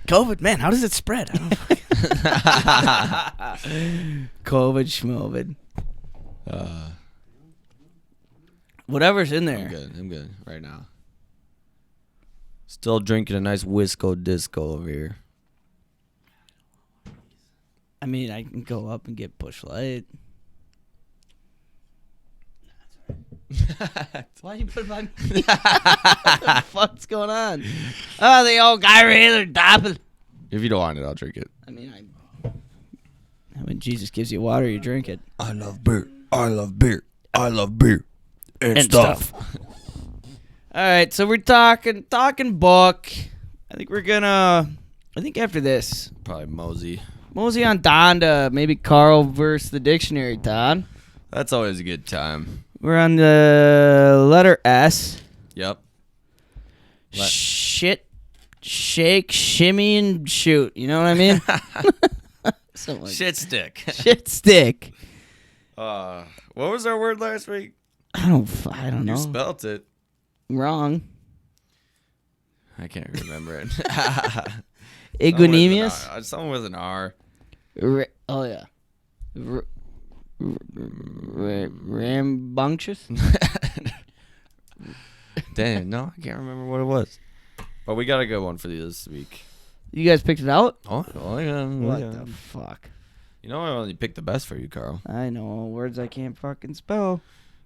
COVID, man, how does it spread? I don't COVID, schmovid. Whatever's in there. I'm good right now. Still drinking a nice Wisco Disco over here. I mean, I can go up and get Busch Light. Why you put it on me? What the fuck's going on? Oh, the old guy Raider Doppel. If you don't want it, I'll drink it. I mean, when Jesus gives you water, you drink it. I love beer. I love beer. I love beer. And stuff. All right, so we're talking book. I think after this, Probably Mosey. mosey on down to maybe Carl versus the dictionary, Todd. That's always a good time. We're on the letter S. Yep. Shit, shake, shimmy, and shoot. You know what I mean? Something like Shit stick. shit stick. What was our word last week? I don't know. You spelt it. Wrong. I can't remember it. Igwanemius. Someone with an R. Oh yeah. Rambunctious. Damn, no, I can't remember what it was. But we got a good one for you this week. You guys picked it out? Oh yeah. What yeah. the fuck? You know I only picked the best for you, Carl. I know words I can't fucking spell.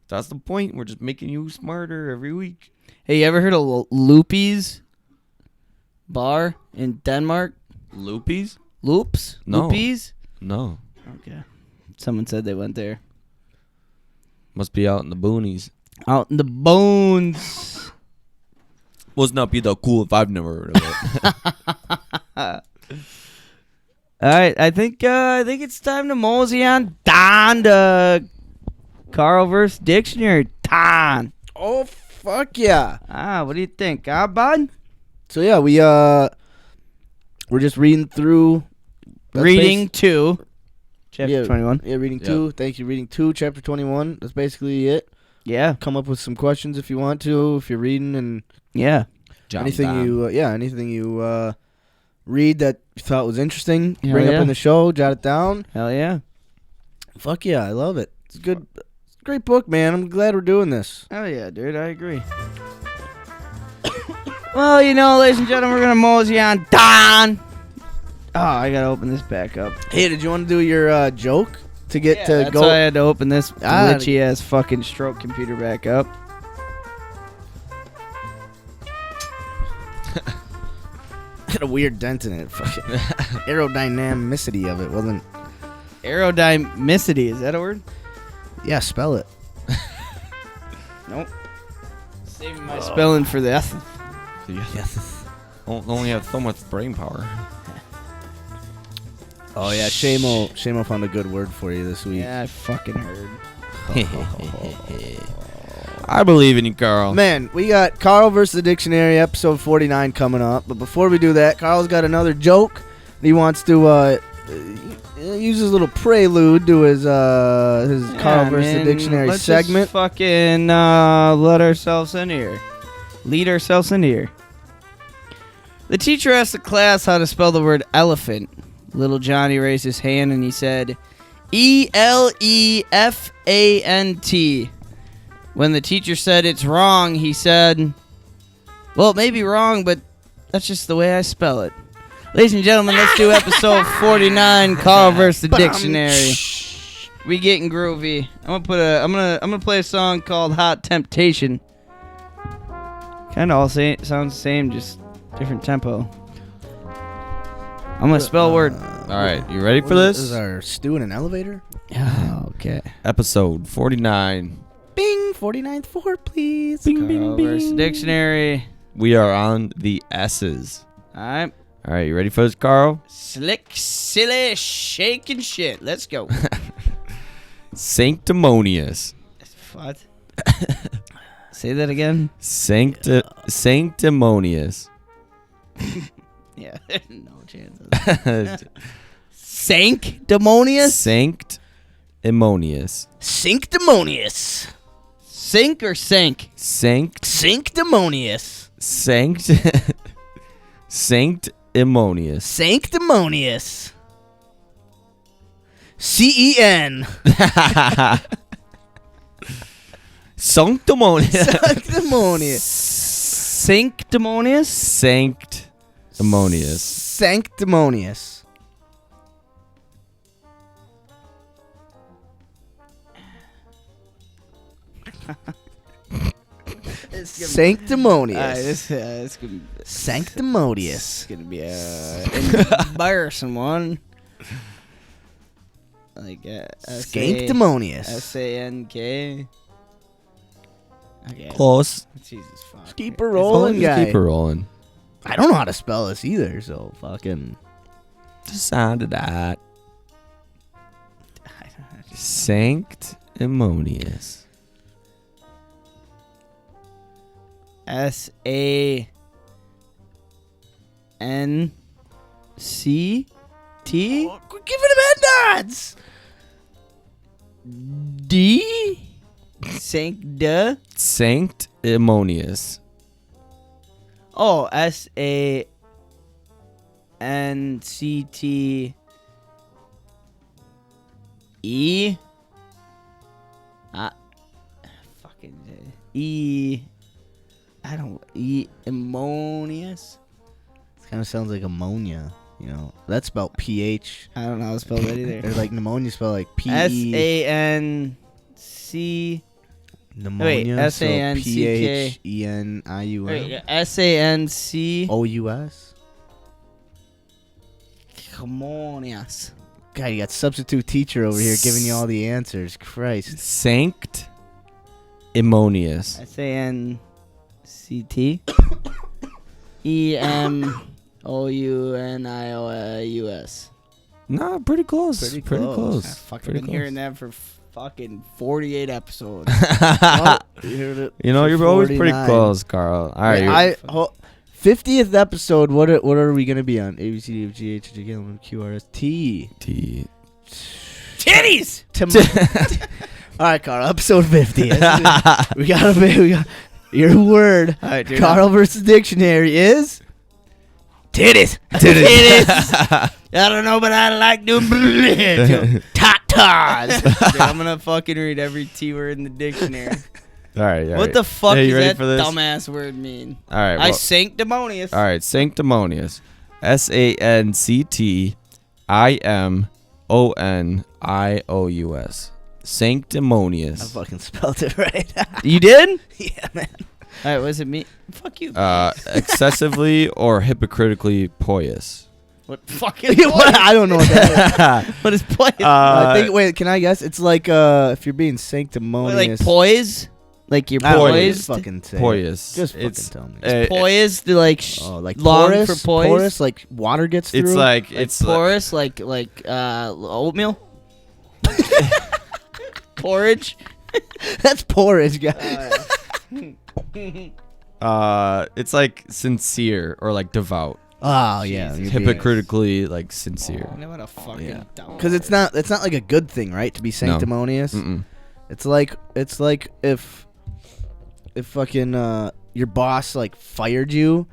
That's the point. We're just making you smarter every week. Hey, you ever heard of Loopy's bar in Denmark? Loopies? Loops? No. Loopies? No. Okay. Someone said they went there. Must be out in the boonies. Out in the bones. Must not be that cool if I've never heard of it. All right, I think it's time to mosey on down to Carl versus Dictionary. Don. Oh, fuck yeah. What do you think, bud? So yeah, we're just reading through. Reading 2. Chapter Yeah. 21. Yeah, reading Yep. 2. Thank you. Reading 2, chapter 21. That's basically it. Yeah. Come up with some questions if you want to, if you're reading, and Yeah. anything you read that you thought was interesting, Hell bring yeah. up in the show, jot it down. Hell yeah. Fuck yeah, I love it. It's good. It's a great book, man. I'm glad we're doing this. Hell yeah, dude. I agree. Well, ladies and gentlemen, we're going to mosey on down. Oh, I got to open this back up. Hey, did you want to do your joke to get to That's go? why I had to open this Ah, glitchy ass fucking stroke computer back up. Had a weird dent in it. Fucking aerodynamicity of it wasn't. Aerodynamicity, is that a word? Yeah, spell it. Nope. Saving my spelling for this. Yes. Only have so much brain power. Oh yeah, Shamo found a good word for you this week. Yeah, I fucking heard. I believe in you, Carl. Man, we got Carl versus the Dictionary episode 49 coming up. But before we do that, Carl's got another joke. He wants to use his little prelude to his Carl versus the Dictionary let's segment. Just fucking let ourselves in here. Lead ourselves in here. The teacher asked the class how to spell the word elephant. Little Johnny raised his hand and he said, E-L-E-F-A-N-T. When the teacher said it's wrong, he said, well, it may be wrong, but that's just the way I spell it. Ladies and gentlemen, let's do episode 49, Carl versus the Dictionary. We getting groovy. I'm gonna play a song called Hot Temptation. Kinda all sounds the same, just different tempo. I'm gonna spell a word. All right, you ready for This this? is our stew in an elevator. Yeah, okay. Episode 49. Bing, 49th floor, please. Carl versus the Dictionary. We are on the S's. Alright. All right, you ready for this, Carl? Slick, silly, shaking shit. Let's go. Sanctimonious. What? Say that again? Sanctimonious. Yeah, no chances. Sanctimonious? Sanctimonious. Sanctimonious. Sink or sank? Sanctimonious. Sanctimonious. Sanctimonious. C-E-N. Sanctimonious. Sanctimonious. Sanctimonious? Sanctimonious. Sanctimonious. Sanctimonious. This gonna be Sanctimonious. an embarrassing one. Like Sanctimonious. S-A-N-K. Okay. Close. Jesus fuck. Keep her rolling, Just guy. keep it rolling. I don't know how to spell this either, so fucking. The sound of that. Sanctimonious. S-A-N-C-T? Oh, quit giving him head nods. D? Sancta? Sanctimonious. Oh, S-A-N-C-T E? Fucking E. I don't. E. Ammonious? This kind of sounds like ammonia, you know. That's spelled P-H. I don't know how to spell that either. Or like pneumonia spelled like P-E. S-A-N-C. Pneumonia. Wait, S-A-N-C-K. P-H-E-N-I-U-M. Wait, S-A-N-C. O-U-S. Ammonious. God, you got substitute teacher over here giving you all the answers. Christ. Sanctimonious. S-A-N-C-T. E-M-O-U-N-I-O-U-S. Nah, pretty close. Pretty Pretty close. close. I've fucking Pretty been close. hearing that for fucking 48 episodes. Oh, you heard it. You know, for you're always pretty 49. close, Carl. All right. Wait, 50th episode. What are we gonna be on? A B C D F G H I J K L M N O Q R S T. Titties! All right, Carl. Episode 50. We got your word. All right, dude. Carl versus Dictionary is titties. Titties! I don't know, but I like doing tatas. Dude, I'm gonna fucking read every T word in the dictionary. All right. What the fuck Hey, you does ready that for this? dumbass word mean? All right. I well- sanctimonious. All right, sanctimonious. S-A-N-C-T-I-M-O-N-I-O-U-S. I Sanctimonious. fucking spelled it right. You did? Yeah, man. All right, what does it mean? Fuck you. Excessively or hypocritically pious. What fucking What? I don't know what that is. What is poise? I think. Wait, can I guess? It's like if you're being What, sanctimonious. like poise? Like you're I don't know, poised. just fucking say it. Poised. Just fucking It's- tell me. Poised, like Like long porous, for poised. porous, like water gets through. It's like Like it's porous, like oatmeal. Porridge. that's porridge, guys. it's like sincere or like devout. Oh yeah, Hypocritically like sincere. What a fucking Yeah. dumb. Because it's not like a good thing, right? To be sanctimonious. Mm-mm. It's like if fucking your boss like fired you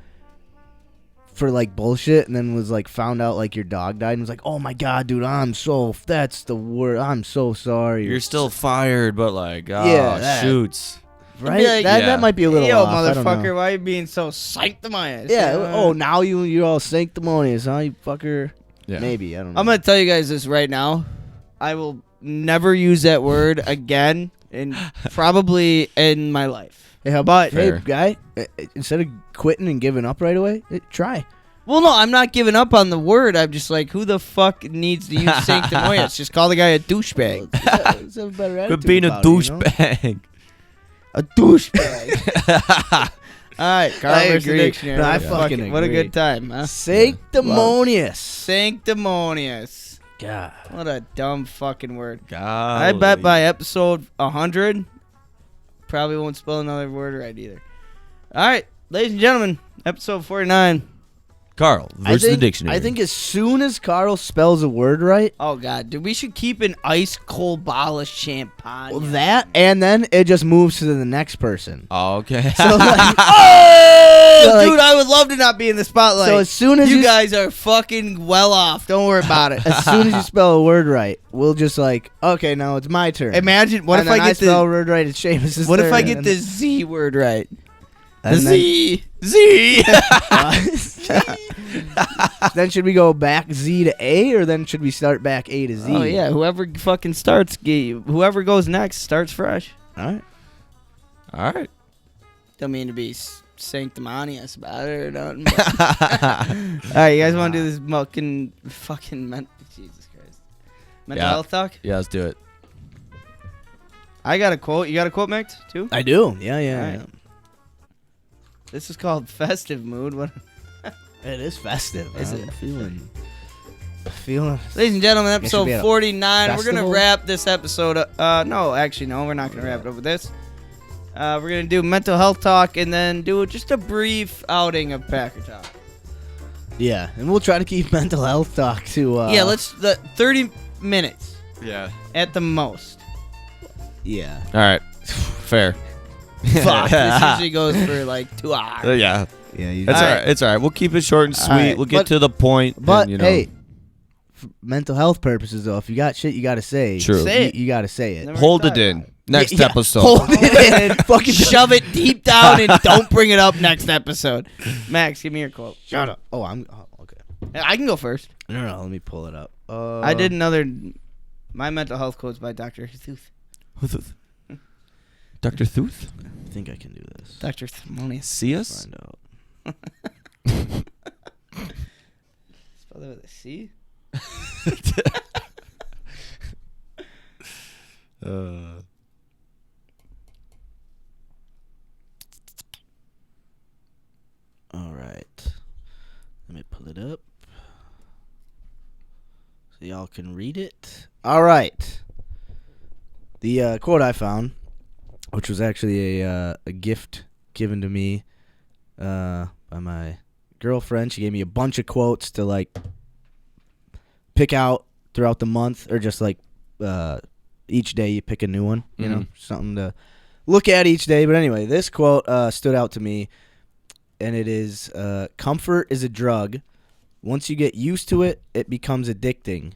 for like bullshit and then was like found out like your dog died and was like, oh my god, dude, that's the word. I'm so sorry. You're still fired, but like, Yeah, that- shoots. right. like, that might be a little Yo, off. I don't know. motherfucker, why are you being so sanctimonious? Yeah. Oh, now you're all sanctimonious, huh? You fucker. Yeah. Maybe I don't know. I'm gonna tell you guys this right now. I will never use that word again, and probably in my life. Hey, how about Fair. hey guy? Instead of quitting and giving up right away, try. Well, no, I'm not giving up on the word. I'm just like, who the fuck needs to use sanctimonious? Just call the guy a douchebag. Let's have a better attitude Quit being a about it, you know? douchebag. A douchebag. All right, Carl I versus the agree. dictionary. No, I Fuck fucking it. What a agree. good time, huh? Sanctimonious. Sanctimonious. God. What a dumb fucking word. God. I bet by episode 100, probably won't spell another word right either. All right, ladies and gentlemen, episode 49. Carl versus the dictionary. I think as soon as Carl spells a word right, Oh, God, dude, we should keep an ice cold bottle of champagne. well, that, and then it just moves to the next person. Oh, okay. So, like, Oh, So, like- dude, I would love to not be in the spotlight. so as soon as you guys are fucking well off. Don't worry about it. as soon as you spell a word right, we'll just like, okay, now it's my turn. Imagine, what And if then I get spell a the word right? It's Seamus's what if turn, I and get then- the Z word right? The and then- Z. Z. Then should we go back Z to A, or then should we start back A to Z? Oh yeah, whoever fucking starts, whoever goes next starts fresh. All right. All right. Don't mean to be sanctimonious about it or nothing. All right, you guys want to do this fucking Jesus Christ, mental Yeah. health talk? Yeah, let's do it. I got a quote. You got a quote, Max? Too? I do. Yeah. All Yeah. right. This is called festive mood. What? It is festive. Is I'm it? feeling. Ladies and gentlemen, Guess we'll episode be at a 49. We're going festival? to wrap this episode up. No, actually, no. We're not going to wrap it up with this. We're going to do mental health talk and then do just a brief outing of Packer Talk. Yeah, and we'll try to keep mental health talk to. Yeah, let's 30 minutes Yeah. at the most. Yeah. All right. Fair. Fuck, this usually goes for like 2 hours. Yeah. Yeah. You That's all All right. It's all right. We'll keep it short and sweet. right. We'll get But- to the point. But and, you know, hey, for mental health purposes, though, if you got shit you got to say, True. Say it. You got to say it. Never hold thought it about in. Next Yeah, episode. Hold it in. Fucking Shove it deep down and don't bring it up next episode. Max, give me your quote. Shut up. Oh, okay. I can go first. No, let me pull it up. I did another. My mental health quote's by Dr. Thuth. Dr. Thuth? I think I can do this. Dr. Thermonius. See us? Find out. Spell that with a C? All right. Let me pull it up so y'all can read it. All right. The quote I found, which was actually a gift given to me by my girlfriend. She gave me a bunch of quotes to like pick out throughout the month, or just like each day you pick a new one, you know, something to look at each day. But anyway, this quote stood out to me, and it is, comfort is a drug. Once you get used to it, it becomes addicting.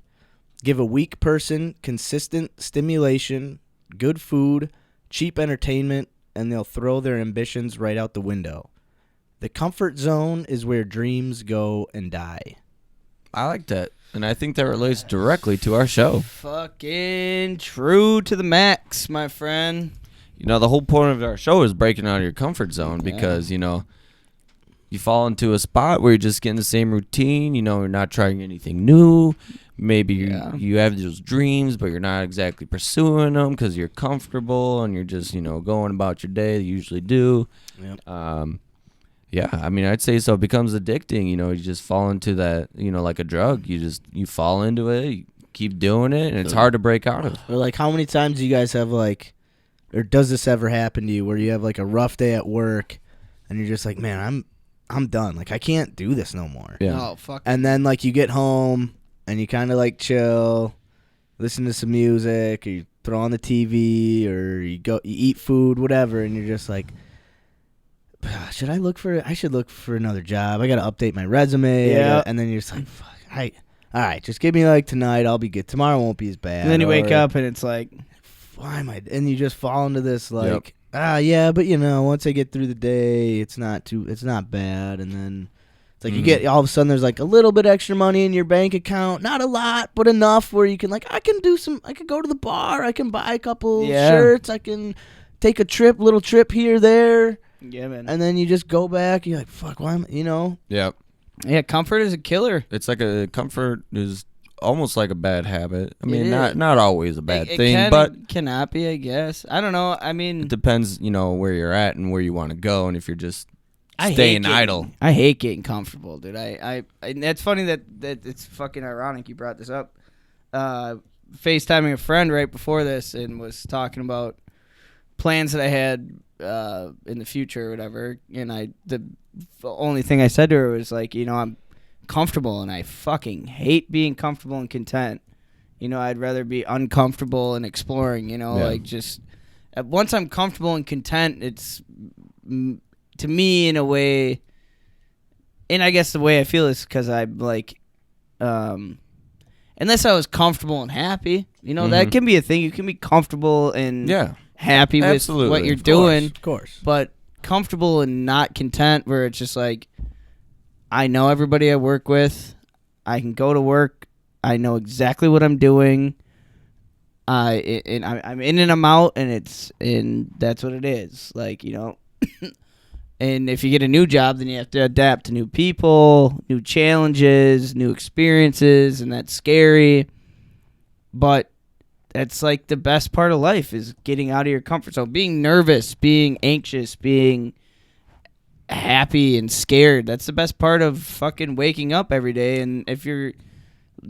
Give a weak person consistent stimulation, good food, cheap entertainment, and they'll throw their ambitions right out the window. The comfort zone is where dreams go and die. I like that. And I think that relates directly to our show. Fucking true to the max, my friend. You know, the whole point of our show is breaking out of your comfort zone because, you know, you fall into a spot where you're just getting the same routine. You know, you're not trying anything new. Maybe you have those dreams, but you're not exactly pursuing them because you're comfortable and you're just, going about your day. You usually do. Yep. Yeah, I mean, I'd say so. It becomes addicting. You just fall into that, like a drug. You fall into it, you keep doing it, and it's hard to break out of. Or like, how many times do you guys have like, or does this ever happen to you where you have like a rough day at work and you're just like, man, I'm done. Like, I can't do this no more. Yeah. Oh, fuck. And then like you get home and you kind of like chill, listen to some music, or you throw on the TV, or you eat food, whatever, and you're just like, I should look for another job. I got to update my resume. Yeah. And then you're just like, fuck, all right, just give me like tonight. I'll be good. Tomorrow won't be as bad. And then you wake up and it's like, why am I? And you just fall into this like, yeah, but once I get through the day, it's not bad. And then it's like you get all of a sudden there's like a little bit extra money in your bank account, not a lot, but enough where you can I could go to the bar, I can buy a couple shirts, I can take a little trip here, there. yeah, man. And then you just go back. You're like, fuck, why am I, Yep. Yeah, comfort is a killer. It's like comfort is almost like a bad habit. I mean, It is. not always a bad thing, can, but it cannot be, I guess. I don't know. I mean, it depends, where you're at and where you want to go, and if you're just I hate staying getting- idle. I hate getting comfortable, dude. I that's funny that it's fucking ironic you brought this up. FaceTiming a friend right before this and was talking about plans that I had in the future or whatever, and the only thing I said to her was like, I'm comfortable and I fucking hate being comfortable and content. I'd rather be uncomfortable and exploring, like just once I'm comfortable and content, it's to me in a way, and I guess the way I feel is because I'm like, unless I was comfortable and happy, that can be a thing. You can be comfortable and happy with what you're doing, of course. but comfortable and not content, where it's just like, I know everybody I work with, I can go to work, I know exactly what I'm doing, I'm in and I'm out, and that's what it is. Like, and if you get a new job, then you have to adapt to new people, new challenges, new experiences, and that's scary. But that's like the best part of life, is getting out of your comfort zone. Being nervous, being anxious, being happy and scared. That's the best part of fucking waking up every day. And if you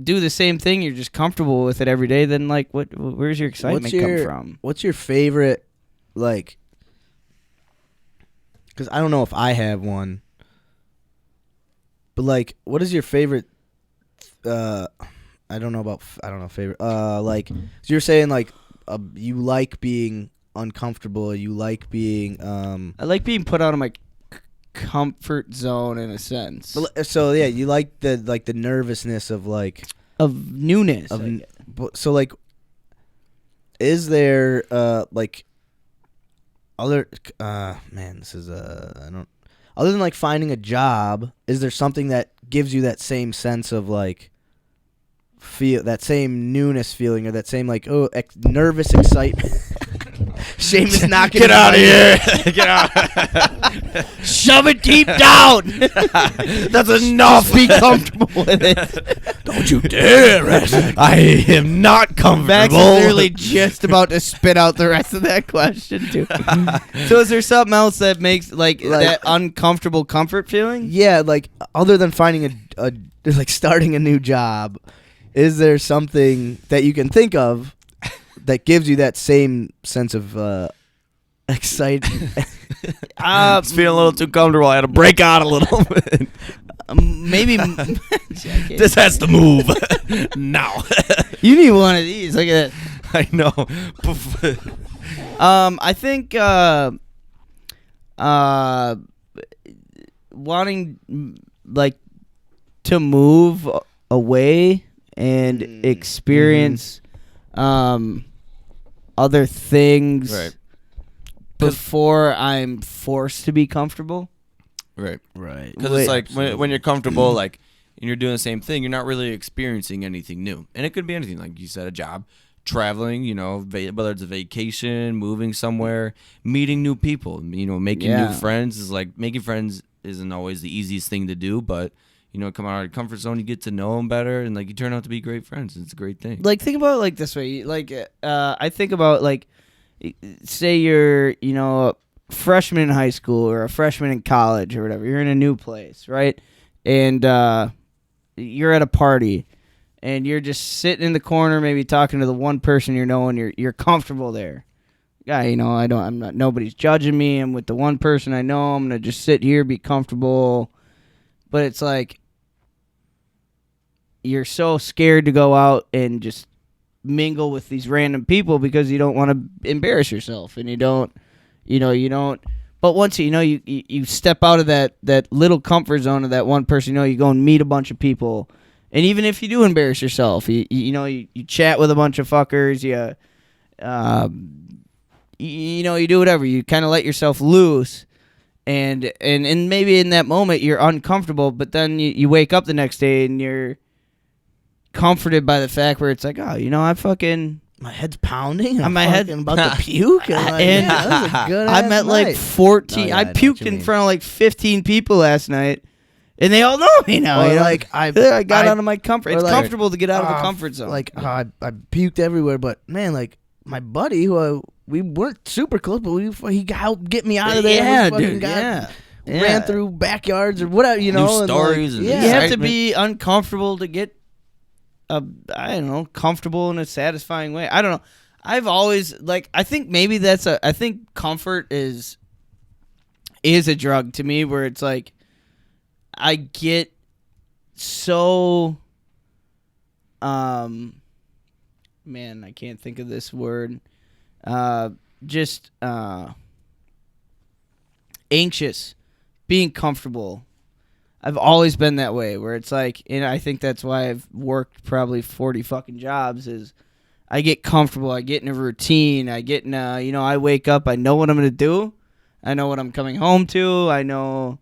do the same thing, you're just comfortable with it every day, then like where's your excitement come from? What's your favorite, like, because I don't know if I have one, but like, what is your favorite favorite. Like, so you're saying like, you like being uncomfortable. You like being. I like being put out of my comfort zone in a sense. So yeah, you like the nervousness of like of newness. So like, is there like other man? This is I don't. Other than like finding a job, is there something that gives you that same sense of like? Feel that same newness feeling, or that same like nervous excitement. Seamus knocking. Get out of here! Get out! Shove it deep down. That's enough. Be comfortable with it. Don't you dare! I am not comfortable. Max is literally just about to spit out the rest of that question too. So is there something else that makes like that uncomfortable comfort feeling? Yeah, like other than finding a like starting a new job. Is there something that you can think of that gives you that same sense of excitement? It's feeling a little too comfortable. I had to break out a little bit. Maybe This has to move now. You need one of these. Look at that. I know. I think wanting like to move away and experience other things before I'm forced to be comfortable. Right. Right. Because it's like when you're comfortable, like, and you're doing the same thing, you're not really experiencing anything new. And it could be anything, like you said, a job, traveling, whether it's a vacation, moving somewhere, meeting new people, making new friends is like making friends isn't always the easiest thing to do, but come out of your comfort zone, you get to know them better, and like you turn out to be great friends. It's a great thing. Like, think about it like this way. Like, I think about, like, say you're, a freshman in high school or a freshman in college or whatever. You're in a new place, right? And you're at a party, and you're just sitting in the corner, maybe talking to the one person you know, and you're comfortable there. Yeah, nobody's judging me. I'm with the one person I know. I'm gonna just sit here, be comfortable. But it's like you're so scared to go out and just mingle with these random people because you don't want to embarrass yourself, and you don't. But once you step out of that little comfort zone of that one person, you go and meet a bunch of people, and even if you do embarrass yourself, you chat with a bunch of fuckers, you do whatever, you kind of let yourself loose, and maybe in that moment you're uncomfortable, but then you wake up the next day and you're comforted by the fact where it's like, oh, I fucking. My head's pounding. I'm my head about to puke. And that was a good I met like 14. I puked in front of like 15 people last night, and they all know me now. I got out of my comfort. It's comfortable to get out of the comfort zone. I puked everywhere, but man, like my buddy who we weren't super close, but he helped get me out of there. Yeah, dude. Ran through backyards or whatever. New stories. You have to be uncomfortable to get. Comfortable in a satisfying way. I don't know. I've always I think maybe I think comfort is a drug to me, where it's like I get so man, I can't think of this word. Anxious, being comfortable. I've always been that way, where it's like, and I think that's why I've worked probably 40 fucking jobs, is I get comfortable, I get in a routine, I get in a, I wake up, I know what I'm going to do, I know what I'm coming home to, I know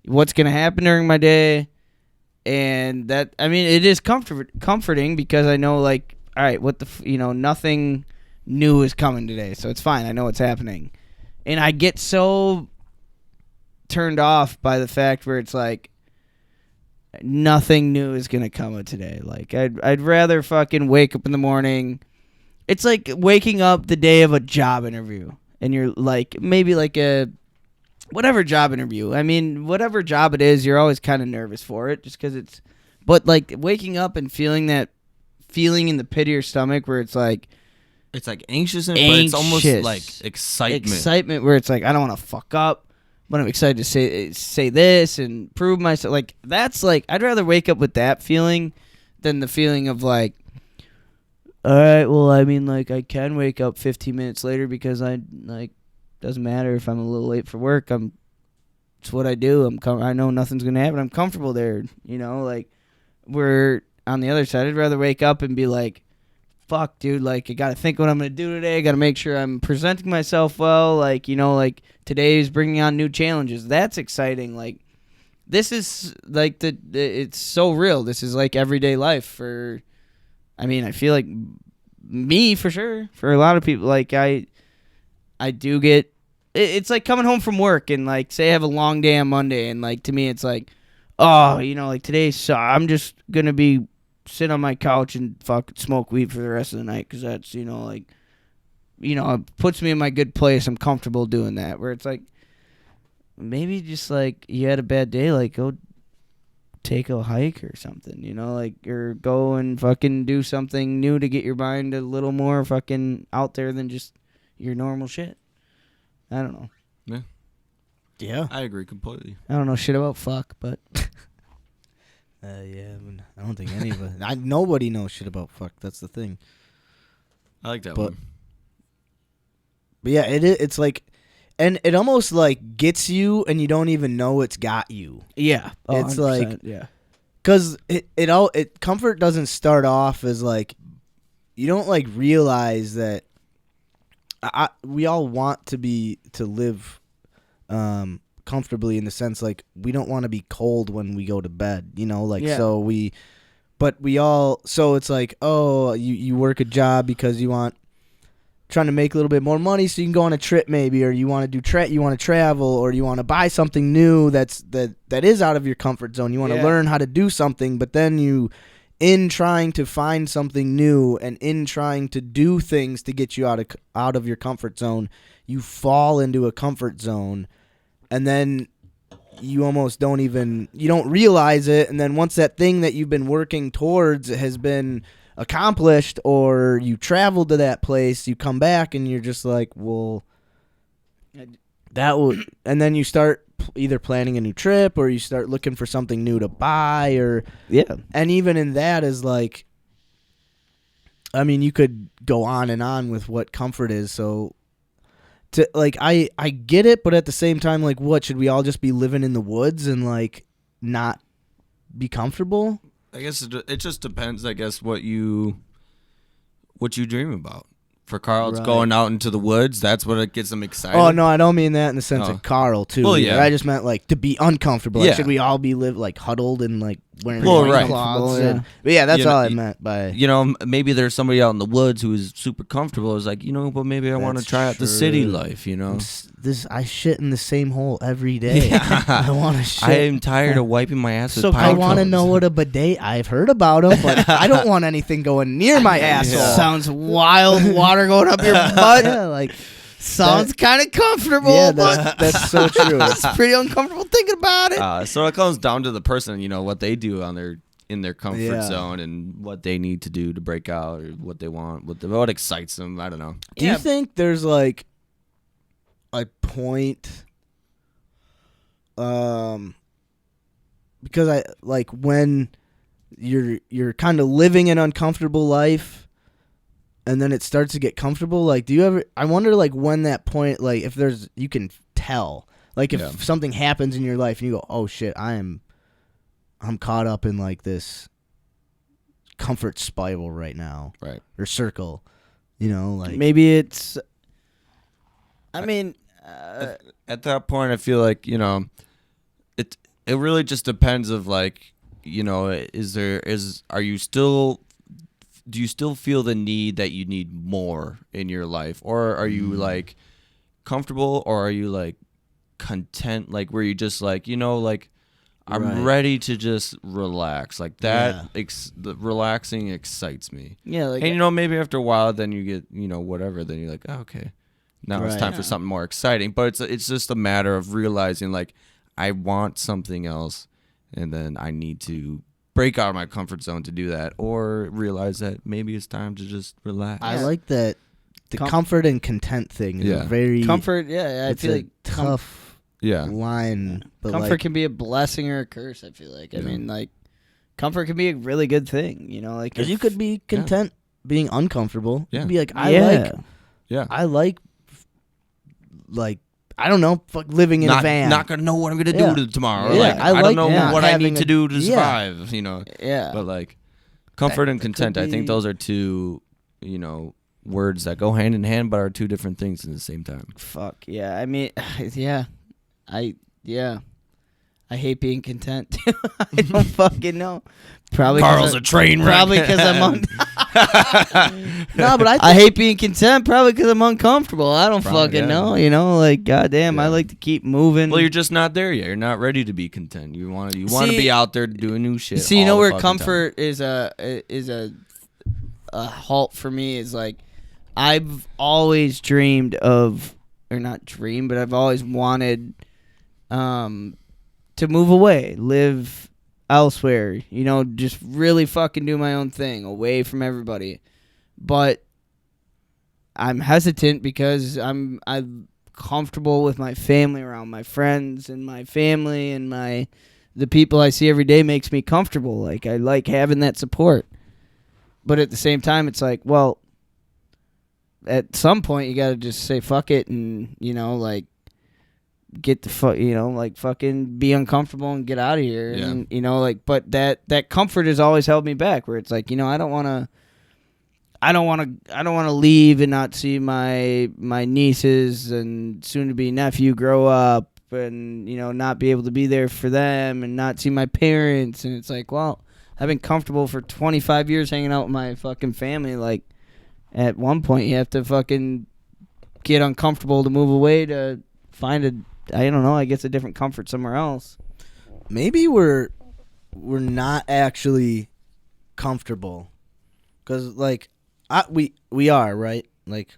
what's going to happen during my day, and that, it is comforting because I know, like, all right, nothing new is coming today, so it's fine, I know what's happening. And I get so turned off by the fact where it's like, nothing new is gonna come of today. Like I'd rather fucking wake up in the morning. It's like waking up the day of a job interview, and you're like, maybe like a whatever job interview. Whatever job it is, you're always kind of nervous for it, just because it's. But like waking up and feeling that feeling in the pit of your stomach, where it's like anxious, but it's almost like excitement. Excitement, where it's like, I don't want to fuck up, but I'm excited to say this and prove myself. Like, that's like, I'd rather wake up with that feeling than the feeling of like, all right, well, I can wake up 15 minutes later because doesn't matter if I'm a little late for work. It's what I do. I know nothing's going to happen. I'm comfortable there, we're on the other side. I'd rather wake up and be like, fuck, dude, I got to think what I'm going to do today. I got to make sure I'm presenting myself well. Today's bringing on new challenges. That's exciting. This is, it's so real. This is, everyday life for, I feel like me, for sure. For a lot of people, I do get, it's like coming home from work and, say I have a long day on Monday, and, to me, it's like, oh, today, so I'm just going to be sit on my couch and fucking smoke weed for the rest of the night, because that's, it puts me in my good place. I'm comfortable doing that, where it's like, maybe just you had a bad day, go take a hike or something, or go and fucking do something new to get your mind a little more fucking out there than just your normal shit. I don't know. Yeah. I agree completely. I don't know shit about fuck, but yeah, I don't think any of us. Nobody knows shit about fuck. That's the thing. I like that one. But yeah, it's like, and it almost gets you, and you don't even know it's got you. Yeah, it's yeah, because comfort doesn't start off as you don't realize that. We all want to live comfortably, in the sense we don't want to be cold when we go to bed, Yeah. so it's oh, you work a job because you want trying to make a little bit more money so you can go on a trip maybe, or you want to you want to travel, or you want to buy something new that is out of your comfort zone. You want to learn how to do something, but then you, in trying to find something new and in trying to do things to get you out of your comfort zone, you fall into a comfort zone, and then you almost you don't realize it, and then once that thing that you've been working towards has been accomplished, or you traveled to that place, you come back and you're just like, well, that would, and then you start either planning a new trip, or you start looking for something new to buy, or and even in that is like, I mean, you could go on and on with what comfort is. So to like, I get it, but at the same time, like, what, should we all just be living in the woods and like not be comfortable? I guess it just depends. I guess what you dream about. For Carl, it's going out into the woods. That's what gets him excited. Oh no, I don't mean that in the sense of Carl too. Well, yeah. I just meant like to be uncomfortable. Like, should we all be like huddled and like wearing cloths? Yeah. But yeah, that's all I meant by. You know, maybe there's somebody out in the woods who is super comfortable. Is like, you know, but maybe I want to try out the city life. You know, I shit in the same hole every day. I want to shit. I am tired of wiping my ass with I want to know what a bidet. I've heard about them, but I don't want anything going near my asshole. Sounds wild. Water going up your butt. Yeah, like sounds kind of comfortable. Yeah, but that's so true. It's pretty uncomfortable thinking about it. So it comes down to the person. You know what they do in their comfort zone, and what they need to do to break out, or what they want, what excites them. I don't know. Do you think there's like a point? Because I like when you're kind of living an uncomfortable life, and then it starts to get comfortable. Like, do you ever? I wonder, like, when that point, like, if you can tell, like, if something happens in your life and you go, oh shit, I'm caught up in like this comfort spiral right now, right? Or circle, you know, like maybe it's. I mean, at that point, I feel like, you know, it really just depends of like, you know, do you still feel the need that you need more in your life, or are you like comfortable, or are you like content, like where you just like, you know, like I'm ready to just relax, like that. The relaxing excites me. Yeah, like, and you know, maybe after a while, then you get, you know, whatever. Then you're like, oh, okay, now it's time for something more exciting. But it's just a matter of realizing like I want something else, and then I need to break out of my comfort zone to do that, or realize that maybe it's time to just relax. I like that the comfort and content thing is a very comfort. Yeah, I feel like tough line. But comfort like, can be a blessing or a curse. I feel like. I mean, like, comfort can be a really good thing. You know, like, because you could be content being uncomfortable. Yeah. You could be like, I like. I don't know, living in a van. Not gonna know what I'm gonna do tomorrow. Yeah. Like I don't know what I need a- to do to survive. You know. Yeah. But like, comfort and content, I think those are two, you know, words that go hand in hand, but are two different things at the same time. Fuck yeah. I mean, I hate being content. I don't fucking know. Probably Carl's a train wreck. Probably because I'm No, but I hate being content. Probably because I'm uncomfortable. I don't fucking know. You know, like, goddamn, I like to keep moving. Well, you're just not there yet. You're not ready to be content. You want to be out there doing new shit. See, you know where comfort is a halt for me is like, I've always dreamed of, or not dreamed, but I've always wanted to move away, live elsewhere, you know, just really fucking do my own thing, away from everybody. But I'm hesitant because I'm comfortable with my family around, my friends and my family, and the people I see every day makes me comfortable. Like, I like having that support. But at the same time, it's like, well, at some point you got to just say fuck it and, you know, like, get the fuck, you know, like, fucking be uncomfortable and get out of here. Yeah. And, you know, like, but that comfort has always held me back, where it's like, you know, I don't want to leave and not see my nieces and soon to be nephew grow up, and, you know, not be able to be there for them and not see my parents. And it's like, well, I've been comfortable for 25 years hanging out with my fucking family, like, at one point you have to fucking get uncomfortable to move away to find I don't know, I guess a different comfort somewhere else. Maybe we're not actually comfortable, because like we are, right? Like,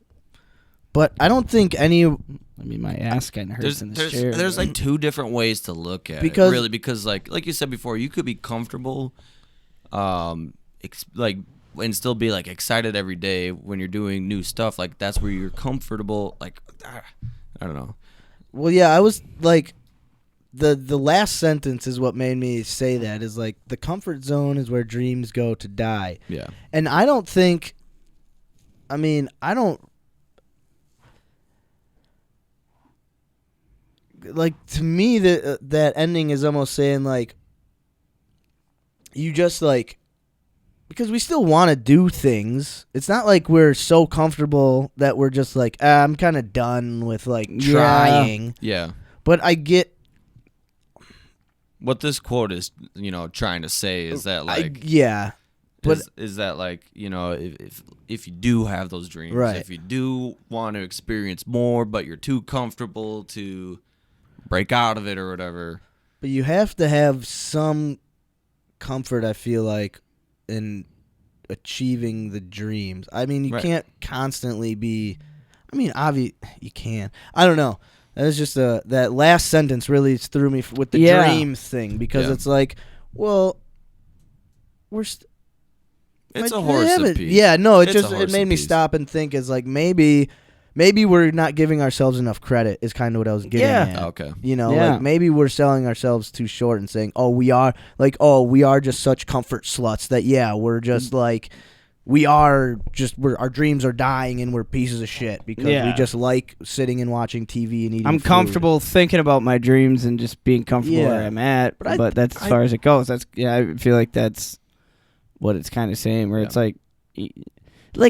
but I don't think any. I mean, my ass kind of hurts in this chair. There's like two different ways to look at Because- it, really, because like you said before, you could be comfortable, like, and still be like excited every day when you're doing new stuff. Like that's where you're comfortable. Like, I don't know. Well, yeah, I was like, the last sentence is what made me say that, is like, the comfort zone is where dreams go to die. Yeah. And I don't think, I mean, I don't, like, to me, that ending is almost saying, like, you just, like, because we still want to do things. It's not like we're so comfortable that we're just like, I'm kind of done with, like, trying. Yeah. But I get, What this quote is, trying to say is that like, yeah. But is that like, if you do have those dreams, Right. if you do want to experience more, but you're too comfortable to break out of it or whatever. But you have to have some comfort, I feel like, in achieving the dreams. I mean, you Right. can't constantly be. I mean, you can. I don't know. That was just that last sentence really threw me with the Yeah. dreams thing, because Yeah. it's like, well, It's a horse yeah, apiece. yeah, no, it It's a just it horse made me apiece. stop and think. Is like, maybe we're not giving ourselves enough credit, is kind of what I was getting Yeah. at. Okay. Yeah. Like, maybe we're selling ourselves too short and saying, we are just such comfort sluts that, we're just like, our dreams are dying and we're pieces of shit because we Yeah. just like sitting and watching TV and eating I'm food. comfortable thinking about my dreams and just being comfortable Yeah. where I'm at, But but that's as far as it goes. I feel like that's what it's kind of saying, where it's like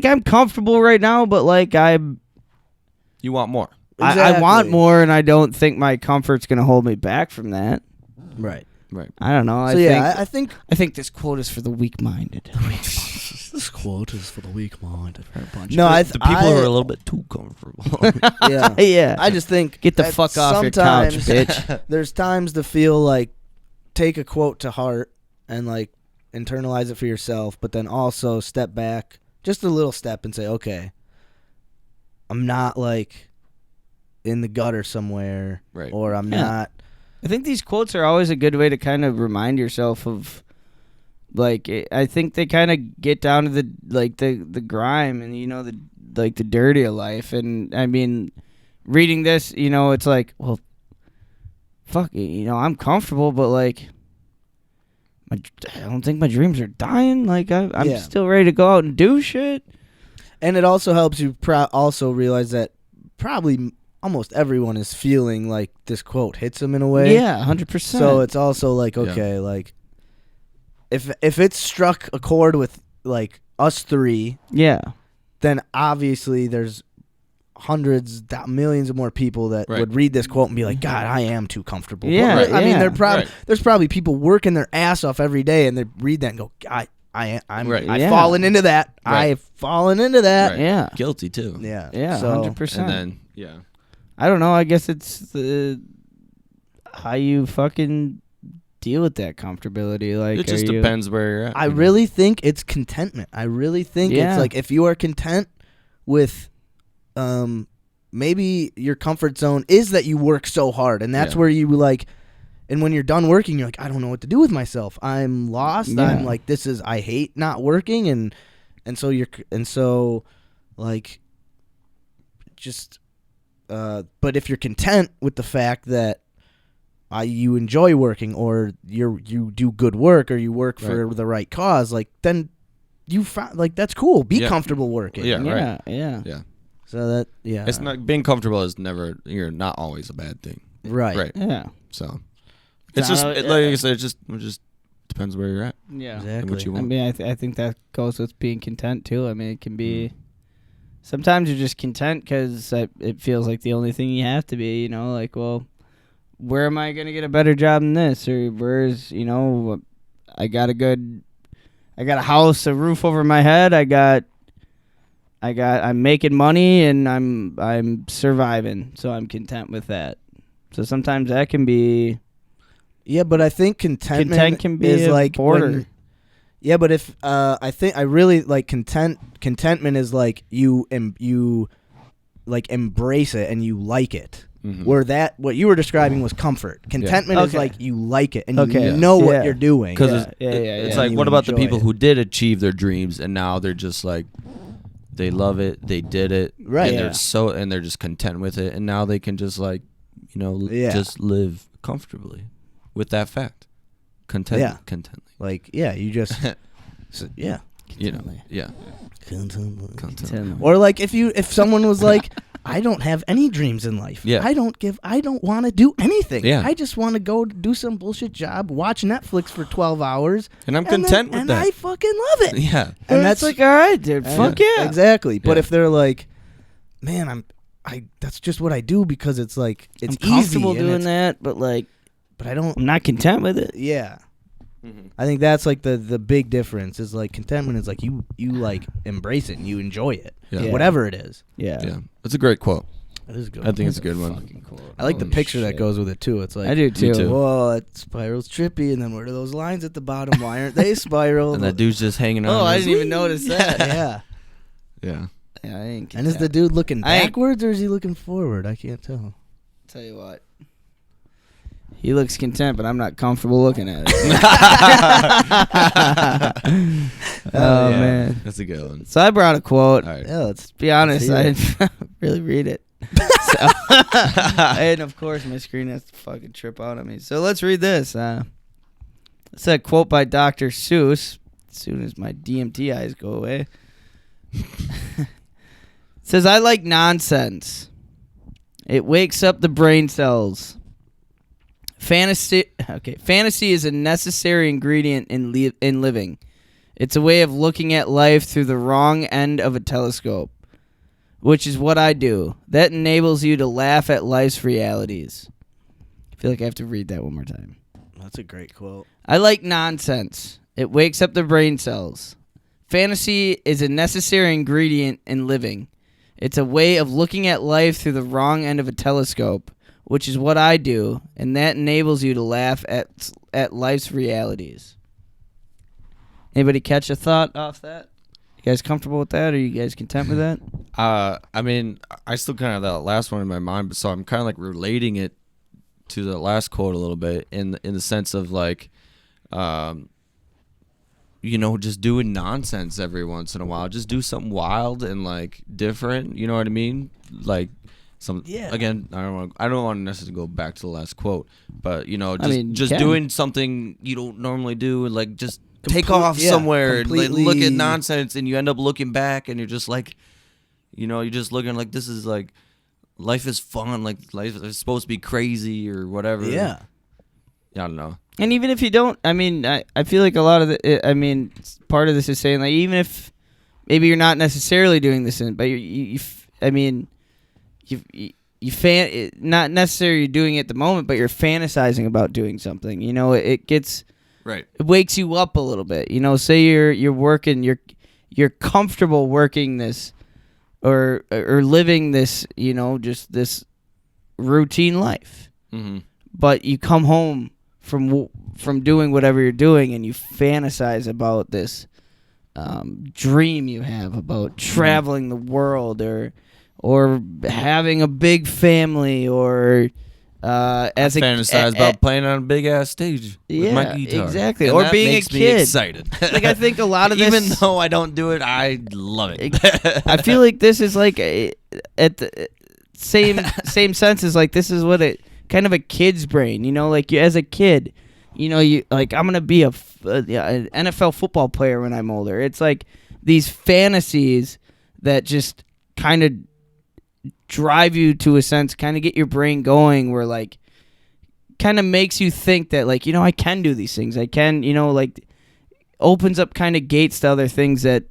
I'm comfortable right now, but like You want more. I Exactly. want more, and I don't think my comfort's gonna hold me back from that. Right. Right. I don't know. So, I think I think this quote is for the weak-minded. this quote is for the weak-minded. The people who are a little bit too comfortable. Yeah. Yeah. I just think Get the that fuck off your couch, sometimes bitch. There's times to feel like, take a quote to heart and like internalize it for yourself, but then also step back just a little step and say, okay, I'm not like in the gutter somewhere, Right. or I'm Yeah. not. I think these quotes are always a good way to kind of remind yourself of, like, I think they kind of get down to the grime and the dirty of life. And I mean, reading this, it's like, well, fuck it, I'm comfortable, but like, I don't think my dreams are dying. Like, I'm Yeah. still ready to go out and do shit. And it also helps you also realize that probably almost everyone is feeling like this quote hits them in a way. Yeah, 100%. So it's also like, okay, like if it struck a chord with like us three, yeah, then obviously there's hundreds, millions of more people that Right. would read this quote and be like, God, I am too comfortable. Yeah, But, I mean, yeah. there's probably people working their ass off every day, and they read that and go, Right. I've fallen into that. Right. I've fallen into that. Right. yeah, Guilty too. Yeah. yeah, So, 100%. And then I don't know. I guess it's how you fucking deal with that comfortability. Like, it just depends where you're at. I really think it's contentment. I really think Yeah. it's like, if you are content with, maybe your comfort zone is that you work so hard, and that's Yeah. where you like, and when you're done working, you're like, I don't know what to do with myself. I'm lost. Yeah. I'm like, I hate not working, and so like, just, but if you're content with the fact that you enjoy working, or you do good work, or you work for the right cause, like, then you like, that's cool. Be Yeah. comfortable working. Yeah. Yeah, Right. yeah. Yeah. So that, yeah. It's not being comfortable is never. You're not always a bad thing. right. Right. Yeah. So it's not just always- like I said. It just depends where you're at Yeah. and Exactly. what you I want. mean, I think that goes with being content too. I mean, it can be. Sometimes you're just content because it feels like the only thing you have to be. Like, well, where am I gonna get a better job than this? Or where's I got a house, a roof over my head. I got I'm making money and I'm surviving, so I'm content with that. So sometimes that can be. Yeah, but I think contentment Content can be is a like border. Yeah, but if I think I really like contentment is like you like embrace it and you like it. Mm-hmm. Where that what you were describing was comfort. Contentment is Okay. like you like it and Okay. you know Yeah. what you're doing. Because Yeah. it's like, You what about the enjoy people it. who did achieve their dreams and now they're just like, they love it, they did it, Right. And Yeah. they're just content with it, and now they can just like, just live comfortably with that fact, contently. Like you just yeah. Yeah. Contentment. Or like if someone was like, I don't have any dreams in life. Yeah. I don't want to do anything. Yeah. I just want to go do some bullshit job, watch Netflix for 12 hours. And I'm content with and that. I fucking love it. Yeah. And that's like, all right, dude. Fuck yeah. Exactly. But Yeah. if they're like, man, that's just what I do because it's like it's I'm comfortable easy and doing it's- that, but like But I don't. I'm not content with it. Yeah. I think that's like the big difference is like contentment is like you like embrace it and you enjoy it. Yeah. Whatever it is. Yeah. Yeah. That's a great quote. That is good. I think it's a good one. I like the Holy picture that shit. goes with it too. It's like I do too. too. Whoa, that spiral's trippy, and then what are those lines at the bottom? Why aren't they spiral? And that dude's just hanging on. Oh, I his- didn't even notice that. Yeah. Yeah. Yeah, I ain't And is the content. dude looking I ain't- backwards or is he looking forward? I can't tell. Tell you what. He looks content, but I'm not comfortable looking at it. Oh, Yeah. man. That's a good one. So I brought a quote. All right. Yeah, let's To be honest, I Let's didn't really read it. So, and of course, my screen has to fucking trip out on me. So let's read this. It's a quote by Dr. Seuss. As soon as my DMT eyes go away. It says, I like nonsense. It wakes up the brain cells. Fantasy is a necessary ingredient in living. It's a way of looking at life through the wrong end of a telescope, which is what I do. That enables you to laugh at life's realities. I feel like I have to read that one more time. That's a great quote. I like nonsense. It wakes up the brain cells. Fantasy is a necessary ingredient in living. It's a way of looking at life through the wrong end of a telescope, which is what I do, and that enables you to laugh at life's realities. Anybody catch a thought off that? You guys comfortable with that? Are you guys content with that? I mean, I still kind of have that last one in my mind, but so I'm kind of like relating it to the last quote a little bit in the sense of like, just doing nonsense every once in a while. Just do something wild and like different. You know what I mean? Like again, I don't want to necessarily go back to the last quote, but just doing something you don't normally do, and like just take off somewhere, and, like, look at nonsense, and you end up looking back, and you're just like, you're just looking like this is like life is fun, like life is supposed to be crazy or whatever. Yeah. I don't know. And even if you don't, I mean, I feel like a lot of part of this is saying like even if maybe you're not necessarily doing this, but not necessarily doing it at the moment, but you're fantasizing about doing something. It wakes you up a little bit. Say you're working, you're comfortable working this or living this, just this routine life. Mm-hmm. But you come home from doing whatever you're doing, and you fantasize about this dream you have about traveling the world or having a big family or fantasize about playing on a big ass stage with my guitar. Exactly. And Or that being makes a me kid. excited. Like I think a lot of this, even though I don't do it, I love it. I feel like this is like at the same sense as like this is what it kind of a kid's brain. Like you as a kid, you like I'm gonna be an NFL football player when I'm older. It's like these fantasies that just kind of drive you to a sense, kind of get your brain going, where like kind of makes you think that like I can do these things. I can like opens up kind of gates to other things that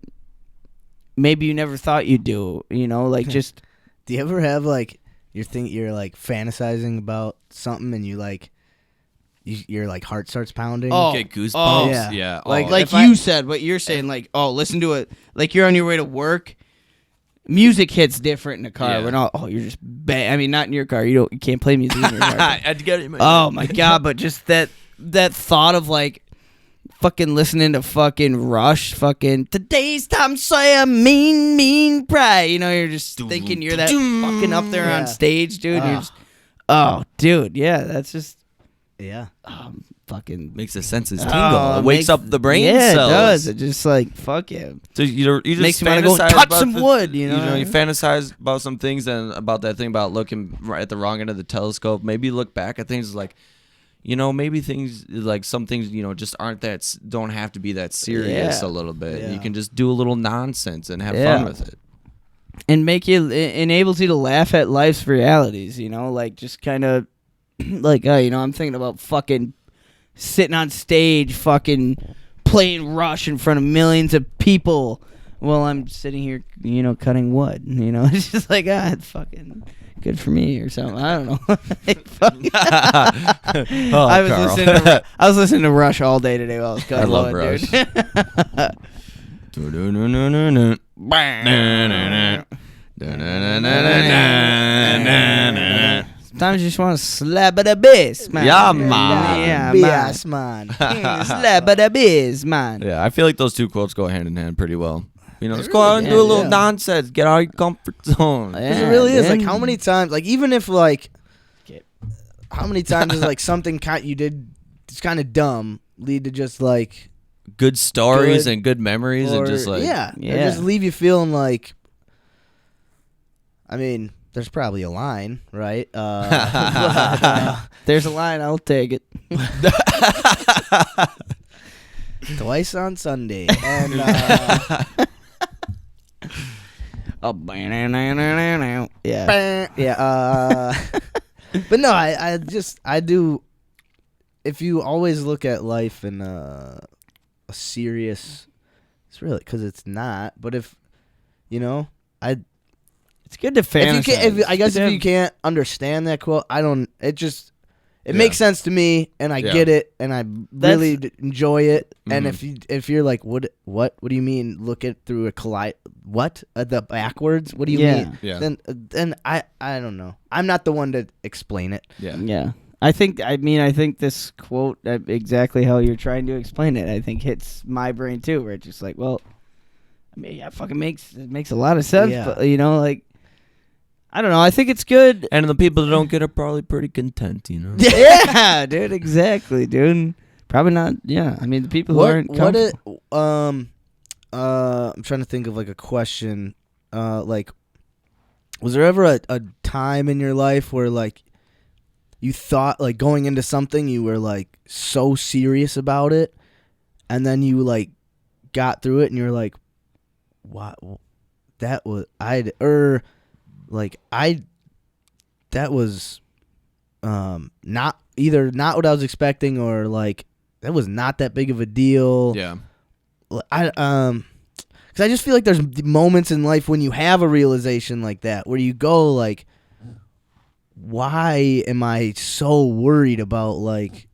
maybe you never thought you'd do. Like just. Do you ever have like you're like fantasizing about something and you like your like heart starts pounding? Oh. Get goosebumps. Oh, yeah. Yeah. Like Oh, like if I- you said, what you're saying, like, oh, listen to it. Like you're on your way to work, music hits different in a car. Yeah. We're not. Oh, you're just bad. I mean, not in your car. You can't play music in your car. I'd get it. Oh my god! But just that thought of like fucking listening to fucking Rush, fucking today's time Sam, mean pride. You know, you're just thinking you're that fucking up there on stage, dude. You're just, oh, dude, yeah, that's just fucking makes the senses tingle. Oh, it wakes up the brain yeah, cells. it does. It just like fuck yeah. So you just Makes me want to go and fantasize cut about some wood. You know, you fantasize about some things and about that thing about looking right at the wrong end of the telescope. Maybe look back at things like, maybe things like some things, just aren't don't have to be that serious a little bit. Yeah. You can just do a little nonsense and have fun with it. and make you enables you to laugh at life's realities. Like just kind of like I'm thinking about fucking sitting on stage, fucking playing Rush in front of millions of people while I'm sitting here, cutting wood. It's just like it's fucking good for me or something. I don't know. I was listening to Rush all day today while I was cutting love wood, Rush. Dude. Sometimes you just want to slap at a bass, man. Yeah, man. Yeah, Yes, man. slap at a bass, man. Yeah, I feel like those two quotes go hand in hand pretty well. Let's go out and do a little nonsense. Get out of your comfort zone. Because it really is. Like, how many times, like, even if, like, how many times is, like, something you did, it's kind of dumb, lead to just, like, good stories and good memories and just, like, or just leave you feeling like, I mean, there's probably a line, right? There's a line, I'll take it. Twice on Sunday. And, but no, I do. If you always look at life in a serious, it's really because it's not. But if It's good to fantasize. if you can't understand that quote, I don't. It makes sense to me, and I get it, and I really enjoy it. And if you're like, what do you mean? Look it through a the backwards? What do you mean? Yeah. Then I don't know. I'm not the one to explain it. Yeah. I think this quote, exactly how you're trying to explain it, I think hits my brain too, where it's just like, well, I mean, it makes a lot of sense, but like, I don't know. I think it's good. And the people that don't get it are probably pretty content, Yeah, dude. Exactly, dude. Probably not. Yeah. I mean, the people who aren't comfortable. I'm trying to think of like a question. Like, was there ever a time in your life where like you thought like going into something you were like so serious about it, and then you like got through it and you're like, what? That was that was not what I was expecting, or like that was not that big of a deal. Yeah. Because I just feel like there's moments in life when you have a realization like that where you go like, why am I so worried about like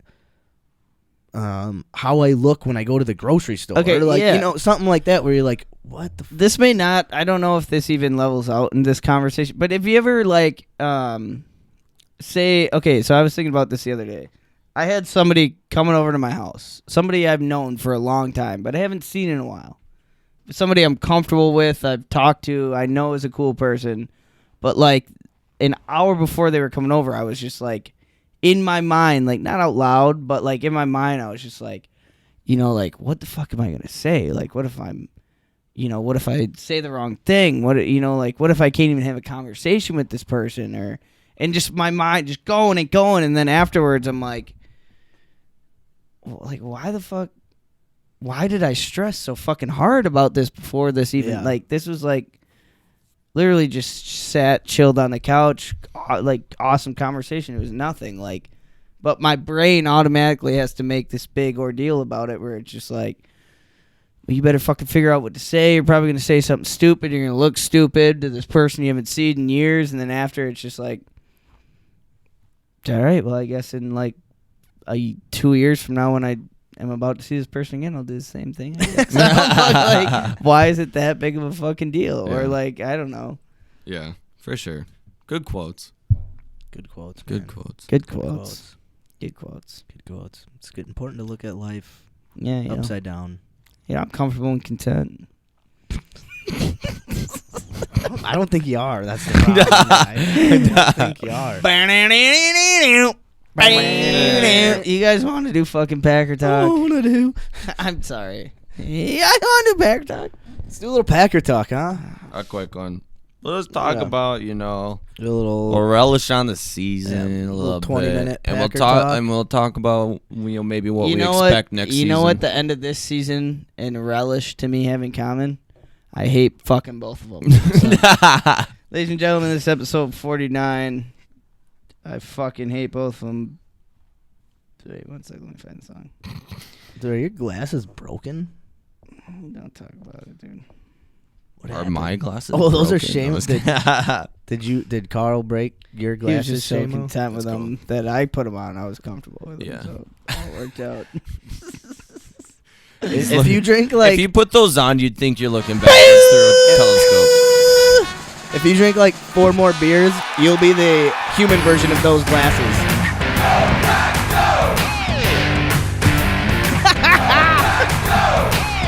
how I look when I go to the grocery store? Okay, or like something like that where you're like, what the this may not, I don't know if this even levels out in this conversation, but if you ever like say, okay, so I was thinking about this the other day. I had somebody coming over to my house, somebody I've known for a long time but I haven't seen in a while, somebody I'm comfortable with, I've talked to, I know is a cool person, but like an hour before they were coming over, I was just like, in my mind, like not out loud, but like in my mind, I was just like, like what the fuck am I gonna say? Like, what if I'm, what if I say the wrong thing? What if I can't even have a conversation with this person? And just my mind just going and going, and then afterwards, I'm like, why the fuck? Why did I stress so fucking hard about this before this even? Yeah. Like, this was like. Literally just sat, chilled on the couch, like awesome conversation. It was nothing, like, but my brain automatically has to make this big ordeal about it, where it's just like, well, you better fucking figure out what to say. You're probably gonna say something stupid. You're gonna look stupid to this person you haven't seen in years, and then after it's just like, all right, well, I guess in like 2 years from now, when I am about to see this person again, I'll do the same thing. I guess. Like, why is it that big of a fucking deal? Yeah. Or like, I don't know. Yeah, for sure. Good quotes. Good quotes. Good man. quotes. Good Good quotes. quotes. Good quotes. Good quotes. It's good, important to look at life Yeah, yeah. upside down. Yeah, I'm comfortable and content. I don't think you are. That's the problem. I don't think you are. You guys want to do fucking Packer talk? I want to do. I'm sorry. Yeah, I want to do Packer talk. Let's do a little Packer talk, huh? A quick one. Let's talk Yeah. about, A little. we'll relish on the season Yeah, a little little 20-minute bit, and we'll Packer talk, talk. and we'll talk about maybe what You we know expect what? next You season. know what? The end of this season and relish to me have in common. I hate fucking both of them. So, ladies and gentlemen, this is episode 49. I fucking hate both of them. Wait, 1 second. Let me find the song. Dude, are your glasses broken? Don't talk about it, dude. What Are happened? my glasses? Oh, those are broken? shame- I was- Did Carl break your He was glasses? just so Shamo? content with That's them that I put them on. I was comfortable with them. Yeah. So it all worked out. If you drink like if you put those on, you'd think you're looking backwards through a telescope. if you drink like 4 more beers, you'll be the human version of those glasses.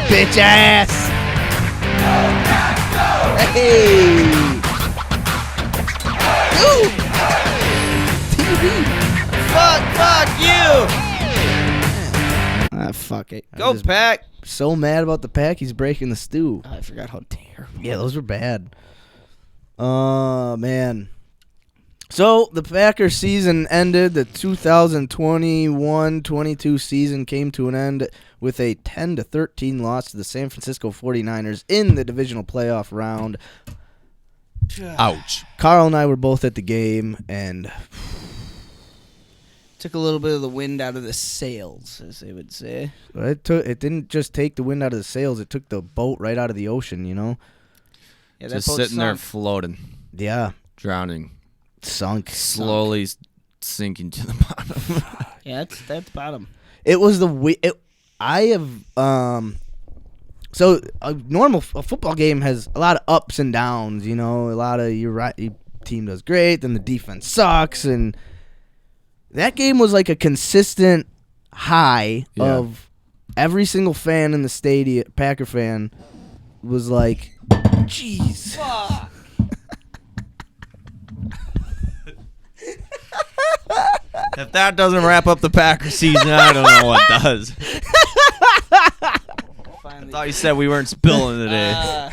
Bitch ass. Hey. Ooh. TV. Fuck you. Ah, fuck it. I Go just- Pack. So mad about the pack, he's breaking the stew. I forgot how terrible. Yeah, those were bad. Oh, man. So, the Packers season ended. The 2021-22 season came to an end with a 10-13 loss to the San Francisco 49ers in the divisional playoff round. Ouch. Carl and I were both at the game, and Took a little bit of the wind out of the sails, as they would say. it didn't just take the wind out of the sails. It took the boat right out of the ocean, you know? Yeah, that Just boat sitting there sunk. floating, Yeah, drowning, sunk. slowly sinking to the bottom. Yeah, that's bottom. It was I have so a football game has a lot of ups and downs, you know. A lot of your team does great, then the defense sucks, and that game was like a consistent high Yeah. of every single fan in the stadium. Packer fan was like, "Jeez." If that doesn't wrap up the Packers season, I don't know what does. I thought you said we weren't spilling today.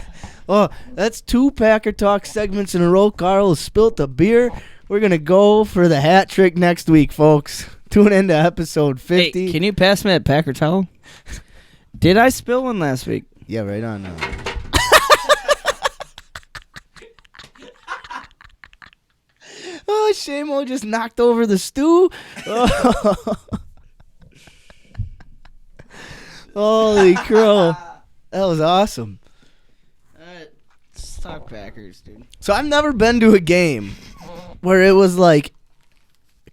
Oh, that's 2 Packer Talk segments in a row. Carl has spilt the beer. We're going to go for the hat trick next week, folks. Tune into episode 50. Hey, can you pass me that Packer towel? Did I spill one last week? Yeah, right on. Oh, Shamo just knocked over the stew. Oh. Holy crow. That was awesome. Let's talk Packers, dude. So I've never been to a game where it was like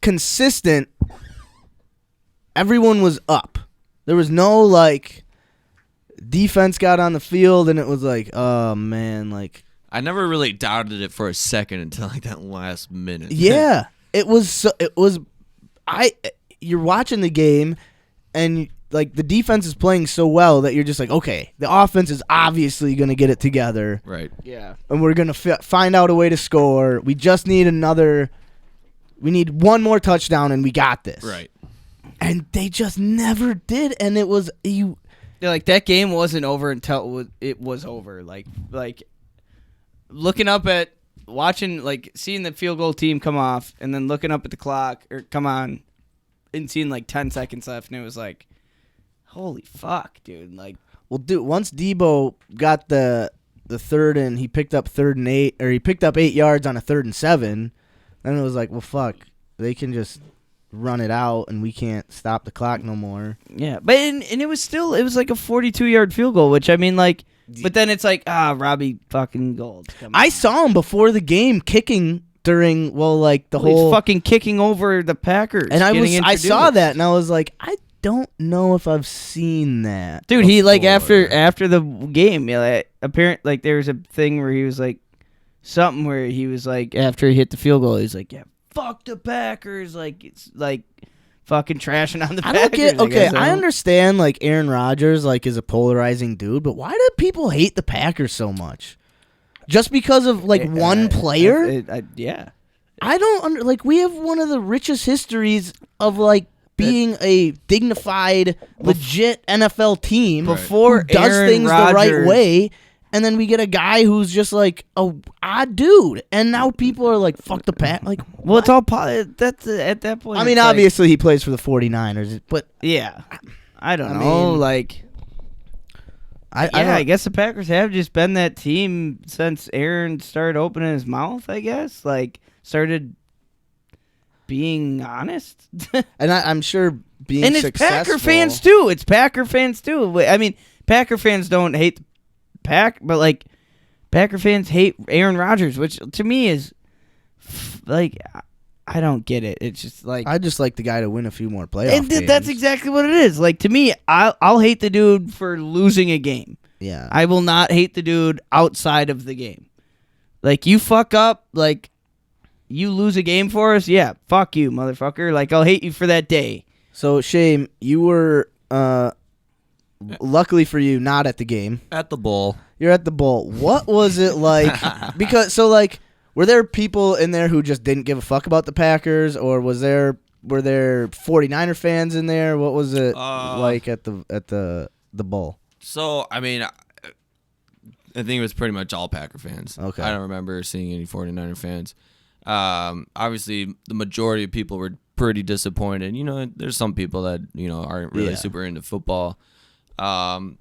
consistent. Everyone was up. There was no like defense got on the field and it was like, oh man, like I never really doubted it for a second until like that last minute. yeah. You're watching the game and like the defense is playing so well that you're just like, okay, the offense is obviously going to get it together. Right. Yeah. And we're going to find out a way to score. We just need we need one more touchdown and we got this. Right. And they just never did. And it was, Yeah, like that game wasn't over until it was over. Like looking up at watching, like seeing the field goal team come off and then looking up at the clock or come on and seeing like 10 seconds left. And it was like, holy fuck, dude. Like, well, dude, once Debo got the third and he picked up 3rd and 8, or he picked up 8 yards on a 3rd and 7, then it was like, well, fuck, they can just run it out and we can't stop the clock no more. yeah. But and it was like a 42-yard field goal, which I mean, like, but then it's like, Robbie fucking Gold. Come on. I saw him before the game kicking during, the He's whole fucking kicking over the Packers. and I getting saw introduced. that and I was like, don't know if I've seen that. Dude, he like before. after the game, apparent like there was a thing where he was like something where he was like after he hit the field goal, he's like, yeah, fuck the Packers, like it's like fucking trashing on the I Packers. don't get. Okay, guess. I understand like Aaron Rodgers like is a polarizing dude, but why do people hate the Packers so much? Just because of like one player? Yeah. I don't like. We have one of the richest histories of like being a dignified, legit NFL team Before who does Aaron things the Rodgers- right way, and then we get a guy who's just like a odd dude, and now people are like, "Fuck the Pack." Like, Well, it's all that's at that point. I mean, it's like- obviously he plays for the 49ers, but yeah. I don't I know. mean, Like, I I guess the Packers have just been that team since Aaron started opening his mouth. I guess like started being honest. and I'm sure being And it's successful. Packer fans too. It's Packer fans too. I mean, Packer fans don't hate the Pack, but like Packer fans hate Aaron Rodgers, which to me is like I don't get it. It's just like I just like the guy to win a few more playoff and games. that's exactly what it is. Like to me, I'll hate the dude for losing a game. Yeah. I will not hate the dude outside of the game. Like you fuck up, like you lose a game for us, yeah, fuck you, motherfucker. Like I'll hate you for that day. So Shane, you were luckily for you not at the game. At the bowl. You're at the bowl. What was it like? Because so like were there people in there who just didn't give a fuck about the Packers, or were there 49er fans in there? What was it like at the bowl? So, I mean, I think it was pretty much all Packer fans. Okay. I don't remember seeing any 49er fans. Obviously, the majority of people were pretty disappointed. You know, there's some people that, you know, aren't really super into football. But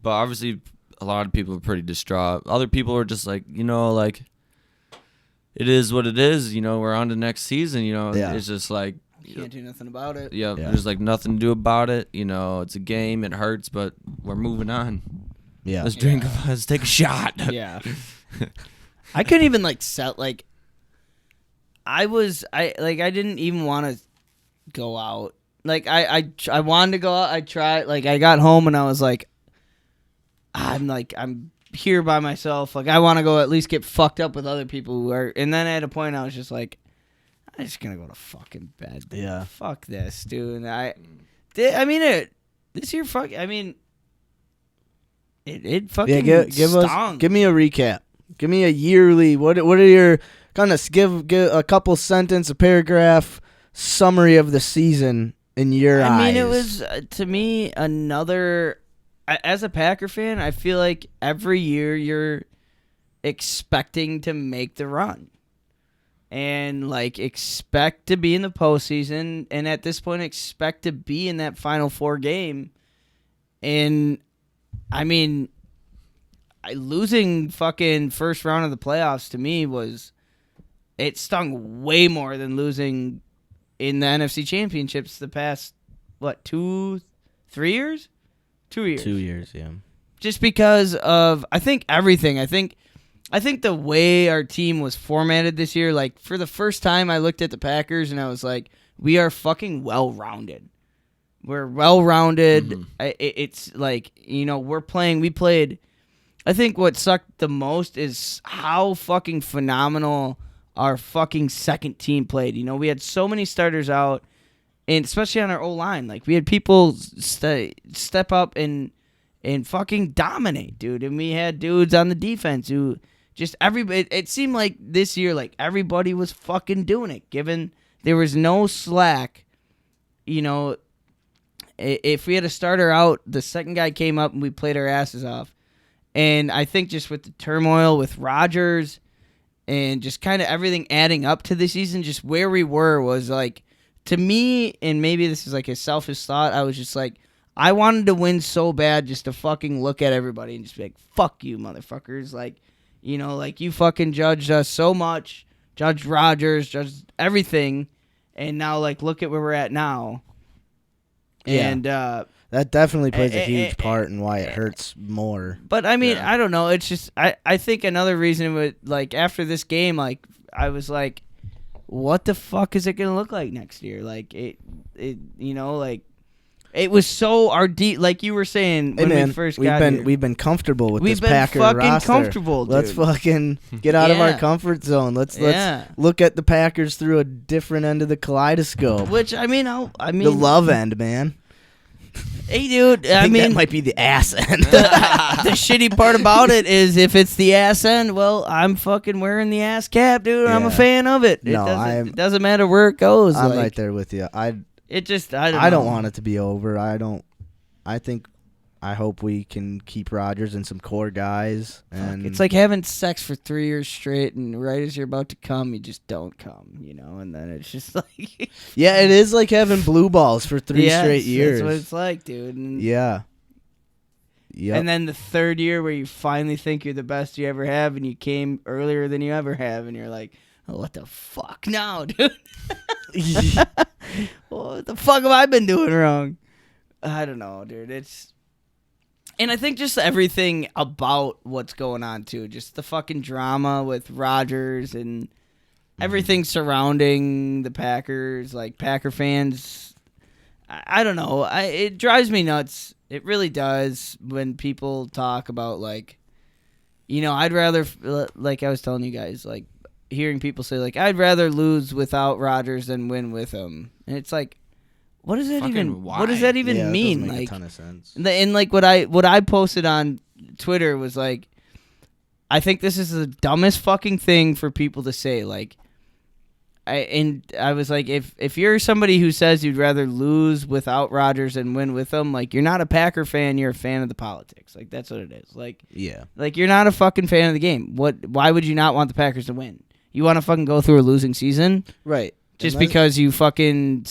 obviously, a lot of people were pretty distraught. Other people were just like, you know, like, it is what it is. You know, we're on to next season. You know, it's just like, Can't do nothing about it. yeah, there's like nothing to do about it. You know, it's a game. It hurts, but we're moving on. Yeah. Let's drink. Let's take a shot. Yeah. I couldn't even like sell like I didn't even want to go out. Like I wanted to go out. I tried. Like I got home and I was like, I'm here by myself. Like I want to go at least get fucked up with other people who are. And then at a point I was just like, I'm just gonna go to fucking bed. Yeah. Fuck this, dude. And this year. It fucking stunk. give me a recap. Give me a yearly. What are your kind of give a couple sentence, a paragraph summary of the season in your eyes? I mean, it was to me another. As a Packer fan, I feel like every year you're expecting to make the run, and like expect to be in the postseason, and at this point expect to be in that Final Four game. And I mean, losing fucking first round of the playoffs to me it stung way more than losing in the NFC Championships the past 2-3 years. 2 years. 2 years, yeah. Just because of I think everything. I think the way our team was formatted this year, like for the first time I looked at the Packers and I was like, we are fucking well-rounded. We're well-rounded. Mm-hmm. It's like, you know, we played. I think what sucked the most is how fucking phenomenal our fucking second team played. You know, we had so many starters out, and especially on our O-line. Like, we had people step up and fucking dominate, dude. And we had dudes on the defense who just everybody. It seemed like this year, like, everybody was fucking doing it, given there was no slack. You know, if we had a starter out, the second guy came up and we played our asses off. And I think just with the turmoil with Rodgers and just kind of everything adding up to the season, just where we were was like, to me, and maybe this is like a selfish thought, I was just like, I wanted to win so bad just to fucking look at everybody and just be like, fuck you, motherfuckers. Like, you know, like you fucking judged us so much, judged Rodgers, judged everything. And now, like, look at where we're at now. Yeah. And That definitely plays a huge part in why it hurts more. But I mean, I don't know. It's just I think another reason would like after this game, like I was like, what the fuck is it gonna look like next year? Like it you know, like It was so our deep, like you were saying when we first got here. We've been comfortable with We've this been Packer fucking roster. comfortable, dude. Let's fucking get out of our Yeah. comfort zone. Let's Yeah. look at the Packers through a different end of the kaleidoscope. Which I mean, The love end, man. Hey, dude. I think that might be the ass end. The shitty part about it is if it's the ass end, well, I'm fucking wearing the ass cap, dude. I'm a Yeah. fan of it. No, it doesn't matter where it goes. I'm like, right there with you. I I don't want it to be over. I hope we can keep Rodgers and some core guys. And It's like having sex for 3 years straight, and right as you're about to come, you just don't come, and then it's just like... yeah, it is like having blue balls for 3 Yes, straight years. That's what it's like, dude. And, Yeah. Yep. And then the third year where you finally think you're the best you ever have, and you came earlier than you ever have, and you're like, oh, what the fuck now, dude? Well, what the fuck have I been doing wrong? I don't know, dude. And I think just everything about what's going on, too. Just the fucking drama with Rodgers and everything surrounding the Packers. Like, Packer fans, I don't know. It drives me nuts. It really does when people talk about, like, I'd rather, like I was telling you guys, like, hearing people say, like, I'd rather lose without Rodgers than win with him. And it's like, what does that Fucking even Yeah, it mean? doesn't make Like, a ton of sense. and like what I posted on Twitter was like, I think this is the dumbest fucking thing for people to say. Like, I was like, if you're somebody who says you'd rather lose without Rodgers than win with him, like, you're not a Packer fan, you're a fan of the politics. Like, that's what it is. Like, Yeah. like, you're not a fucking fan of the game. Why would you not want the Packers to win? You want to fucking go through a losing season Right. just because you fucking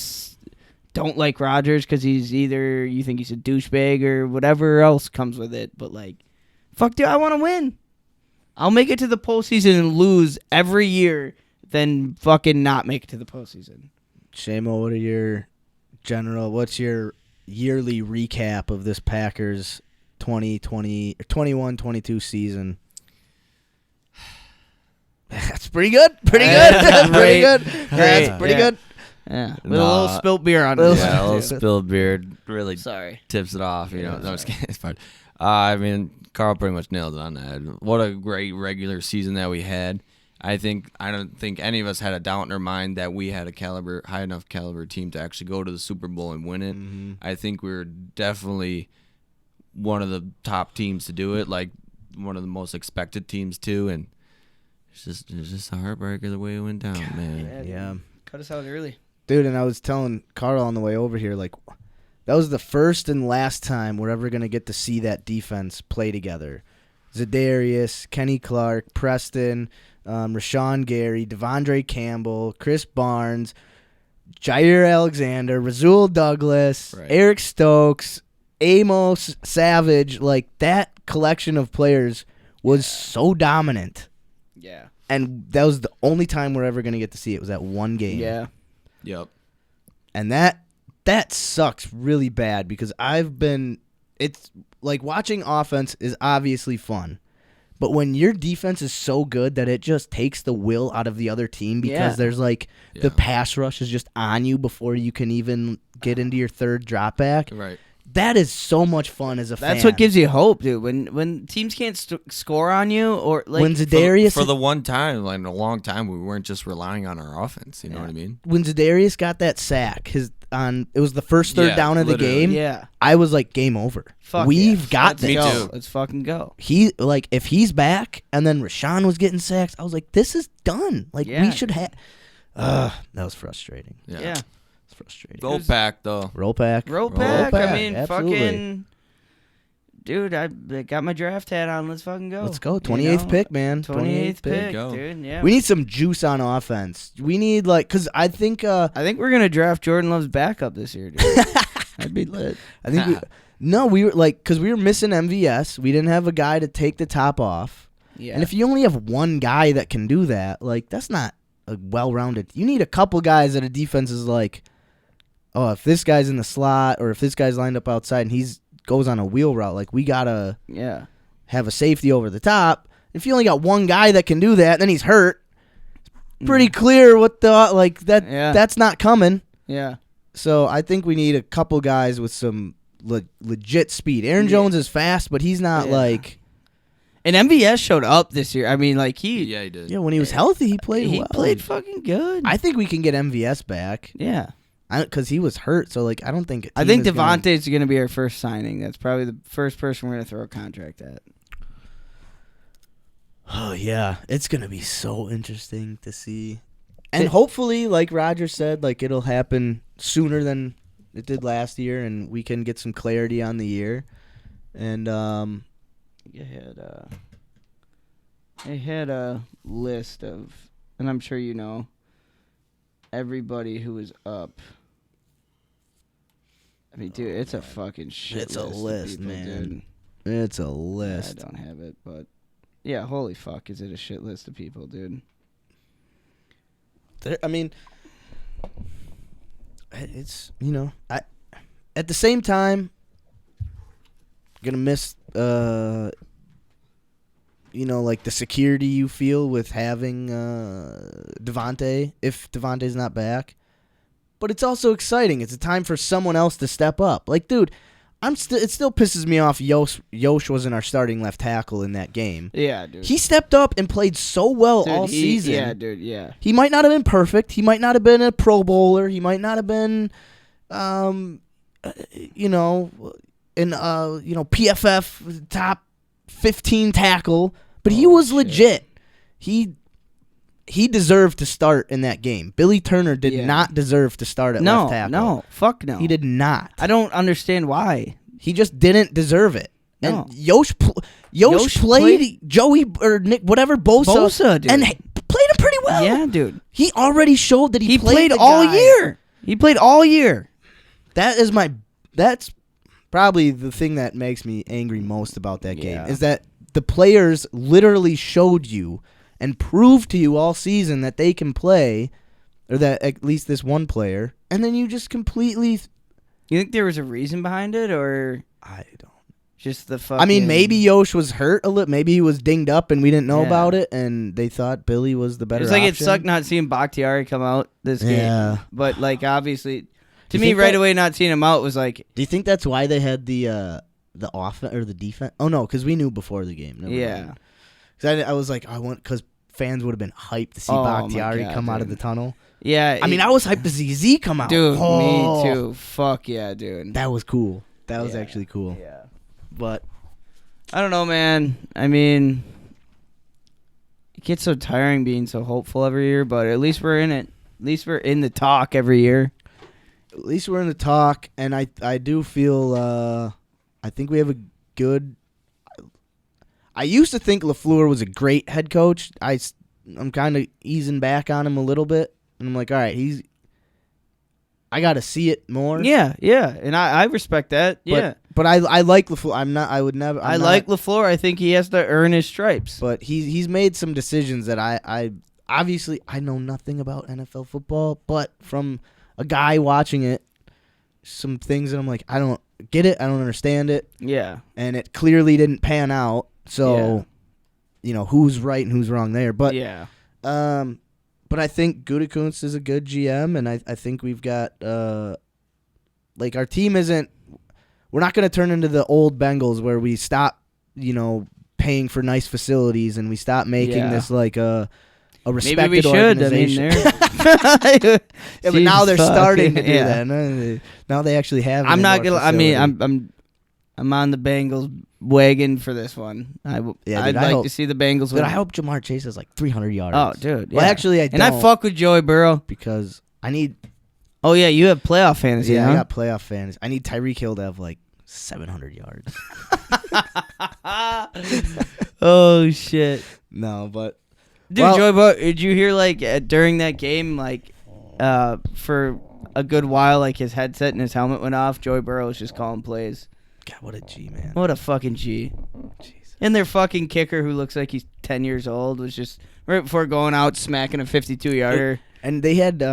don't like Rodgers because you think he's a douchebag or whatever else comes with it. But, like, fuck, dude, I want to win. I'll make it to the postseason and lose every year than fucking not make it to the postseason. Shamo, what's your yearly recap of this Packers 21-22 season? That's pretty good. Pretty good. That's pretty good. That's pretty good. Yeah, with a little spilt beer on it. Yeah, a little spilled beer really Sorry. tips it off. No, I'm just kidding. It's fine. I mean, Carl pretty much nailed it on that. What a great regular season that we had. I don't think any of us had a doubt in our mind that we had a high enough caliber team to actually go to the Super Bowl and win it. Mm-hmm. I think we were definitely one of the top teams to do it, like one of the most expected teams too. And it's just a heartbreaker the way it went down, man. Yeah. Cut us out early. Dude, and I was telling Carl on the way over here, like, that was the first and last time we're ever going to get to see that defense play together. Za'Darius, Kenny Clark, Preston, Rashawn Gary, Devondre Campbell, Chris Barnes, Jair Alexander, Rasul Douglas, Right. Eric Stokes, Amos Savage. Like, that collection of players was so dominant. Yeah. And that was the only time we're ever going to get to see it, was that one game. Yeah. Yep. And that sucks really bad because it's like watching offense is obviously fun. But when your defense is so good that it just takes the will out of the other team because there's like the pass rush is just on you before you can even get into your third drop back. Right. That is so much fun as a fan. That's what gives you hope, dude. When teams can't score on you, or like when Za'Darius for the one time, like in a long time, we weren't just relying on our offense. You know what I mean? When Za'Darius got that sack, it was the first third down of the literally. game. Yeah. I was like, game over. Fuck We've got Let's this. Me go. too. Let's fucking go. If he's back, and then Rashawn was getting sacks, I was like, this is done. Like, we should have. That was frustrating. Yeah. It's frustrating. Roll Pack though. Roll pack. Roll back. I mean, absolutely. fucking. Dude, I got my draft hat on. Let's fucking go. Let's go. 28th pick, man. 28th pick, Go. dude. Yeah. We need some juice on offense. We need, because I think. I think we're gonna draft Jordan Love's backup this year, dude. I'd be lit. I think we were because we were missing MVS. We didn't have a guy to take the top off. Yeah. And if you only have one guy that can do that, like, that's not a well-rounded. You need a couple guys that a defense is like, oh, if this guy's in the slot or if this guy's lined up outside and he's goes on a wheel route, like, we gotta have a safety over the top. If you only got one guy that can do that, then he's hurt. It's pretty clear what that's not coming. Yeah. So I think we need a couple guys with some legit speed. Aaron Jones is fast, but he's not like. And MVS showed up this year. I mean, like he did. Yeah, when he was healthy, he played well. He played fucking good. I think we can get MVS back. Yeah. Because he was hurt, so like I don't think. I think Devontae's going to be our first signing. That's probably the first person we're going to throw a contract at. Oh yeah, it's going to be so interesting to see, and hopefully, like Roger said, like it'll happen sooner than it did last year, and we can get some clarity on the year. And I had a list of, and I'm sure you know, everybody who was up. I mean, dude, it's a fucking shit. It's a list, people, man. Dude. It's a list. I don't have it, but yeah, holy fuck, is it a shit list of people, dude? I mean, it's at the same time, gonna miss like the security you feel with having Devontae if Devontae's not back. But it's also exciting. It's a time for someone else to step up. Like, dude, it still pisses me off Yosh wasn't our starting left tackle in that game. Yeah, dude. He stepped up and played so well all season. Yeah, dude, yeah. He might not have been perfect. He might not have been a Pro Bowler. He might not have been PFF top 15 tackle, but he was legit. He deserved to start in that game. Billy Turner did not deserve to start at left tackle. No, fuck no. He did not. I don't understand why. He just didn't deserve it. No. And Yosh played Joey or Nick, whatever, Bosa dude. and played him pretty well. Yeah, dude. He already showed that he played the all guy. year. He played all year. That's probably the thing that makes me angry most about that game is that the players literally showed you and proved to you all season that they can play, or that at least this one player, and then you just completely. You think there was a reason behind it, or I don't. Just the fucking. I mean, maybe Yosh was hurt a little. Maybe he was dinged up, and we didn't know about it, and they thought Billy was the better. It's like option. it sucked not seeing Bakhtiari come out this game, but like obviously, to me, right away not seeing him out was like. Do you think that's why they had the offense or the defense? Oh no, because we knew before the game. Yeah. Because I was like, because fans would have been hyped to see Bakhtiari come out of the tunnel. Yeah. I mean, I was hyped to see Z come out. Dude, me too. Fuck yeah, dude. That was cool. That was actually cool. Yeah. But I don't know, man. I mean, it gets so tiring being so hopeful every year, but at least we're in it. At least we're in the talk every year. At least we're in the talk, and I do feel I think we have a good. I used to think LaFleur was a great head coach. I'm kind of easing back on him a little bit, and I'm like, all right, I got to see it more. Yeah, and I respect that. But I like LaFleur. I would never. like LaFleur. I think he has to earn his stripes. But he's made some decisions that I obviously I know nothing about NFL football, but from a guy watching it, some things that I'm like, I don't get it. I don't understand it. Yeah. And it clearly didn't pan out. So, who's right and who's wrong there. But but I think Gutekunst is a good GM, and I think we've got our team isn't. We're not going to turn into the old Bengals where we stop, paying for nice facilities and we stop making this like a respected Maybe we should. organization. I mean, but now they're starting to do that. Now they actually have. I'm not gonna. I mean, I'm on the Bengals wagon for this one. I'd like to see the Bengals win. But I hope Jamar Chase has like 300 yards. Oh, dude. Well, actually, I don't. And I fuck with Joey Burrow because I need. Oh yeah, you have playoff fantasy. Yeah, huh? I got playoff fantasy. I need Tyreek Hill to have like 700 yards. Oh shit. No, but dude, Joey Burrow. Did you hear during that game for a good while his headset and his helmet went off? Joey Burrow was just calling plays. God, what a G, man. What a fucking G. Jesus. And their fucking kicker, who looks like he's 10 years old, was just right before going out smacking a 52-yarder. And they had,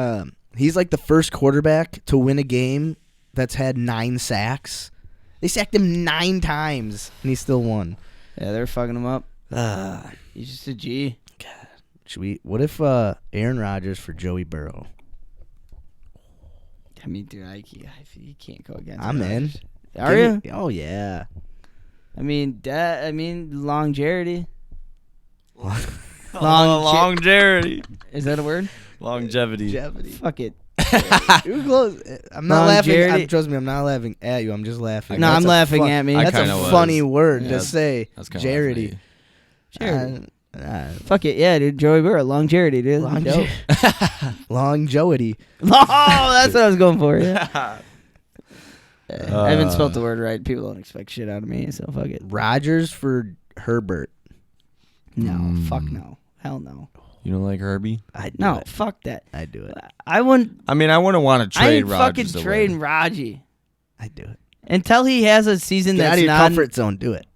he's like the first quarterback to win a game that's had 9 sacks. They sacked him 9 times, and he still won. Yeah, they're fucking him up. He's just a G. God. What if Aaron Rodgers for Joey Burrow? I mean, dude, you can't go against. I'm in. Rodgers. Are you? Oh yeah. I mean, longevity. Longevity. Is that a word? Longevity. Fuck it. Too close. I'm not laughing. Longevity. Trust me, I'm not laughing at you. I'm just laughing. No, I'm laughing at me. That's a kinda was. funny word Yeah, to say. That's kind of Jarity. Fuck it, yeah, dude. Joey Burrow, longevity, dude. Longevity. Longevity. Oh, that's what I was going for. Yeah. I haven't spelled the word right. People don't expect shit out of me, so fuck it. Rodgers for Herbert. No, fuck no. Hell no. You don't like Herbie? I'd do No, it. fuck that. I'd do it. I wouldn't. I mean, I wouldn't want to I trade ain't fucking Rodgers away. trading Raji I'd do it. until he has a season Get that's out of your not. comfort zone. Do it.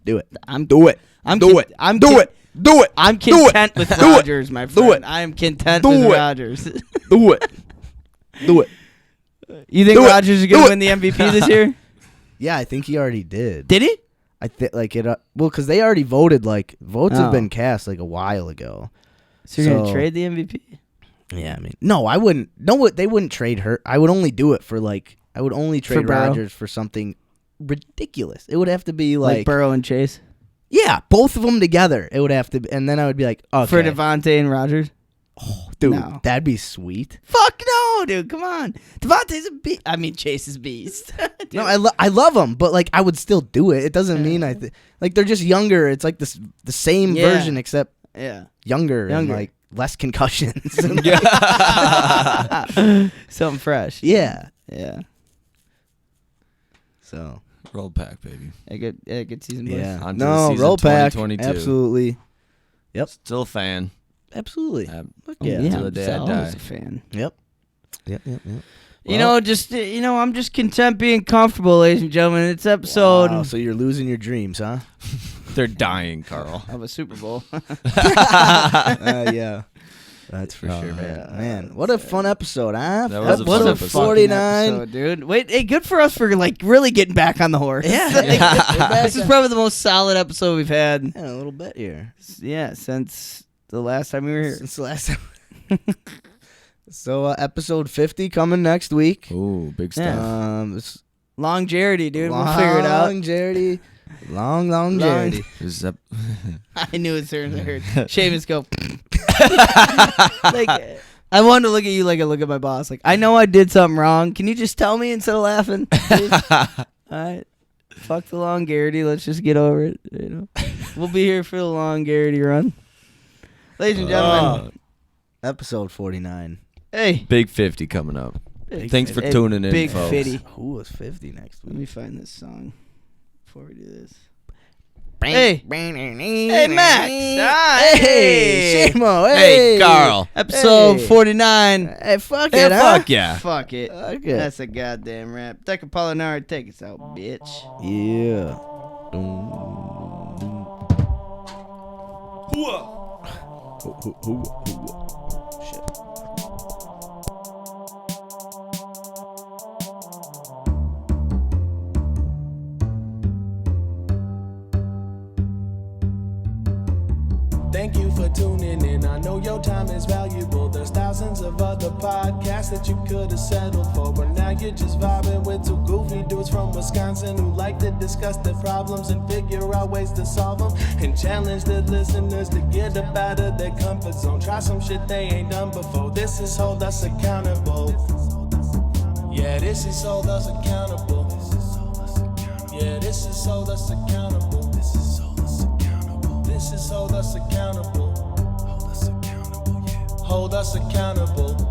Do it. I'm Do it. I'm do con- it. I'm do con- it. Do it. I'm Do it. content with Do it. Rodgers, my friend. Do it. I am content Do with it. Rodgers. Do it. Do it. You think Do it. Rodgers is Do gonna it. win the MVP this year? Yeah, I think he already did. Did he? I think like it. Well, because they already voted. Like votes Oh. have been cast like a while ago. So you're gonna So- trade the MVP? Yeah, I mean, no, I wouldn't. No, they wouldn't trade her. I would only do it for like. I would only trade Burrow? Rodgers for something ridiculous. It would have to be Like like, Burrow and Chase yeah, both of them together. It would have to, and then I would be like, okay, for Devontae and Rodgers? dude, No. that'd be sweet. Fuck no, dude. Come on. Devontae's a beast. I mean, Chase is beast. Dude. No, I love them, but like I would still do it. It doesn't mean like they're just younger. It's like the same Yeah. version except Yeah. younger and Younger. like less concussions. Something fresh. Yeah. Yeah. So Roll pack, baby. A good season, boys. yeah, On to the no, season roll pack, 2022. absolutely, Still a fan. absolutely. Fuck Oh, yeah. Till the day I I'm die. always a fan. Yep. Yep. You know, I'm just content being comfortable, ladies and gentlemen. It's episode Wow, so you're losing your dreams, huh? They're dying, Carl. of a Super Bowl. Yeah, that's for sure, man. What a fun episode, huh? That was a what fun a episode. 49. Episode, dude. Wait, hey, good for us for like really getting back on the horse. Yeah, This is probably the most solid episode we've had. Yeah, a little bit here Yeah, since the last time we were here. since the last time. So episode 50 coming next week. Ooh, big stuff. It's Longevity, dude. We'll figure it out. Longevity. Longevity. This is ep- I knew it soon as I heard Seamus go. Like, I wanted to look at you like I look at my boss. Like, I know I did something wrong. Can you just tell me instead of laughing? Please? All right. Fuck the longevity. Let's just get over it. You know, we'll be here for the longevity run, ladies and gentlemen. Episode 49. Hey, Big 50 coming up. Big Thanks for 50. tuning in, Big folks. 50. Who was 50 next Let week? me find this song before we do this. Hey, hey, Max. Ah, Hey, Shamo. Hey, Hey, Carl. Episode Hey. 49. Hey, fuck Hey, it, huh? fuck yeah. Fuck it. Okay. That's a goddamn rap. Deck Apollinari, take us out, bitch. Yeah. Thank you for tuning in. I know your time is valuable. There's thousands of other podcasts that you could have settled for, but now you're just vibing with two goofy dudes from Wisconsin who like to discuss their problems and figure out ways to solve them, and challenge the listeners to get up out of their comfort zone. Try some shit they ain't done before. This is Hold Us Accountable. Yeah, this is Hold Us Accountable. Yeah, this is Hold Us Accountable. This is Hold Us Accountable. This is Hold Us Accountable. Hold Us Accountable, yeah. Hold Us Accountable.